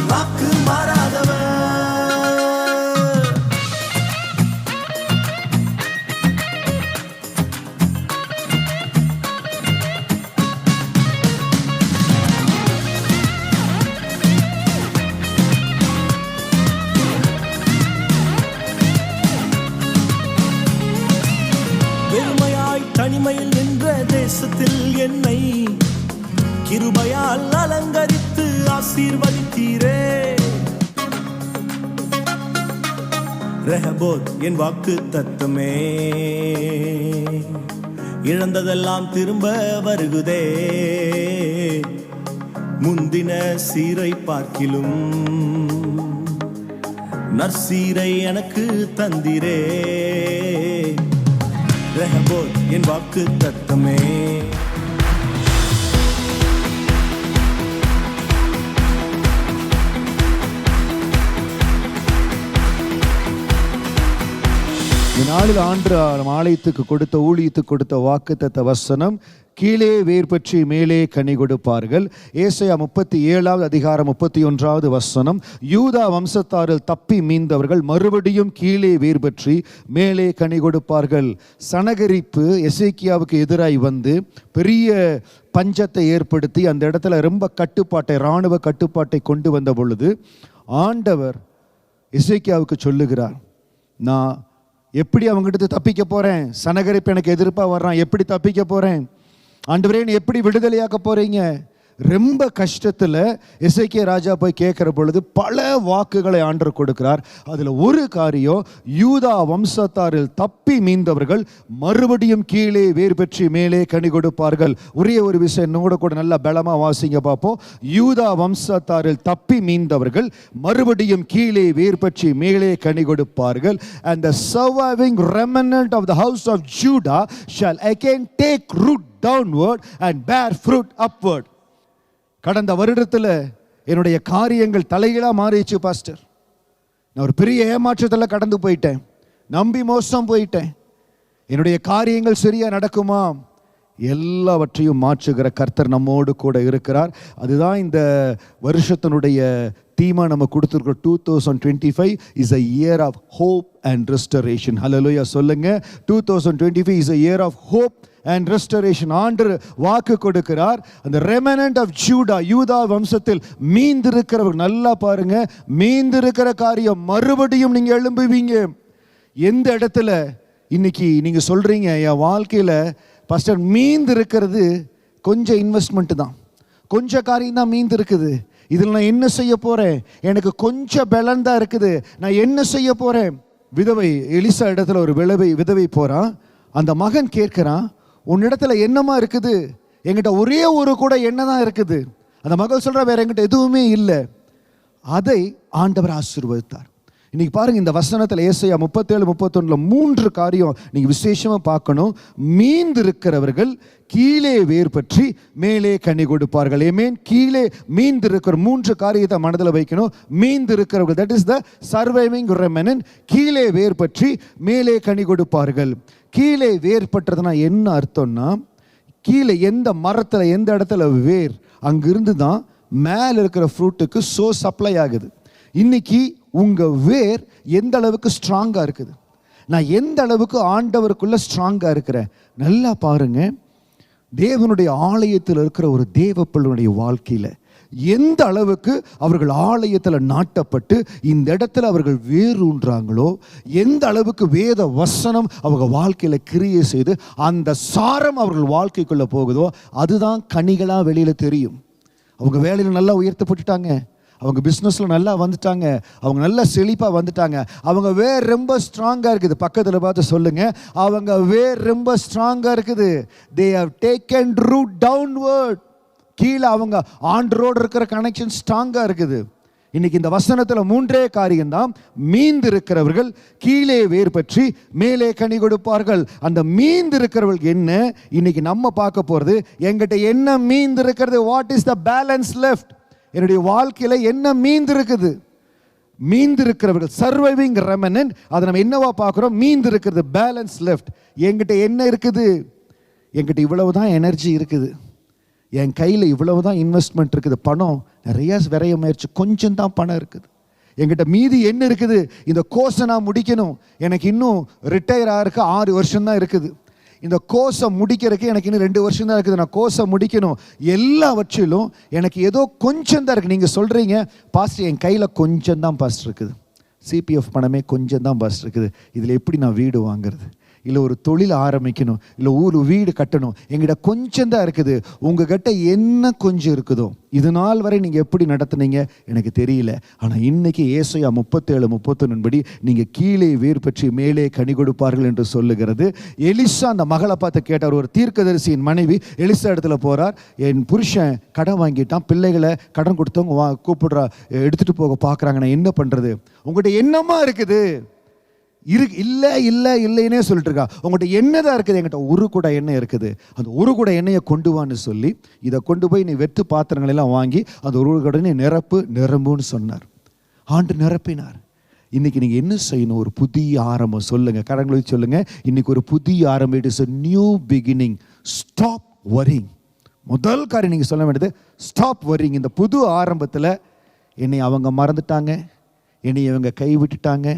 Speaker 4: வாக்கு மாறாதவர். வெறுமையாய் தனிமையில் நின்ற தேசத்தில் என்னை கிருபையால் அலங்கரித்து ஆசீர்வதித்தீரே. ரெஹபோத் என் வாக்கு தத்தமே, இழந்ததெல்லாம் திரும்ப வருகுதே. முந்தின சீரை பார்க்கிலும் நற்சீரை எனக்கு தந்திரே. ரெஹபோத் என் வாக்கு தத்தமே.
Speaker 1: இந்த நாளில் ஆண்டு ஆலயத்துக்கு கொடுத்த ஊழியத்துக்கு கொடுத்த வாக்குத்தத்த வசனம், கீழே வேர் பற்றி மேலே கனி கொடுப்பார்கள். ஏசாயா 37 அதிகாரம் 31 வசனம், யூதா வம்சத்தாரில் தப்பி மீந்தவர்கள் மறுபடியும் கீழே வேர் பற்றி மேலே கனி கொடுப்பார்கள். சனகரிப்பு எசேக்கியாவுக்கு எதிராய் வந்து பெரிய பஞ்சத்தை ஏற்படுத்தி அந்த இடத்துல ரொம்ப கட்டுப்பாட்டை, இராணுவ கட்டுப்பாட்டை கொண்டு வந்த பொழுது ஆண்டவர் எசேக்கியாவுக்கு சொல்லுகிறார், நான் எப்படி அவங்ககிட்ட தப்பிக்க போறேன்? சனகரிப்பு எனக்கு எதிர்ப்பாக வர்றான், எப்படி தப்பிக்க போறேன்? ஆண்டவரே எப்படி விடுதலையாக்க போறீங்க? ரொம்ப கஷ்டத்தில் எசேக்கியா ராஜா போய் கேட்குற பொழுது பல வாக்குகளை ஆண்டவர் கொடுக்கிறார். அதில் ஒரு காரியம், யூதா வம்சத்தாரில் தப்பி மீந்தவர்கள் மறுபடியும் கீழே வேர் பெற்றி மேலே கனி கொடுப்பார்கள். ஒரே ஒரு விஷயம் இன்னும் கூட நல்லா பலமாக வாசிங்க பார்ப்போம். யூதா வம்சத்தாரில் தப்பி மீந்தவர்கள் மறுபடியும் கீழே வேர் பெற்றி மேலே கனி கொடுப்பார்கள். And the surviving remnant of the house of Judah shall again take root downward and bear fruit upward. கடந்த வருடத்தில் என்னுடைய காரியங்கள் தலைகீழாக மாறிடுச்சு பாஸ்டர். நான் ஒரு பெரிய ஏமாற்றத்தில் கடந்து போயிட்டேன், நம்பி மோசம் போயிட்டேன். என்னுடைய காரியங்கள் சரியா நடக்குமா? எல்லாவற்றையும் மாற்றுகிற கர்த்தர் நம்மோடு கூட இருக்கிறார். அதுதான் இந்த வருஷத்தினுடைய தீமா நம்ம கொடுத்துருக்கோம். 2025 is a year of hope and restoration. ஹல்லேலூயா சொல்லுங்க. 2025 is a year of hope and restoration. ஆண்டவர் வாக்கு கொடுக்கிறார். அந்த remnant of Judah, யூதா வம்சத்தில் மீந்திருக்கிறவர், நல்லா பாருங்க, மீந்திருக்கிற காரியம் மறுபடியும் நீங்க எழும்புவீங்க. எந்த இடத்துல இன்னைக்கு நீங்க சொல்றீங்க, என் வாழ்க்கையில பாஸ்டர் மீந்து இருக்கிறது கொஞ்சம் இன்வெஸ்ட்மெண்ட் தான், கொஞ்சம் காரியம் தான் மீந்து இருக்குது, இதில் நான் என்ன செய்ய போறேன்? எனக்கு கொஞ்சம் பலன் தான் இருக்குது, நான் என்ன செய்ய போறேன்? விதவை எலிசா இடத்துல ஒரு விதவை போறான். அந்த மகன் கேட்கிறான், உன்னிடத்துல என்னமா இருக்குது? என்கிட்ட ஒரே ஒரு கூட என்னதான் இருக்குது. அந்த மகள் சொல்ற, வேற என்கிட்ட எதுவுமே இல்லை. அதை ஆண்டவர் ஆசீர்வதித்தார். இன்னைக்கு பாருங்க, இந்த வசனத்தில் ஏசாயா 37-31 3 காரியம் நீங்க விசேஷமா பார்க்கணும். மீந்து இருக்கிறவர்கள் கீழே வேர் பற்றி மேலே கனி கொடுப்பார்கள். ஆமென். கீழே மீந்து இருக்கிற 3 காரியத்தை மனதில் வைக்கணும். மீந்து இருக்கிறவர்கள், that is the surviving remnant. கீழே வேர் பற்றி மேலே கனி கொடுப்பார்கள். கீழே வேர் பற்றதுனா என்ன அர்த்தம்னா, கீழே எந்த மரத்தில் எந்த இடத்துல வேர், அங்கிருந்து தான் மேலே இருக்கிற ஃப்ரூட்டுக்கு சப்ளை ஆகுது. இன்னைக்கு உங்க வேர் எந்த அளவுக்கு ஸ்ட்ராங்கா இருக்குது, நான் எந்த அளவுக்கு ஆண்டவருக்குள்ள ஸ்ட்ராங்கா இருக்கிறேன். நல்லா பாருங்க, தேவனுடைய ஆலயத்தில் இருக்கிற ஒரு தேவ பிள்ளையுடைய வாழ்க்கையில எந்த அளவுக்கு அவர்கள் ஆலயத்தில் நாட்டப்பட்டு இந்த இடத்துல அவர்கள் வேரூன்றாங்களோ, எந்த அளவுக்கு வேத வசனம் அவங்க வாழ்க்கையில கிரியை செய்து அந்த சாரம் அவர்கள் வாழ்க்கைக்குள்ள போகுதோ, அதுதான் கனிகளா வெளியில தெரியும். அவங்க வேலையில் நல்லா உயர்த்தப்பட்டுட்டாங்க, அவங்க பிஸ்னஸில் நல்லா வந்துட்டாங்க, அவங்க நல்லா செழிப்பாக வந்துட்டாங்க, அவங்க வேர் ரொம்ப ஸ்ட்ராங்காக இருக்குது. பக்கத்தில் பார்த்து சொல்லுங்க, அவங்க வேர் ரொம்ப ஸ்ட்ராங்காக இருக்குது. they have taken root downward. கீழே அவங்க ஆண்டரோடு இருக்கிற கனெக்ஷன் ஸ்ட்ராங்காக இருக்குது.
Speaker 2: இன்னைக்கு இந்த வசனத்துல 3 காரியம்தான். மீந்திருக்கிறவர்கள் கீழே வேர் பற்றி மேலே கனி கொடுப்பார்கள். அந்த மீந்திருக்கிறவர்கள் என்ன இன்னைக்கு நம்ம பார்க்க போறது. என்கிட்ட என்ன மீந்திருக்கிறது? What is the balance left? என்னுடைய வாழ்க்கையில என்ன மீந்திருக்குது? மீந்திருக்கிறவர்கள் சர்வைவிங் ரெமனன்ட். அதை நம்ம என்னவா பார்க்கிறோம்? மீந்திருக்கிறது, பேலன்ஸ் லெஃப்ட். என்கிட்ட என்ன இருக்குது? என்கிட்ட இவ்வளவுதான் எனர்ஜி இருக்குது, என் கையில் இவ்வளவு தான் இன்வெஸ்ட்மெண்ட் இருக்குது, பணம் நிறைய விரைய முயற்சி, கொஞ்சம் தான் பணம் இருக்குது. என்கிட்ட மீதி என்ன இருக்குது? இந்த கோர்ஸை நான் முடிக்கணும், எனக்கு இன்னும் ரிட்டையர் ஆகிறதுக்கு 6 வருஷம் தான் இருக்குது, இந்த கோர்ஸை முடிக்கிறதுக்கு எனக்கு இன்னும் 2 வருஷம் தான் இருக்குது, நான் கோர்ஸை முடிக்கணும். எல்லாவற்றிலும் எனக்கு ஏதோ கொஞ்சம் தான் இருக்குது. நீங்கள் சொல்கிறீங்க பாஸ்டர் என் கையில் கொஞ்சம் தான் பாஸ்டர் இருக்குது, சிபிஎஃப் பணமே கொஞ்சம் தான் பாஸ்டர் இருக்குது, இதில் எப்படி நான் வீடு வாங்குறது, இல்லை ஒரு தொழில் ஆரம்பிக்கணும், இல்லை வீடு கட்டணும், எங்கிட்ட கொஞ்சம் தான் இருக்குது. உங்ககிட்ட என்ன கொஞ்சம் இருக்குதோ இது நாள் வரை நீங்கள் எப்படி நடத்துனீங்க எனக்கு தெரியல. ஆனால் இன்னைக்கு ஏசாயா 37:31 படி நீங்கள் கீழே வேர் பற்றி மேலே கனி கொடுப்பார்கள் என்று சொல்லுகிறது. எலிசா அந்த மகளை பார்த்து கேட்டார். ஒரு தீர்க்கதரிசியின் மனைவி எலிசா இடத்துல போகிறார். என் புருஷன் கடன் வாங்கிட்டான், பிள்ளைகளை கடன் கொடுத்தவங்க கூப்பிடுறா எடுத்துகிட்டு போக பார்க்குறாங்க, நான் என்ன பண்ணுறது? உங்கள்கிட்ட என்னமா இருக்குது? இல்லை இல்லை இல்லைன்னே சொல்லிட்டு இருக்கா. உங்கள்கிட்ட என்னதான் இருக்குது? என்கிட்ட ஒரு கூட எண்ணெய் இருக்குது, அந்த ஒரு கூட எண்ணெயை கொண்டு வான்னு சொல்லி இதை கொண்டு போய் நீ வெற்று பாத்திரங்களெல்லாம் வாங்கி அந்த ஒரு கூட நிரம்புன்னு சொன்னார். ஆண்டு நிரப்பினார். இன்னைக்கு நீங்கள் என்ன செய்யணும்? ஒரு புதிய ஆரம்பம். சொல்லுங்கள், கரங்களை சொல்லுங்கள், இன்னைக்கு ஒரு புதிய ஆரம்பம். It is a new beginning. Stop worrying. முதல் காரியம் நீங்கள் சொல்ல வேண்டியது ஸ்டாப் வரிங். இந்த புது ஆரம்பத்தில் என்னை அவங்க மறந்துட்டாங்க, என்னை இவங்க கைவிட்டுட்டாங்க,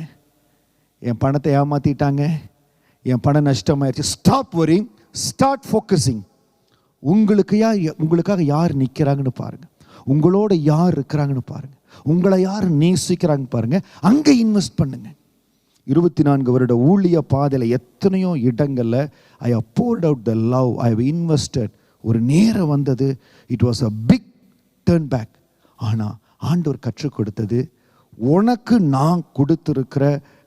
Speaker 2: என் பணத்தை ஏமாற்றிட்டாங்க, என் பணம் நஷ்டமாயிருச்சு. Stop worrying, start focusing. உங்களுக்காக யார் நிற்கிறாங்கன்னு பாருங்கள், உங்களோட யார் இருக்கிறாங்கன்னு பாருங்கள், உங்களை யார் நேசிக்கிறாங்கன்னு பாருங்கள், அங்கே இன்வெஸ்ட் பண்ணுங்க. 24 வருட ஊழிய பாதையில் எத்தனையோ இடங்களில் I have poured out the love, I have invested. ஒரு நேரம் வந்தது, it was a big turn back. ஆனால் ஆண்டவர் கற்றுக் கொடுத்தது, உனக்கு நான் கொடுத்துருக்கிற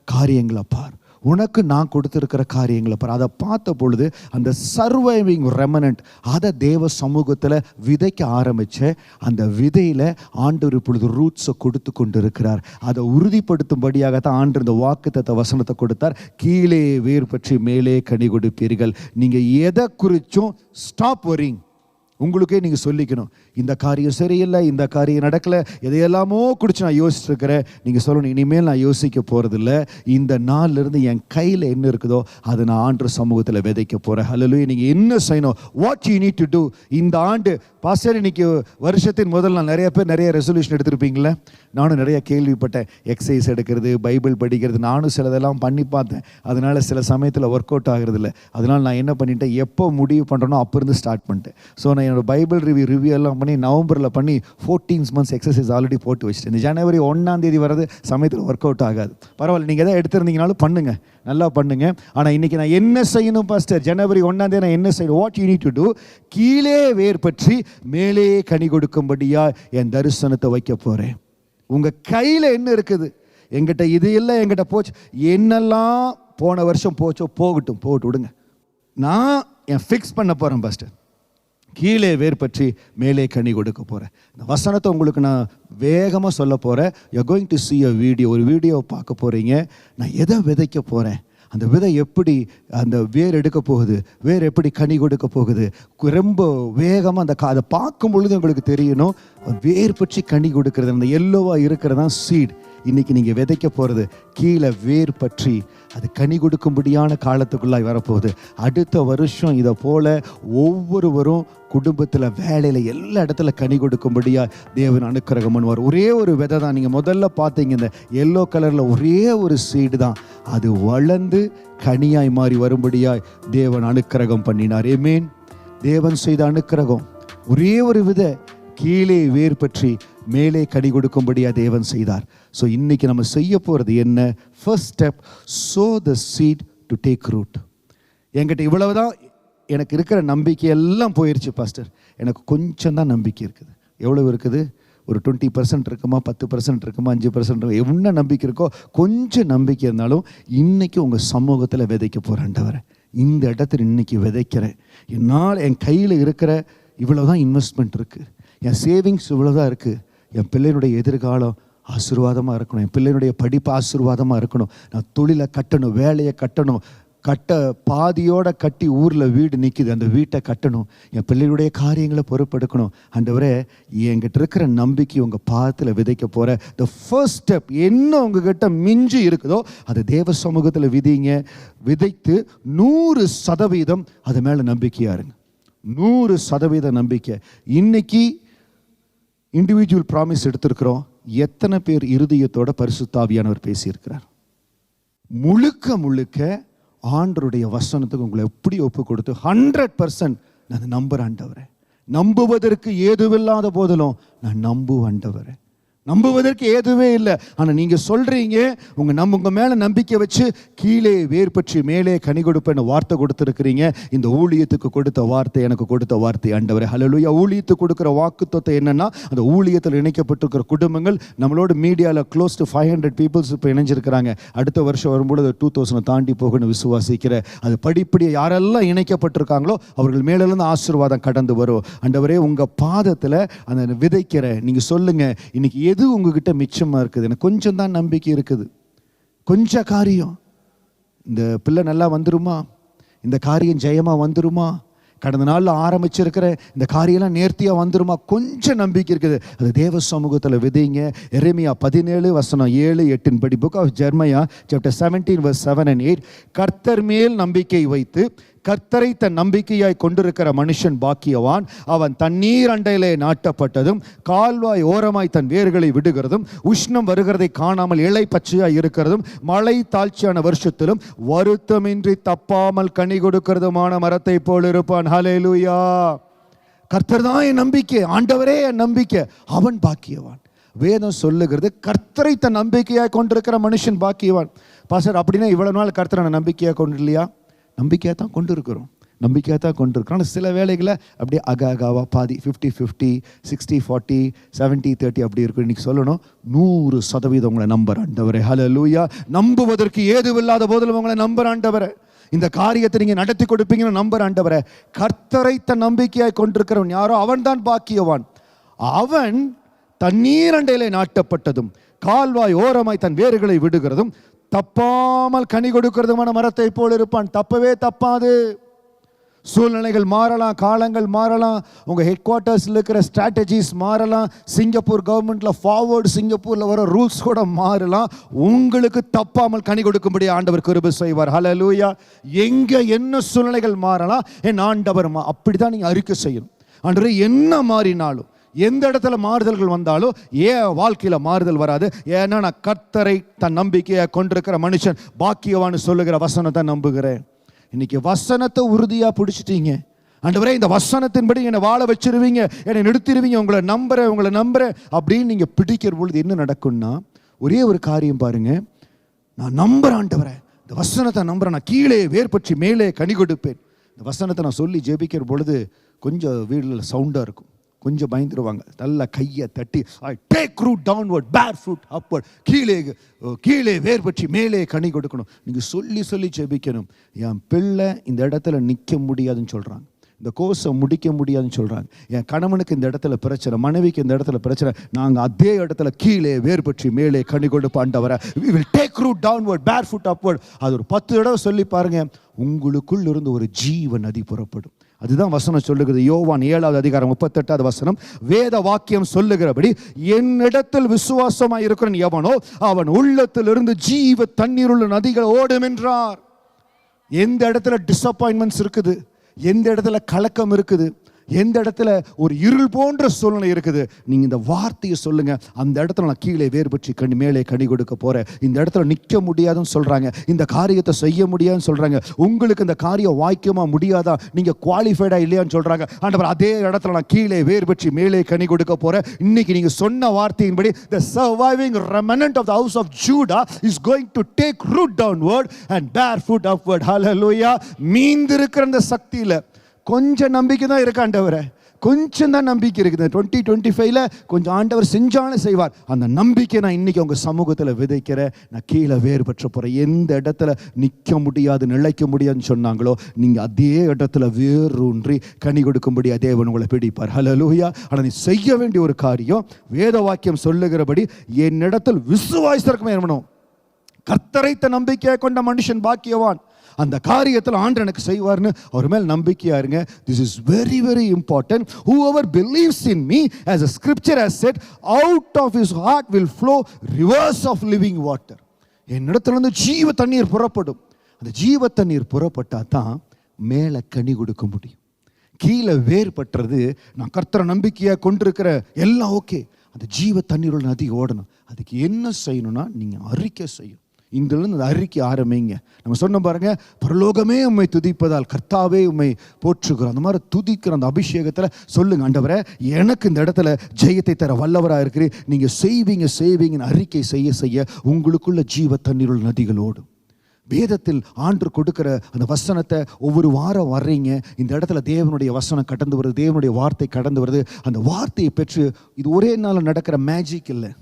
Speaker 2: காரியங்களை பார், உனக்கு நான் கொடுத்துருக்கிற காரியங்களை பார். அதை பார்த்த பொழுது அந்த சர்வைவிங் ரெமனன்ட், அதை தேவ சமூகத்தில் விதைக்க ஆரம்பித்த அந்த விதையில் ஆண்டவர் இப்பொழுது ரூட்ஸை கொடுத்து கொண்டு இருக்கிறார். அதை உறுதிப்படுத்தும்படியாகத்தான் ஆண்டு இந்த வாக்குத்தத்த வசனத்தை கொடுத்தார். கீழே வேர் பற்றி மேலே கனி கொடுப்பீர்கள். நீங்கள் எதை குறித்தும் ஸ்டாப் வரிங். உங்களுக்கே நீங்கள் சொல்லிக்கணும், இந்த காரியம் சரியில்லை, இந்த காரியம் நடக்கலை, எதையெல்லாமோ குறித்து நான் யோசிச்சுருக்கிறேன். நீங்கள் சொல்லணும், இனிமேல் நான் யோசிக்க போகிறதில்ல, இந்த நாள்லேருந்து என் கையில் என்ன இருக்குதோ அதை நான் ஆண்டு சமூகத்தில் விதைக்க போகிறேன். ஹல்லேலூயா. நீங்கள் என்ன செய்யணும்? What you need to do. இந்த ஆண்டு பாஸ்டர் இன்னைக்கு வருஷத்தின் முதல் நாள் நிறைய பேர் நிறைய ரெசல்யூஷன் எடுத்திருப்பீங்களே. நானும் நிறைய கேள்விப்பட்டேன். எக்ஸசைஸ் எடுக்கிறது, பைபிள் படிக்கிறது, நானும் சிலதெல்லாம் பண்ணி பார்த்தேன். அதனால் சில சமயத்தில் ஒர்க் அவுட் ஆகிறது இல்லை. அதனால் நான் என்ன பண்ணிட்டேன், எப்போ முடிவு பண்ணுறனோ அப்போ இருந்து ஸ்டார்ட் பண்ணிட்டேன். ஸோ நான் என்னோட பைபிள் ரிவ்யூ எல்லாம் பண்ணி நவம்பரில் பண்ணி 14 months எக்ஸசைஸ் ஆல்ரெடி போட்டு வச்சுட்டேன். இந்த ஜனவரி 1 வர்றது சமயத்தில் ஒர்க் அவுட் ஆகாது. பரவாயில்ல, நீங்கள் எதாவது எடுத்திருந்தீங்கனாலும் பண்ணுங்கள், நல்லா பண்ணுங்க. ஆனால் இன்றைக்கி நான் என்ன செய்யணும் பாஸ்டர்? ஜனவரி 1 நான் என்ன செய்யணும்? What you need to do. கீழே வேர் பற்றி மேலே கனி கொடுக்கும்படியா என் தரிசனத்தை வைக்க போகிறேன். உங்கள் கையில் என்ன இருக்குது? எங்கிட்ட இது இல்லை, எங்கிட்ட போச்சு, என்னெல்லாம் போன வருஷம் போச்சோ போகட்டும், போட்டு விடுங்க. நான் என் ஃபிக்ஸ் பண்ண போகிறேன் பாஸ்டர். கீழே வேர் பற்றி மேலே கனி கொடுக்க போகிறேன். இந்த வசனத்தை உங்களுக்கு நான் வேகமாக சொல்ல போகிறேன். You going to see a video. ஒரு வீடியோவை பார்க்க போகிறீங்க. நான் எதை விதைக்க போகிறேன், அந்த விதை எப்படி அந்த வேர் எடுக்க போகுது, வேர் எப்படி கனி கொடுக்க போகுது, ரொம்ப வேகமாக அதை பார்க்கும் பொழுது உங்களுக்கு தெரியணும். வேர் பற்றி கனி கொடுக்கறது, அந்த எல்லோவாக இருக்கிறதான் சீட். இன்றைக்கி நீங்கள் விதைக்க போகிறது கீழே வேர் பற்றி அது கனி கொடுக்கும்படியான காலத்துக்குள்ளாய் வரப்போகுது. அடுத்த வருஷம் இதை போல் ஒவ்வொருவரும் குடும்பத்தில், வேலையில், எல்லா இடத்துல கனி கொடுக்கும்படியா தேவன் அனுக்கிரகம் பண்ணுவார். ஒரே ஒரு விதை தான். நீங்கள் முதல்ல பார்த்தீங்க இந்த எல்லோ கலரில் ஒரே ஒரு சீடு தான், அது வளர்ந்து கனியாய் மாறி வரும்படியாய் தேவன் அனுக்கிரகம் பண்ணினார். ஆமென். தேவன் செய்த அனுக்கிரகம் ஒரே ஒரு விதை, கீழே வேர் பற்றி மேலே கனி கொடுக்கும்படியா தேவன் செய்தார். ஸோ இன்னைக்கு நம்ம செய்ய போகிறது என்ன? First step, so the seed to take root. என்கிட்ட இவ்வளவுதான், எனக்கு இருக்கிற நம்பிக்கை எல்லாம் போயிடுச்சு பாஸ்டர், எனக்கு கொஞ்சம் தான் நம்பிக்கை இருக்குது. எவ்வளவு இருக்குது? ஒரு 20% இருக்குமா, 10% இருக்குமா, 5% இருக்குமா, என்ன நம்பிக்கை இருக்கோ, கொஞ்சம் நம்பிக்கை இருந்தாலும் இன்னைக்கு உங்கள் சமூகத்தில் விதைக்க போகிறேன்டவரை. இந்த இடத்துல இன்னைக்கு விதைக்கிறேன். என்னால் என் கையில் இருக்கிற இவ்வளோதான் இன்வெஸ்ட்மெண்ட் இருக்குது, என் சேவிங்ஸ் இவ்வளோதான் இருக்குது, என் பிள்ளைகளுடைய எதிர்காலம் ஆசீர்வாதமாக இருக்கணும், என் பிள்ளையினுடைய படிப்பு ஆசீர்வாதமாக இருக்கணும், நான் தொழிலை கட்டணும், வேலையை கட்டணும், பாதியோட கட்டி ஊரில் வீடு நிற்கிது, அந்த வீட்டை கட்டணும், என் பிள்ளைகளுடைய காரியங்களை பொறுப்பெடுக்கணும். ஆண்டவரே, என்கிட்ட இருக்கிற நம்பிக்கை உங்கள் பாதத்தில் விதைக்க போகிற த ஃபர்ஸ்ட் ஸ்டெப் என்ன உங்ககிட்ட மிஞ்சி இருக்குதோ அதை தேவ சமூகத்தில் விதைத்து 100% அது மேலே நம்பிக்கையாக இருங்க. 100% நம்பிக்கை. இன்னைக்கு இண்டிவிஜுவல் ப்ராமிஸ் எடுத்திருக்கிறோம். எத்தனை பேர் இருதயத்தோட பரிசுத்த ஆவியானவர் பேசியிருக்கிறார்? முழுக்க ஆண்டவருடைய வசனத்துக்கு உங்களை எப்படி ஒப்பு கொடுத்து 100% நான் நம்புறேன் ஆண்டவரே. நம்புவதற்கு ஏதுவில்லாத போதிலும் நான் நம்புவேன் ஆண்டவரே. நம்புவதற்கு ஏதுவே இல்லை. ஆனால் நீங்கள் சொல்கிறீங்க உங்கள் மேலே நம்பிக்கை வச்சு கீழே வேர் பற்றி மேலே கனி கொடுப்பேன்னு வார்த்தை கொடுத்துருக்கிறீங்க. இந்த ஊழியத்துக்கு கொடுத்த வார்த்தை எனக்கு கொடுத்த வார்த்தை ஆண்டவரே. ஹல்லேலூயா. ஊழியத்துக்கு கொடுக்குற வாக்குத்தத்தம் என்னன்னா, அந்த ஊழியத்தில் இணைக்கப்பட்டிருக்கிற குடும்பங்கள் நம்மளோட மீடியாவில் க்ளோஸ் டு 500 பீப்புள்ஸ் இப்போ இணைஞ்சிருக்கிறாங்க. அடுத்த வருஷம் வரும்போது 2000 தாண்டி போகணும்னு விசுவாசிக்கிற அது படிப்படியாக யாரெல்லாம் இணைக்கப்பட்டிருக்காங்களோ அவர்கள் மேலிருந்து ஆசீர்வாதம் கடந்து வரும். ஆண்டவரே, உங்கள் பாதத்தில் அந்த விதைக்கிற நீங்கள் சொல்லுங்கள், இன்னைக்கு எது உங்ககிட்ட மிச்சமாக இருக்குது? எனக்கு கொஞ்சம் தான் நம்பிக்கை இருக்குது, கொஞ்சம் காரியம், இந்த பிள்ளை நல்லா வந்துருமா, இந்த காரியம் ஜெயமாக வந்துருமா, கடந்த நாளில் ஆரம்பிச்சிருக்கிற இந்த காரியெல்லாம் நேர்த்தியாக வந்துருமா, கொஞ்சம் நம்பிக்கை இருக்குது. அது தேவ சமூகத்தில் விதைங்க. எரேமியா 17:7-8 படி, புக் ஆஃப் ஜெர்மையா சாப்டர் 17:7-8, கர்த்தர் மேல் நம்பிக்கை வைத்து கர்த்தரை தன் நம்பிக்கையாய் கொண்டிருக்கிற மனுஷன் பாக்கியவான். அவன் தண்ணீர் அண்டையிலே நாட்டப்பட்டதும் கால்வாய் ஓரமாய் தன் வேர்களை விடுகிறதும் உஷ்ணம் வருகிறதை காணாமல் இலை பச்சையாய் இருக்கிறதும் மழை தாழ்ச்சியான வருஷத்திலும் வருத்தமின்றி தப்பாமல் கனி கொடுக்கிறதுமான மரத்தை போல் இருப்பான். ஹல்லேலூயா. கர்த்தர் தான் என் நம்பிக்கை, ஆண்டவரே என் நம்பிக்கை, அவன் பாக்கியவான். வேதம் சொல்லுகிறது கர்த்தரை தன் நம்பிக்கையாய் கொண்டிருக்கிற மனுஷன் பாக்கியவான். பாஸ்டர், அப்படின்னா இவ்வளவு நாள் கர்த்தரை நம்பிக்கையாக கொண்டு இல்லையா? நம்பிக்கையாக தான் கொண்டு இருக்கிறோம், நம்பிக்கையாக தான் கொண்டு இருக்கிறோம். ஆனால் சில வேலைகளை அப்படியே அகாவா பாதி 50-50, 60-40, 70-30 அப்படி இருக்கும். இன்னைக்கு சொல்லணும் 100% உங்களை நம்புற ஆண்டவரே. ஹல்லேலூயா. நம்புவதற்கு ஏதுவில்லாத போதிலும் உங்களை நம்புற ஆண்டவரே. இந்த காரியத்தை நீங்க நடத்தி கொடுப்பீங்கன்னு நம்புற ஆண்டவரே. கர்த்தரை தன் நம்பிக்கையாய் கொண்டிருக்கிறவன் யாரோ அவன் தான் பாக்கியவான். அவன் தண்ணீர் அண்டையிலே நாட்டப்பட்டதும் கால்வாய் ஓரமாய் தன் வேர்களை விடுகிறதும் தப்பாமல் கனி கொடுக்கிறதுமான மரத்தை போல் இருப்பான். தப்பவே தப்பாது. சூழ்நிலைகள் மாறலாம், காலங்கள் மாறலாம், உங்கள் ஹெட் குவார்ட்டர்ஸில் இருக்கிற ஸ்ட்ராட்டஜிஸ் மாறலாம், சிங்கப்பூர் கவர்மெண்ட்டில் ஃபார்வர்டு சிங்கப்பூரில் வர ரூல்ஸ் கூட மாறலாம். உங்களுக்கு தப்பாமல் கனி கொடுக்கும்படி ஆண்டவர் கிருபை செய்வார். ஹல்லேலூயா. எங்கே என்ன சூழ்நிலைகள் மாறலாம், என் ஆண்டவர் அப்படி தான் நீங்கள் அறிக்கை செய்யணும். ஆண்டவரே, என்ன மாறினாலும் எந்த இடத்துல மாறுதல்கள் வந்தாலும் ஏன் வாழ்க்கையில் மாறுதல் வராது? ஏன்னா நான் கர்த்தரை தன் நம்பிக்கையை கொண்டிருக்கிற மனுஷன் பாக்கியவான்னு சொல்லுகிற வசனத்தை நம்புகிறேன். இன்னைக்கு வசனத்தை உறுதியாக பிடிச்சிட்டீங்க. ஆண்டவரே, இந்த வசனத்தின்படி என்னை வாழ வச்சிருவீங்க, என்னை நிறுத்திடுவீங்க, உங்களை நம்புறேன் அப்படின்னு நீங்கள் பிடிக்கிற பொழுது என்ன நடக்கும்னா, ஒரே ஒரு காரியம் பாருங்க, நான் நம்புறேன் ஆண்டவரே, இந்த வசனத்தை நம்புறேன், நான் கீழே வேர் பற்றி மேலே கனி கொடுப்பேன். இந்த வசனத்தை நான் சொல்லி ஜெபிக்கிற பொழுது கொஞ்சம் வீட்டில் சவுண்டாக இருக்கும், கொஞ்சம் பயந்துருவாங்க. நல்லா கையை தட்டி ஐ டேக் ரூட் டவுன்வர்ட் பேர் ஃப்ரூட் அப்வர்ட், கீழே வேர் பற்றி மேலே கனி கொடுக்கணும். நீங்கள் சொல்லி ஜெபிக்கணும். என் பிள்ளை இந்த இடத்துல நிற்க முடியாதுன்னு சொல்கிறாங்க, இந்த கோர்ஸை முடிக்க முடியாதுன்னு சொல்கிறாங்க, என் கணவனுக்கு இந்த இடத்துல பிரச்சனை, மனைவிக்கு இந்த இடத்துல பிரச்சனை, நாங்கள் அதே இடத்துல கீழே வேர் பற்றி மேலே கனி கொடுப்பாண்டவரை we will take root downward barefoot upward. அது ஒரு 10 தடவை சொல்லி பாருங்க, உங்களுக்குள் இருந்து ஒரு ஜீவ நதி புறப்படும். அதுதான் வசனம் சொல்லுகிறது. யோவான் 7:38 வேத வாக்கியம் சொல்லுகிறபடி, என்னிடத்தில் விசுவாசமாய் இருக்கிற எவனோ அவன் உள்ளத்திலிருந்து ஜீவ தண்ணீருள்ள நதிகள் ஓடும் என்றார். எந்த இடத்துல டிசப்பாயின்மெண்ட்ஸ் இருக்குது, எந்த இடத்துல கலக்கம் இருக்குது, எந்த இடத்துல ஒரு இருள் போன்ற சூழ்நிலை இருக்குது, நீங்க இந்த வார்த்தையை சொல்லுங்க, அந்த இடத்துல நான் கீழே வேர் பற்றி மேலே கனி கொடுக்க போறேன். இந்த இடத்துல நிற்க முடியாதுன்னு சொல்றாங்க, இந்த காரியத்தை செய்ய முடியாதுன்னு சொல்றாங்க, உங்களுக்கு இந்த காரியம் வாய்க்குமா முடியாதா, நீங்க குவாலிஃபைடா இல்லையான்னு சொல்றாங்க. ஆண்டவர், அதே இடத்துல நான் கீழே வேர் பற்றி மேலே கனி கொடுக்க போறேன். இன்னைக்கு நீங்க சொன்ன வார்த்தையின்படி the surviving remnant of the house of Judah is going to take root downward and bear fruit upward. Hallelujah. மீந்திருக்கிற அந்த சக்தியில கொஞ்சம் நம்பிக்கை தான் இருக்காண்டவரே, கொஞ்சம் தான் நம்பிக்கை இருக்குது. 2025 கொஞ்சம் ஆண்டவர் செஞ்சாலும் செய்வார். அந்த நம்பிக்கை நான் இன்னைக்கு உங்கள் சமூகத்தில் விதைக்கிறேன். நான் கீழே வேறு பெற்ற போகிறேன். எந்த இடத்துல நிற்க முடியாது, நிலைக்க முடியாதுன்னு சொன்னாங்களோ, நீங்கள் அதே இடத்துல வேரூன்றி கனி கொடுக்கும்படி தேவன் உங்களை பிடிப்பார். ஹல்லேலூயா. ஆனால் நீ செய்ய வேண்டிய ஒரு காரியம், வேத வாக்கியம் சொல்லுகிறபடி என்னிடத்தில் விசுவாசத்திற்கு இருக்கணும். கர்த்தரைத்த நம்பிக்கையை கொண்ட மனுஷன் பாக்கியவான். அந்த காரியத்தில் ஆண்டவர் எனக்கு செய்வார்னு அவர் மேல் நம்பிக்கையா இருங்க. This is very very important. whoever believes in me, as the scripture has said, out of his heart will flow rivers of living water. என்னிடத்திலிருந்து ஜீவ தண்ணீர் புறப்படும். அந்த ஜீவ தண்ணீர் புறப்பட்டா தான் மேலே கனி கொடுக்க முடியும். கீழே வேறுபட்டுறது, நான் கர்த்தரை நம்பிக்கையா கொண்டிருக்கிற எல்லாம் ஓகே, அந்த ஜீவ தண்ணீரோட நதி ஓடணும். அதுக்கு என்ன செய்யணும்னா, நீங்கள் அறிக்கை செய்யும். இங்கிருந்து அந்த அறிக்கை ஆரம்பிங்க. நம்ம சொன்ன பாருங்க, பரலோகமே உம்மை துதிப்பதால் கர்த்தாவே உம்மை போற்றுகிறோம். அந்த மாதிரி துதிக்கிற அந்த அபிஷேகத்தில் சொல்லுங்க, ஆண்டவரே எனக்கு இந்த இடத்துல ஜெயத்தை தர வல்லவராக இருக்கிறேன். நீங்கள் செய்வீங்கன்னு அறிக்கை செய்ய செய்ய உங்களுக்குள்ள ஜீவ தண்ணீருள்ள நதிகள் ஓடும். வேதத்தில் ஆண்டு கொடுக்கிற அந்த வசனத்தை ஒவ்வொரு வாரம் வர்றீங்க, இந்த இடத்துல தேவனுடைய வசனம் கடந்து வருது, தேவனுடைய வார்த்தை கடந்து வருது. அந்த வார்த்தையை பெற்று, இது ஒரே நாள் நடக்கிற மேஜிக் இல்லை.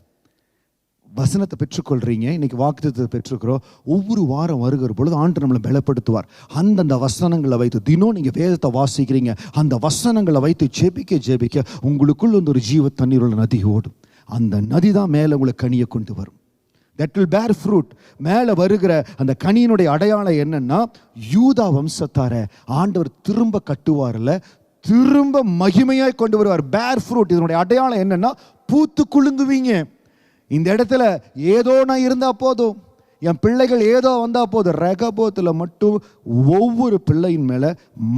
Speaker 2: வசனத்தை பெற்றுக்கொள்றீங்க, இன்னைக்கு வாக்குத்தத்தத்தை பெற்றுக்கிறோம். ஒவ்வொரு வாரம் வருகிற பொழுது ஆண்டு நம்மளை பலப்படுத்துவார். அந்தந்த வசனங்களை வைத்து தினம் நீங்கள் வேதத்தை வாசிக்கிறீங்க, அந்த வசனங்களை வைத்து ஜெபிக்க உங்களுக்குள்ள ஒரு ஜீவ தண்ணீருள்ள நதி ஓடும். அந்த நதி தான் மேலே உங்களுக்கு கனியை கொண்டு வரும். that will bear fruit. மேலே வருகிற அந்த கனியினுடைய அடையாளம் என்னன்னா, யூதா வம்சத்தார ஆண்டவர் திரும்ப கட்டுவார்ல, திரும்ப மகிமையாய் கொண்டு வருவார். பேர் ஃப்ரூட். இதனுடைய அடையாளம் என்னன்னா, பூத்து குலுங்குவீங்க. இந்த இடத்துல ஏதோ நான் இருந்தா போதும், என் பிள்ளைகள் ஏதோ வந்தா போதும். ரெகபோத்தில் மட்டும் ஒவ்வொரு பிள்ளையின் மேலே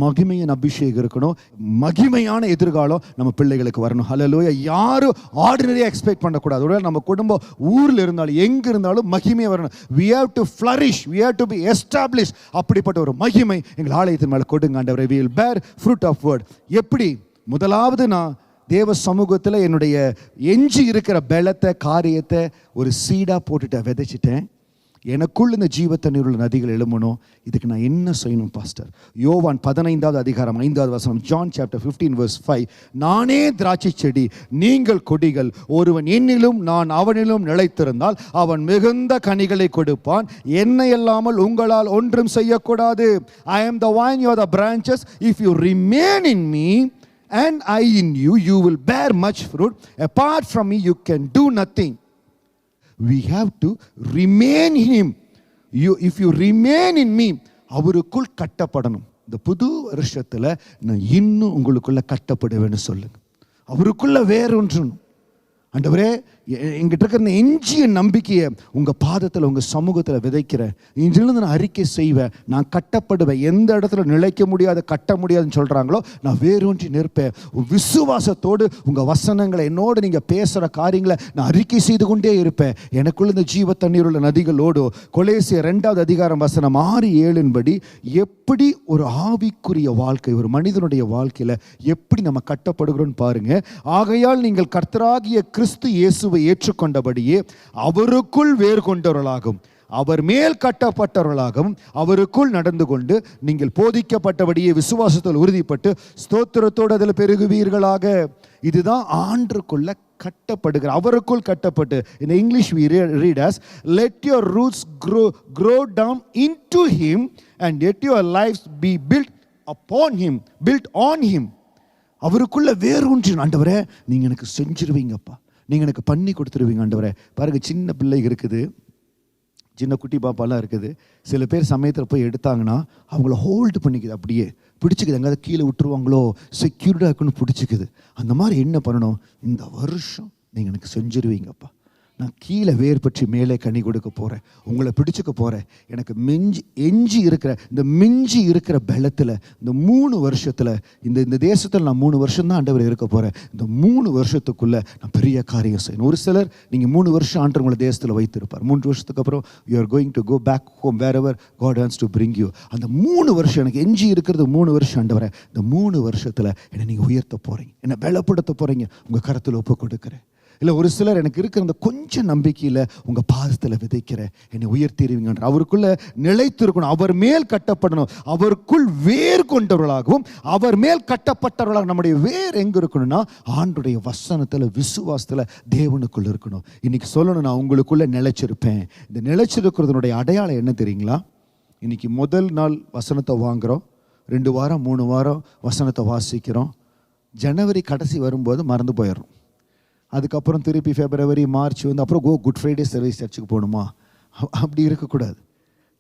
Speaker 2: மகிமையின் அபிஷேகம் இருக்கணும். மகிமையான எதிர்காலம் நம்ம பிள்ளைகளுக்கு வரணும். ஹல்லேலூயா. யாரும் ஆர்டினரியாக எக்ஸ்பெக்ட் பண்ணக்கூடாது. ஒருவேளை நம்ம குடும்பம் ஊரில் இருந்தாலும் எங்கே இருந்தாலும் மகிமையை வரணும். we have to flourish, we have to be established. அப்படிப்பட்ட ஒரு மகிமை எங்கள் ஆலயத்தின் மேலே கொடுங்க ஆண்டவரே. we will bear fruit of word. எப்படி? முதலாவது, நான் தேவ சமூகத்தில் என்னுடைய எஞ்சி இருக்கிற பலத்தை காரியத்தை ஒரு சீடாக போட்டுட்டேன், விதைச்சிட்டேன். எனக்குள்ள இந்த ஜீவ தண்ணீருள்ள நதிகள் எழும்பணும். இதுக்கு நான் என்ன செய்யணும் பாஸ்டர்? யோவான் 15வது அதிகாரம் 5வது வசனம், ஜான் சாப்டர் 15 verse 5. நானே திராட்சை செடி, நீங்கள் கொடிகள். ஒருவன் என்னிலும் நான் அவனிலும் நிலைத்திருந்தால் அவன் மிகுந்த கனிகளை கொடுப்பான். என்னை அல்லாமல் உங்களால் ஒன்றும் செய்யக்கூடாது. I am the vine, you are the branches. If you remain in me and I in you, you will bear much fruit. Apart from me you can do nothing. We have to remain in him. If you remain in me, அவருக்குள் கட்டப்படணும். இந்த புது வருஷத்தில் நான் இன்னும் உங்களுக்குள்ள கட்டப்படுவேன்னு சொல்லுங்க. அவருக்குள்ள வேறு ஒன்றும். ஆண்டவரே, எங்கிட்ட இருக்கிற இந்த எஞ்சிய நம்பிக்கையை உங்கள் பாதத்தில் உங்கள் சமூகத்தில் விதைக்கிறேன். இன்றிலிருந்து நான் அறிக்கை செய்வேன், நான் கட்டப்படுவேன். எந்த இடத்துல நிலைக்க முடியாது, கட்ட முடியாதுன்னு சொல்கிறாங்களோ, நான் வேரூன்றி நிற்பேன். விசுவாசத்தோடு உங்கள் வசனங்களை என்னோடு நீங்கள் பேசுகிற காரியங்களை நான் அறிக்கை செய்து கொண்டே இருப்பேன். எனக்குள்ள இந்த ஜீவ தண்ணீருள்ள நதிகளோடு. கொலேசியர் 2வது அதிகாரம் வசனம் 6-7 எப்படி ஒரு ஆவிக்குரிய வாழ்க்கை, ஒரு மனிதனுடைய வாழ்க்கையில் எப்படி நம்ம கட்டப்படுகிறோன்னு பாருங்க. ஆகையால் நீங்கள் கர்த்தராகிய கிறிஸ்து இயேசுவை ஏற்றுக்கொண்டபடியே அவருக்குள் வேறு கொண்டவர்களாகும், அவர் மேல் கட்டப்பட்டவர்களாகவும் அவருக்குள் நடந்து கொண்டு நீங்கள் போதிக்கப்பட்டபடியே விசுவாசத்தில் உறுதிப்பட்டு ஸ்தோத்திரத்தோடு அதில் பெருகுவீர்களாக. இதுதான் ஆண்டுக்குள்ள கட்டப்படுகிற, அவருக்குள் கட்டப்பட்டு. in English we read as, let your roots grow down into him and let your lives be built upon him, built on him. அவருக்குள்ள வேரூன்றி, ஆண்டவரே நீங்க எனக்கு செஞ்சிருவீங்கப்பா, நீங்கள் எனக்கு பண்ணி கொடுத்துருவீங்க ஆண்டவரே. பாருங்க, சின்ன பிள்ளை இருக்குது, சின்ன குட்டி பாப்பாலாம் இருக்குது. சில பேர் சமயத்தில் போய் எடுத்தாங்கன்னா அவங்கள ஹோல்டு பண்ணிக்குது, அப்படியே பிடிச்சிக்குது. எங்கேயாவது கீழே விட்டுருவாங்களோ, செக்யூர்டாக இருக்குன்னு பிடிச்சிக்குது. அந்த மாதிரி என்ன பண்ணணும்? இந்த வருஷம் நீங்கள் எனக்கு செஞ்சிருவீங்கப்பா, நான் கீழே வேர் பற்றி மேலே கனி கொடுக்க போகிறேன், உங்களை பிடிச்சிக்க போகிறேன். எனக்கு எஞ்சி இருக்கிற பலத்தில் இந்த 3 வருஷத்தில் இந்த தேசத்தில் நான் 3 வருஷம் தான் ஆண்டவர் இருக்க போகிறேன். இந்த 3 வருஷத்துக்குள்ளே நான் பெரிய காரியம் செய்யணும். ஒரு சிலர் நீங்கள் 3 வருஷம் ஆண்டவர் உங்களை தேசத்தில் வைத்திருப்பார். 3 வருஷத்துக்கு அப்புறம் you are going to go back home wherever God wants to bring you. அந்த 3 வருஷம் எனக்கு எஞ்சி இருக்கிறது 3 வருஷம் ஆண்டவரே. இந்த 3 வருஷத்தில் என்னை நீங்கள் உயர்த்த போகிறீங்க, என்னை பலப்படுத்த போகிறீங்க, உங்கள் கரத்தில் ஒப்பு கொடுக்குறேன். இல்லை ஒரு சிலர் எனக்கு இருக்கிற அந்த கொஞ்சம் நம்பிக்கையில் உங்கள் பாதத்தில் விதைக்கிற என்னை உயர்த்திடுவீங்கன்ற அவருக்குள்ள நிலைத்திருக்கணும். அவர் மேல் கட்டப்படணும். அவருக்குள் வேர் கொண்டவர்களாகவும் அவர் மேல் கட்டப்பட்டவர்களாக நம்முடைய வேர் எங்கே இருக்கணும்னா ஆண்டுடைய வசனத்தில் விசுவாசத்தில் தேவனுக்குள் இருக்கணும். இன்னைக்கு சொல்லணும், நான் உங்களுக்குள்ள நிலைச்சிருப்பேன். இந்த நிலைச்சிருக்கிறதுனுடைய அடையாளம் என்ன தெரியுங்களா? இன்னைக்கு முதல் நாள் வசனத்தை வாங்குகிறோம், 2 வாரம் 3 வாரம் வசனத்தை வாசிக்கிறோம். ஜனவரி கடைசி வரும்போது மறந்து போயிடுறோம். அதுக்கப்புறம் திருப்பி பிப்ரவரி மார்ச் வந்து அப்புறம் குட் ஃப்ரைடே சர்வீஸ் சர்ச்சுக்கு போகணுமா? அப்படி இருக்கக்கூடாது.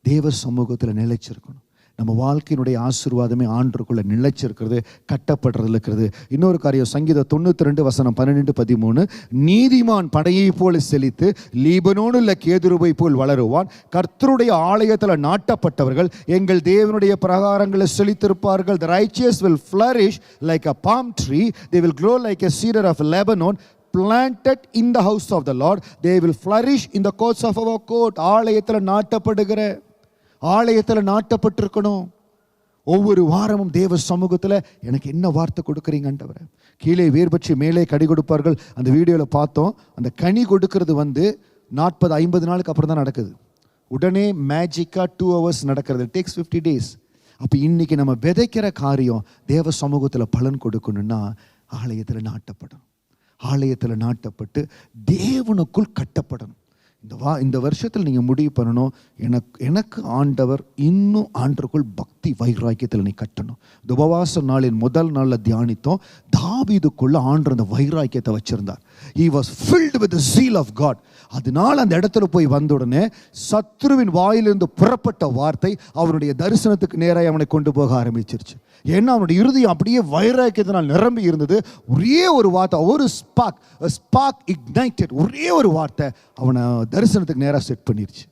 Speaker 2: தேவ சமூகத்தில் நிலைச்சிருக்கணும். நம்ம வாழ்க்கையினுடைய ஆசீர்வாதமே ஆண்டுக்குள்ளே நிலைச்சிருக்கிறது, கட்டப்படுறதுல இருக்கிறது. இன்னொரு காரியம், சங்கீதம் 92 வசனம் 12-13, நீதிமான் படையை போல செழித்து லீபனோனுள்ள கேதுருவை போல் வளருவான். கர்த்தருடைய ஆலயத்தில் நாட்டப்பட்டவர்கள் எங்கள் தேவனுடைய பிரகாரங்களில் செழித்திருப்பார்கள். The righteous will flourish like a palm tree. They will grow like a cedar of Lebanon, planted in the house of the Lord. They will flourish in the courts of our court. ஆலயத்தில் நாட்டப்படுகிற, ஆலயத்தில் நாட்டப்பட்டிருக்கணும். ஒவ்வொரு வாரமும் தேவ சமூகத்தில் எனக்கு என்ன வார்த்தை கொடுக்குறீங்க ஆண்டவரே? கீழே வேர் பற்றி மேலே கனி கொடுப்பார்கள். அந்த வீடியோவில் பார்த்தோம். அந்த கனி கொடுக்கறது வந்து 40-50 நாளுக்கு அப்புறம் தான் நடக்குது. உடனே மேஜிக்காக 2 hours நடக்கிறது. It takes 50 days. அப்போ இன்னைக்கு நம்ம விதைக்கிற காரியம் தேவ சமூகத்தில் பலன் கொடுக்கணும்னா ஆலயத்தில் நாட்டப்படணும். ஆலயத்தில் நாட்டப்பட்டு தேவனுக்குள் கட்டப்படணும். இந்த வருஷத்தில் நீங்கள் முடிவு பண்ணணும், எனக்கு ஆண்டவர் இன்னும் ஆண்டருக்குள் பக்தி வைராக்கியத்தில் நீ கட்டணும். இந்த உபவாச நாளின் முதல் நாளில் தியானித்தோம். தாவீதுக்குள்ள ஆண்டவர் அந்த வைராக்கியத்தை வச்சிருந்தார். He was filled with the zeal of God. அதனால் அந்த இடத்துல போய் வந்த உடனே சத்ருவின் வாயிலிருந்து புறப்பட்ட வார்த்தை அவனுடைய தரிசனத்துக்கு நேராக அவனை கொண்டு போக ஆரம்பிச்சிருச்சு. ஏன்னா அவனுடைய இருதயம் அப்படியே வைராக்கியத்தினால் நிரம்பி இருந்தது. ஒரே ஒரு வார்த்தை, ஒரு ஸ்பார்க் இக்னைட்டட், ஒரே ஒரு வார்த்தை அவனை தரிசனத்துக்கு நேராக செட் பண்ணிருச்சு.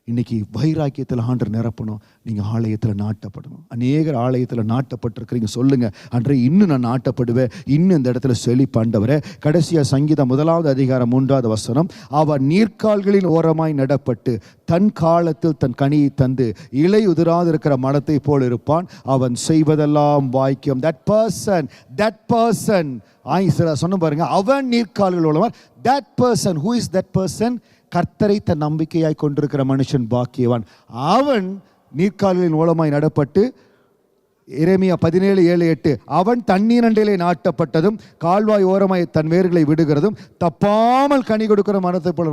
Speaker 2: இன்னைக்கு வைராக்கியத்தில் ஆண்டர் நிரப்பணும். நீங்கள் ஆலயத்தில் நாட்டப்படணும். அநேகர் ஆலயத்தில் நாட்டப்பட்டிருக்கிறீங்க. சொல்லுங்க, அன்றே இன்னும் நான் நாட்டப்படுவேன், இன்னும் இந்த இடத்துல செழிப்பாண்டவரே. கடைசியாக சங்கீதம் 1 அதிகாரம் 3 வசனம், அவன் நீர்க்கால்களின் ஓரமாய் நடப்பட்டு தன் காலத்தில் தன் கனியை தந்து இலை உதிராது இருக்கிற மரத்தை போல் இருப்பான். அவன் செய்வதெல்லாம் வாய்க்கும். தட் பர்சன் சொன்ன பாருங்க, அவன் நீர்க்கால்கள் ஓரமாய். that person, who is that person? கர்த்தரை தன் நம்பிக்கையாய் கொண்டிருக்கிற மனுஷன் பாக்கியவான். அவன் நீர்க்கால்களின் மூலமாய் நடப்பட்டு, எரேமியா 17:7-8, அவன் தண்ணீர் அண்டையிலே நாட்டப்பட்டதும் கால்வாய் ஓரமாய் தன் வேர்களை விடுகிறதும் தப்பாமல் கனி கொடுக்கிற மரத்தை போல.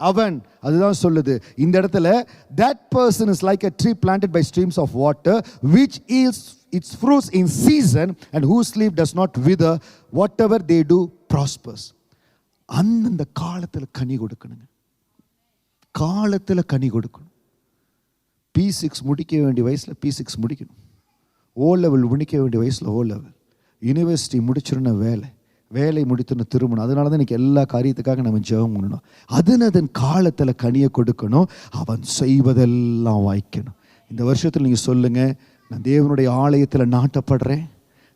Speaker 2: அவன் அதுதான் சொல்லுது இந்த இடத்துல. that person is like a tree planted by streams of water, which is its fruits in season, and whose leaf does not wither. Whatever they do prospers. அந்தந்த காலத்தில் கனி கொடுக்கணுங்க. காலத்தில் கனி கொடுக்கணும். P6 முடிக்க வேண்டிய வயசில் P6 முடிக்கணும். O level முடிக்க வேண்டிய வயசில் O level. யூனிவர்சிட்டி முடிச்சிருந்த வேலை முடித்துன்னு திரும்பணும். அதனால தான் இன்றைக்கி எல்லா காரியத்துக்காக நம்ம ஜெபம் பண்ணணும். அதன் காலத்தில் கனியை கொடுக்கணும். அவன் செய்வதெல்லாம் வாய்க்கணும். இந்த வருஷத்தில் நீங்கள் சொல்லுங்கள், நான் தேவனுடைய ஆலயத்தில் நாட்டப்படுறேன்,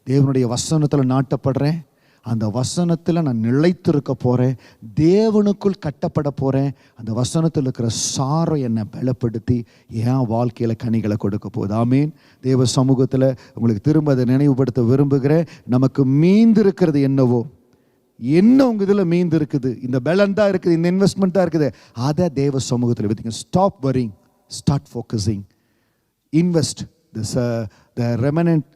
Speaker 2: தேவனுடைய வசனத்தில் நாட்டப்படுறேன், அந்த வசனத்தில் நான் நிலைத்திருக்க போகிறேன், தேவனுக்குள் கட்டப்பட போகிறேன். அந்த வசனத்தில் இருக்கிற சாரம் என்னை பலப்படுத்தி என் வாழ்க்கையில் கனிகளை கொடுக்க போகுது. ஆமீன். தேவ சமூகத்தில் உங்களுக்கு திரும்ப அதை நினைவுபடுத்த விரும்புகிறேன். நமக்கு மீந்திருக்கிறது என்னவோ, என்ன உங்கள் இதில் மீந்து இருக்குது, இந்த பலன் தான் இருக்குது, இந்த இன்வெஸ்ட்மெண்ட் தான் இருக்குது, அதை தேவ சமூகத்தில் வைத்தீங்க. Stop worrying, start focusing. Invest the remnant,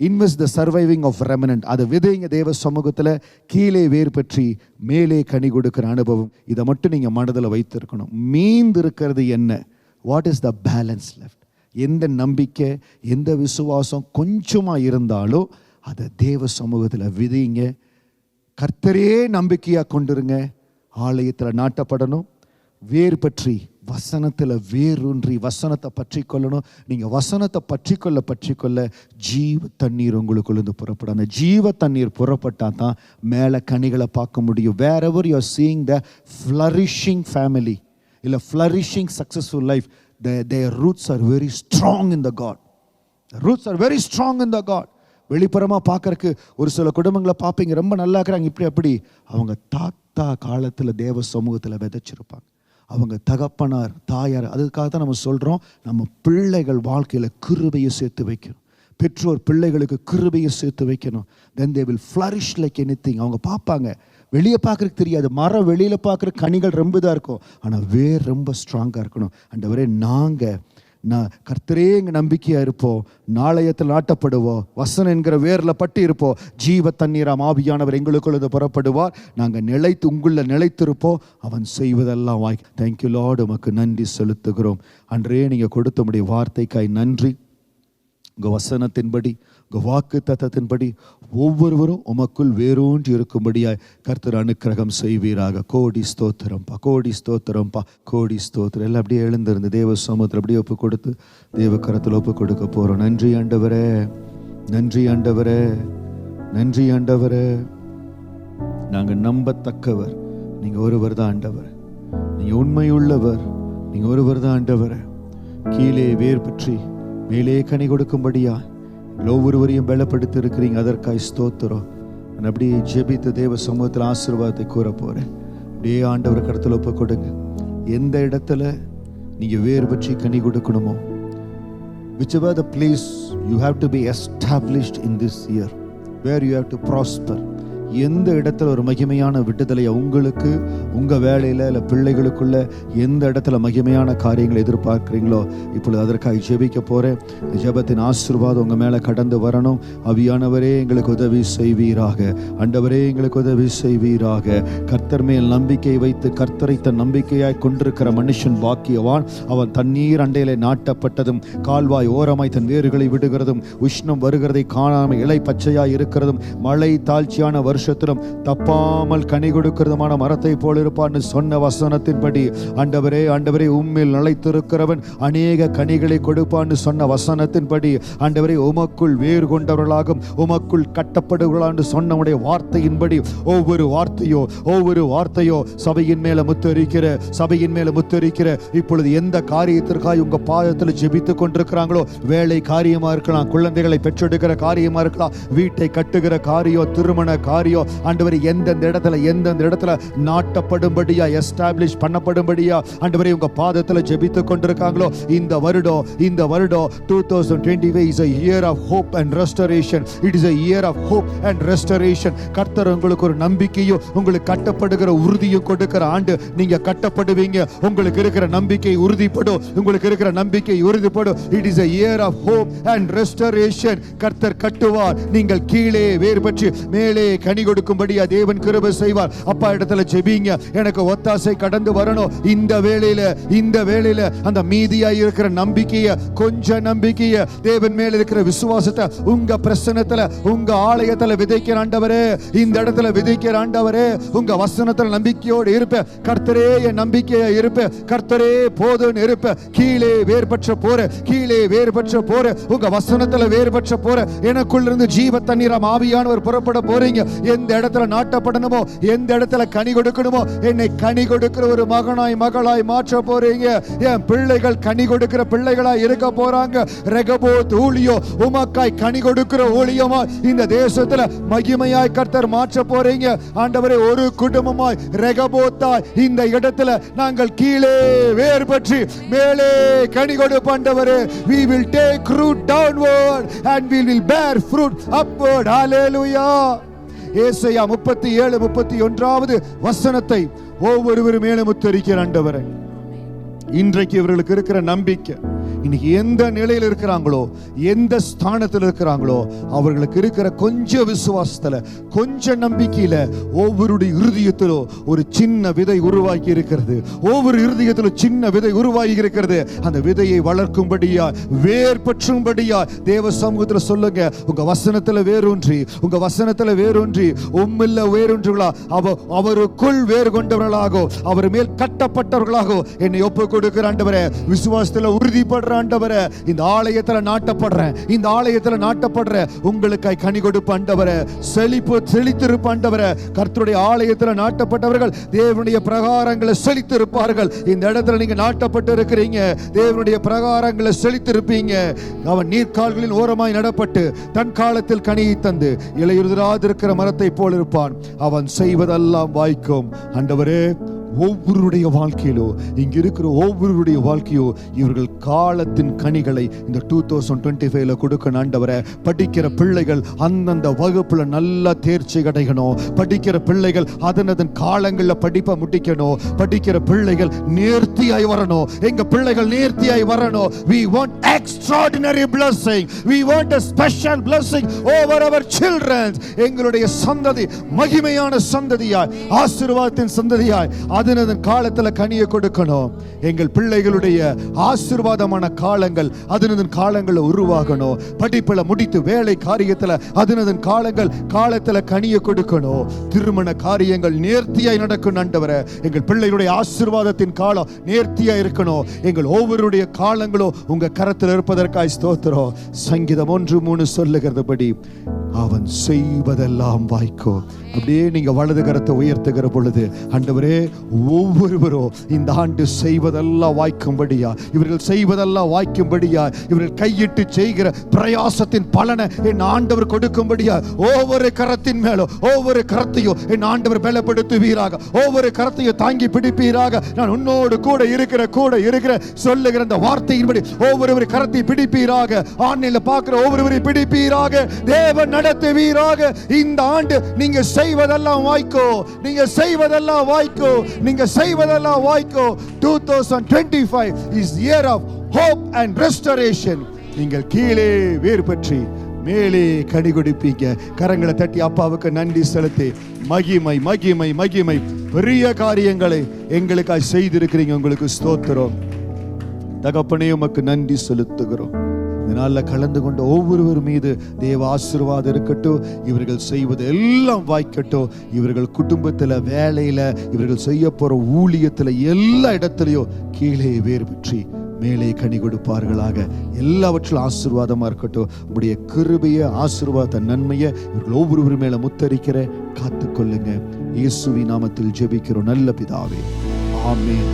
Speaker 2: invest the surviving of remnant. அதை விதைங்க தேவ சமூகத்தில். கீழே வேர் பற்றி மேலே கனி கொடுக்கிற அனுபவம். இதை மட்டும் நீங்கள் மனதில் வைத்திருக்கணும். மீந்து இருக்கிறது என்ன? What is the balance left? எந்த நம்பிக்கை, எந்த விசுவாசம் கொஞ்சமாக இருந்தாலும் அதை தேவ சமூகத்தில் விதைங்க. கர்த்தரே நம்பிக்கையாக கொண்டிருங்க. ஆலயத்தில் நாட்டப்படணும். வேர் பற்றி வசனத்தில் வேரூன்றி வசனத்தை பற்றி கொள்ளணும். நீங்கள் வசனத்தை பற்றி கொள்ள ஜீவ தண்ணீர் உங்களுக்குள்ளேருந்து புறப்படும். அந்த ஜீவ தண்ணீர் புறப்பட்டால் தான் மேலே கனிகளை பார்க்க முடியும். Wherever you are seeing the flourishing family, இல்லை flourishing successful life, their roots are very strong in the God. Roots are very strong in the God. வெளிப்புறமாக பார்க்கறக்கு ஒரு சில குடும்பங்களை பார்ப்பீங்க, ரொம்ப நல்லா இருக்கிறாங்க, இப்படி அப்படி. அவங்க தாத்தா காலத்தில் தேவ சமூகத்தில் விதைச்சிருப்பாங்க. அவங்க தகப்பனார் தாயார். அதுக்காக தான் நம்ம சொல்கிறோம், நம்ம பிள்ளைகள் வாழ்க்கையில் கிருபையை சேர்த்து வைக்கணும். பெற்றோர் பிள்ளைகளுக்கு கிருபையை சேர்த்து வைக்கணும். then they will flourish like anything. அவங்க பார்ப்பாங்க, வெளியே பார்க்கறதுக்கு தெரியாது. மரம் வெளியில பார்க்குற கனிகள் ரொம்ப இதாக இருக்கும், ஆனால் வேர் ரொம்ப ஸ்ட்ராங்காக இருக்கணும். ஆண்டவரே, நான் கர்த்தரே எங்கள் நம்பிக்கையாக இருப்போம், நாளையத்தில் நாட்டப்படுவோம், வசனம் என்கிற வேரில் பட்டு இருப்போம், ஜீவ தண்ணீராம் ஆவியானவர் எங்களுக்குள்ளது புறப்படுவார், நாங்கள் உங்களில் நிலைத்திருப்போம், அவன் செய்வதெல்லாம் வாய். தேங்க்யூ லார்ட், உமக்கு நன்றி செலுத்துகிறோம். அன்றே நீங்கள் கொடுத்த முடிய வார்த்தைக்காய் நன்றி. உங்கள் வசனத்தின்படி, உங்கள் வாக்கு தத்தத்தின்படி ஒவ்வொருவரும் உமக்குள் வேரூன்றி இருக்கும்படியாய் கர்த்தர் அனுக்கிரகம் செய்வீராக. கோடி ஸ்தோத்திரம்ப்பா, கோடி ஸ்தோத்திரம்ப்பா, கோடி ஸ்தோத்திரம். எல்லாம் அப்படியே எழுந்திருந்து தேவ சமூகத்தில் அப்படியே ஒப்பு கொடுத்து தேவ கரத்தில் ஒப்பு கொடுக்க போகிறோம். நன்றி ஆண்டவரே, நன்றி ஆண்டவரே, நன்றி ஆண்டவரே. நாங்கள் நம்பத்தக்கவர், நீங்கள் ஒருவர் தான் ஆண்டவர், நீங்கள் உண்மையுள்ளவர், நீங்கள் ஒருவர் தான் ஆண்டவர். கீழே வேர் பற்றி மேலே கனி கொடுக்கும்படியா ஒவ்வொருவரையும் பலப்படுத்தி இருக்கிறீங்க, அதற்காய் ஸ்தோத்திரம். நான் அப்படியே ஜெபித்து தேவ சமூகத்தில் ஆசீர்வாதத்தை கூற போகிறேன். அப்படியே ஆண்டவர் கருத்தில் ஒப்பு கொடுங்க. எந்த இடத்துல நீங்கள் வேர் பற்றி கனி கொடுக்கணுமோ, whichever the place you have to be established in this year, where you have to prosper, எந்த இடத்துல ஒரு மகிமையான விடுதலையை உங்களுக்கு உங்கள் வேலையில் இல்லை பிள்ளைகளுக்குள்ள எந்த இடத்துல மகிமையான காரியங்களை எதிர்பார்க்குறீங்களோ, இப்பொழுது அதற்காக ஜெபிக்க போகிறேன். ஜெபத்தின் ஆசீர்வாதம் உங்கள் மேலே கடந்து வரணும். ஆவியானவரே, எங்களுக்கு உதவி செய்வீராக. ஆண்டவரே, எங்களுக்கு உதவி செய்வீராக. கர்த்தர் மேல் நம்பிக்கை வைத்து கர்த்தரை தன் நம்பிக்கையாய் கொண்டிருக்கிற மனுஷன் பாக்கியவான். அவன் தண்ணீர் அண்டையிலே நாட்டப்பட்டதும் கால்வாய் ஓரமாய் தன் வேர்களை விடுகிறதும் உஷ்ணம் வருகிறதை காணாமல் இலை பச்சையாய் இருக்கிறதும் மழை தாழ்ச்சியான வருஷத்திலும் தப்பாமல் கனி கொடுக்கிறதுமான மரத்தை போல் இருப்பான்னு சொன்ன வசனத்தின்படி, ஆண்டவரே, ஆண்டவரே, உம்மில் நிலைத்திருக்கிறவன் அநேக கனிகளை கொடுப்பான்னு சொன்ன வசனத்தின்படி, ஆண்டவரே, உமக்குள் வேறு கொண்டவர்களாகும் உமக்குள் கட்டப்படுகிறான்னு சொன்ன உடைய வார்த்தையின்படி ஒவ்வொரு வார்த்தையோ சபையின் மேல முத்தரிக்கிற, சபையின் மேல முத்தரிக்கிற. இப்பொழுது எந்த காரியத்திற்காக உங்க பாதத்தில் ஜெபித்துக் கொண்டிருக்கிறாங்களோ, வேலை காரியமா இருக்கலாம், குழந்தைகளை பெற்றெடுக்கிற காரியமா இருக்கலாம், வீட்டை கட்டுகிற காரியம், திருமண காரியம், ஆண்டவரே, எந்தெந்த இடத்துல நாட்டப்படும்படியா, எஸ்டாப்ளிஷ் பண்ணப்படும்படியா ஆண்டவரே உங்க பாதத்தில் ஜெபித்துக் கொண்டிருக்காங்களோ, இந்த வருடம் 2025 is a year of hope and restoration. It is a year of hope and restoration. கர்த்தர் உங்களுக்கு ஒரு நம்பிக்கையும் உங்களுக்கு கட்டப்படுகிற உறுதியும் கொடுக்கிற ஆண்டு. நீங்க கட்டப்படுவீங்க, உங்களுக்கு இருக்கிற நம்பிக்கை உறுதிப்படும், உங்களுக்கு இருக்கிற நம்பிக்கை உறுதிப்படும். It is a year of hope and restoration. கர்த்தர் கட்டுவார், நீங்கள் கீழே வேர் பற்றி மேலே கனி கொடுக்கும்படியா தேவன் கிருபை செய்வார். அப்பா இடத்துல ஜெபிங்க, எனக்கு ஒத்தாசை கடந்து வரணும். இந்த வேளையில அந்த மீதியாய் இருக்கிற நம்பிக்கையை, கொஞ்ச நம்பிக்கையை, தேவன் மேல இருக்கிற விசுவாசத்தை உங்க பிரசன்னத்துல, உங்க ஆலயத்துல விதைக்கிற ஆண்டவரே, இந்த இடத்துல விதைக்கிற ஆண்டவரே, உங்க வசனத்துல நம்பிக்கையோடு இருப்ப. கர்த்தரே என் நம்பிக்கையா இருப்ப, கர்த்தரே போதுன்னு இருப்ப. கீழே வேர்பற்ற போற, உங்க வசனத்துல வேர்பற்ற போற, எனக்குள்ள இருந்து ஜீவ தண்ணீராம் ஆவியானவர் புறப்பட போறீங்க. எந்த இடத்துல நாட்டப்படணுமோ, எந்த இடத்துல கனி கொடுக்கணுமோ, என்னை கனி கொடுக்கிற ஒரு மகளாய் மாற்ற போறீங்க. என் பிள்ளைகள் கனி கொடுக்கிற பிள்ளைகளாய் இருக்க போறாங்க. ரெகபோத் ஊழியோ உமக்காய் கனி கொடுக்கிற ஊழியமா இந்த தேசத்துல மகிமையாய் கர்த்தர் மாற்ற போறீங்க. ஆண்டவரே, ஒரு குடும்பமாய் ரெகபோத்தாய் இந்த இடத்துல நாங்கள் கீழே வேர் பற்றி மேலே கனி கொடுப்போம். ஆண்டவரே, we will take root downward and we will bear fruit upward. Hallelujah. ஏசாயா 37:31 வசனத்தை ஒவ்வொருவரும் மேலே முத்தரிக்கிற ஆண்டவரே, இன்றைக்கு இவர்களுக்கு இருக்கிற நம்பிக்கை, இன்னைக்கு எந்த நிலையில் இருக்கிறாங்களோ, எந்த ஸ்தானத்தில் இருக்கிறாங்களோ, அவர்களுக்கு இருக்கிற கொஞ்சம் விசுவாசத்துல, கொஞ்சம் நம்பிக்கையில ஒவ்வொருடைய இருதயத்திலும் ஒரு சின்ன விதை உருவாக்கி இருக்கிறது. ஒவ்வொரு இருதயத்திலும் சின்ன விதை உருவாகி இருக்கிறது. அந்த விதையை வளர்க்கும்படியா, வேர் பற்றும்படியா தேவ சமூகத்தில் சொல்லுங்க. உங்க வசனத்துல வேரூன்றி உம்மில்ல வேரூன்றுகளா, அவருக்குள் வேறு கொண்டவர்களாகோ, அவர் மேல் கட்டப்பட்டவர்களாகோ என்னை ஒப்பு கொடுக்கிற ஆண்டவரே, விசுவாசத்துல உறுதிப்படுற ஆண்டவரே, இந்த ஆலயத்துல நாட்டப்படுற உங்களுக்காய் கனி கொடுப்ப ஆண்டவரே, செழித்திருப்ப ஆண்டவரே. கர்த்தருடைய ஆலயத்துல நாட்டப்பட்டவர்கள் தேவனுடைய பிரகாரங்களை செழித்திருப்பார்கள். இந்த இடத்துல நீங்க நாட்டப்பட்டு இருக்கிறீங்க, தேவனுடைய பிரகாரங்களை செழித்திருப்பீங்க. அவன் நீர்க்கால்களின் ஓரமாய் நடப்பட்டு தன் காலத்தில் கனியை தந்து இலையுதிராதிருக்கிற மரத்தை போல் இருப்பான். அவன் செய்வதெல்லாம் வாய்க்கும். ஆண்டவரே, ஒவ்வொருடைய வாழ்க்கையிலோ, இங்க இருக்கிற ஒவ்வொருடைய வாழ்க்கையோ இவர்கள் காலத்தின் கனிகளை இந்த 2025 கொடுக்கணும் ஆண்டவரே. படிக்கிற பிள்ளைகள் அந்தந்த வகுப்புல நல்லா தேர்ச்சி கிடைக்கணும். படிக்கிற பிள்ளைகள் அதன் காலங்களில் படிப்பை முடிக்கணும். படிக்கிற பிள்ளைகள் நேர்த்தியாய் வரணும். எங்க பிள்ளைகள் நேர்த்தியாய் வரணும். We want extraordinary blessing. We want a special blessing over our children. எங்களுடைய சந்ததி மகிமையான சந்ததியாய், ஆசீர்வாதத்தின் சந்ததியாய் அதன் காலத்துல கனியை கொடுக்கணும். எங்கள் பிள்ளைகளுடைய ஆசீர்வாதமான காலங்கள் அதன் காலங்களை உருவாகணும். படிப்புல முடித்து வேலை காரியத்துல அதன் காலத்துல கனியை கொடுக்கணும். திருமண காரியங்கள் நேர்த்தியாய் நடக்கும் ஆண்டவரே. எங்கள் பிள்ளைகளுடைய ஆசீர்வாதத்தின் காலம் நேர்த்தியா இருக்கணும். எங்கள் ஒவ்வொருடைய காலங்களும் உங்க கரத்தில் இருப்பதற்காய் ஸ்தோத்திரம். சங்கீதம் 1:3 சொல்லுகிறதுபடி அவன் செய்வதெல்லாம் வாய்க்கும். அப்படியே நீங்க வலது கரத்தை உயர்த்துகிற பொழுது, ஆண்டவரே ஒவ்வொருவரும் இந்த ஆண்டு செய்வதெல்லாம் வாய்க்கும்படியா, இவர்கள் செய்வதெல்லாம் வாய்க்கும்படியா, இவர்கள் கையிட்டு செய்கிற பிரயாசத்தின் பலனை என் ஆண்டவர் கொடுக்கும்படியா, ஒவ்வொரு கரத்தின் மேலும் ஒவ்வொரு கரத்தையும் என் ஆண்டவர் பலப்படுத்துவீராக. ஒவ்வொரு கரத்தையும் தாங்கி பிடிப்பீராக. நான் உன்னோடு கூட இருக்கிற சொல்லுகிற அந்த வார்த்தையின்படி ஒவ்வொரு கரத்தை பிடிப்பீராக. ஆன்லைன்ல பார்க்கிற ஒவ்வொருவரை பிடிப்பீராக. தேவன் நடத்துவீராக. இந்த ஆண்டு நீங்க செய்வதெல்லாம் வாய்க்கோ, நீங்க செய்வதெல்லாம் வாய்க்கோ, நீங்க செய்வதெல்லாம் வாய்க்கோ. 2025 is year of hope and restoration. நீங்கள் கீழே வேர் பற்றி மேலே கனி கொடுப்பீங்க. கரங்களை தட்டி அப்பாவுக்கு நன்றி செலுத்தி, மகிமை மகிமை மகிமை, பெரிய காரியங்களை எங்களுக்காக செய்திருக்கிறீங்க. உங்களுக்கு ஸ்தோத்திரம் தகப்பனே, உமக்கு நன்றி செலுத்துகிறோம். இதனால கலந்து கொண்ட ஒவ்வொருவர் மீது தேவ ஆசீர்வாதம் இருக்கட்டும். இவர்கள் செய்வது எல்லாம் வாய்க்கட்டும். இவர்கள் குடும்பத்துல, வேலையில, இவர்கள் செய்ய போற ஊழியத்துல, எல்லா இடத்துலயும் கீழே வேர் பற்றி மேலே கனி கொடுப்பார்களாக. எல்லாவற்றிலும் ஆசீர்வாதமா இருக்கட்டும். உடைய கிருபைய ஆசீர்வாத நன்மையை இவர்கள் ஒவ்வொருவர் மேல முத்தரிக்கிற காத்துக்கொள்ளுங்க. இயேசுவின் நாமத்தில் ஜெபிக்கிறோம் நல்ல பிதாவே, ஆமென்.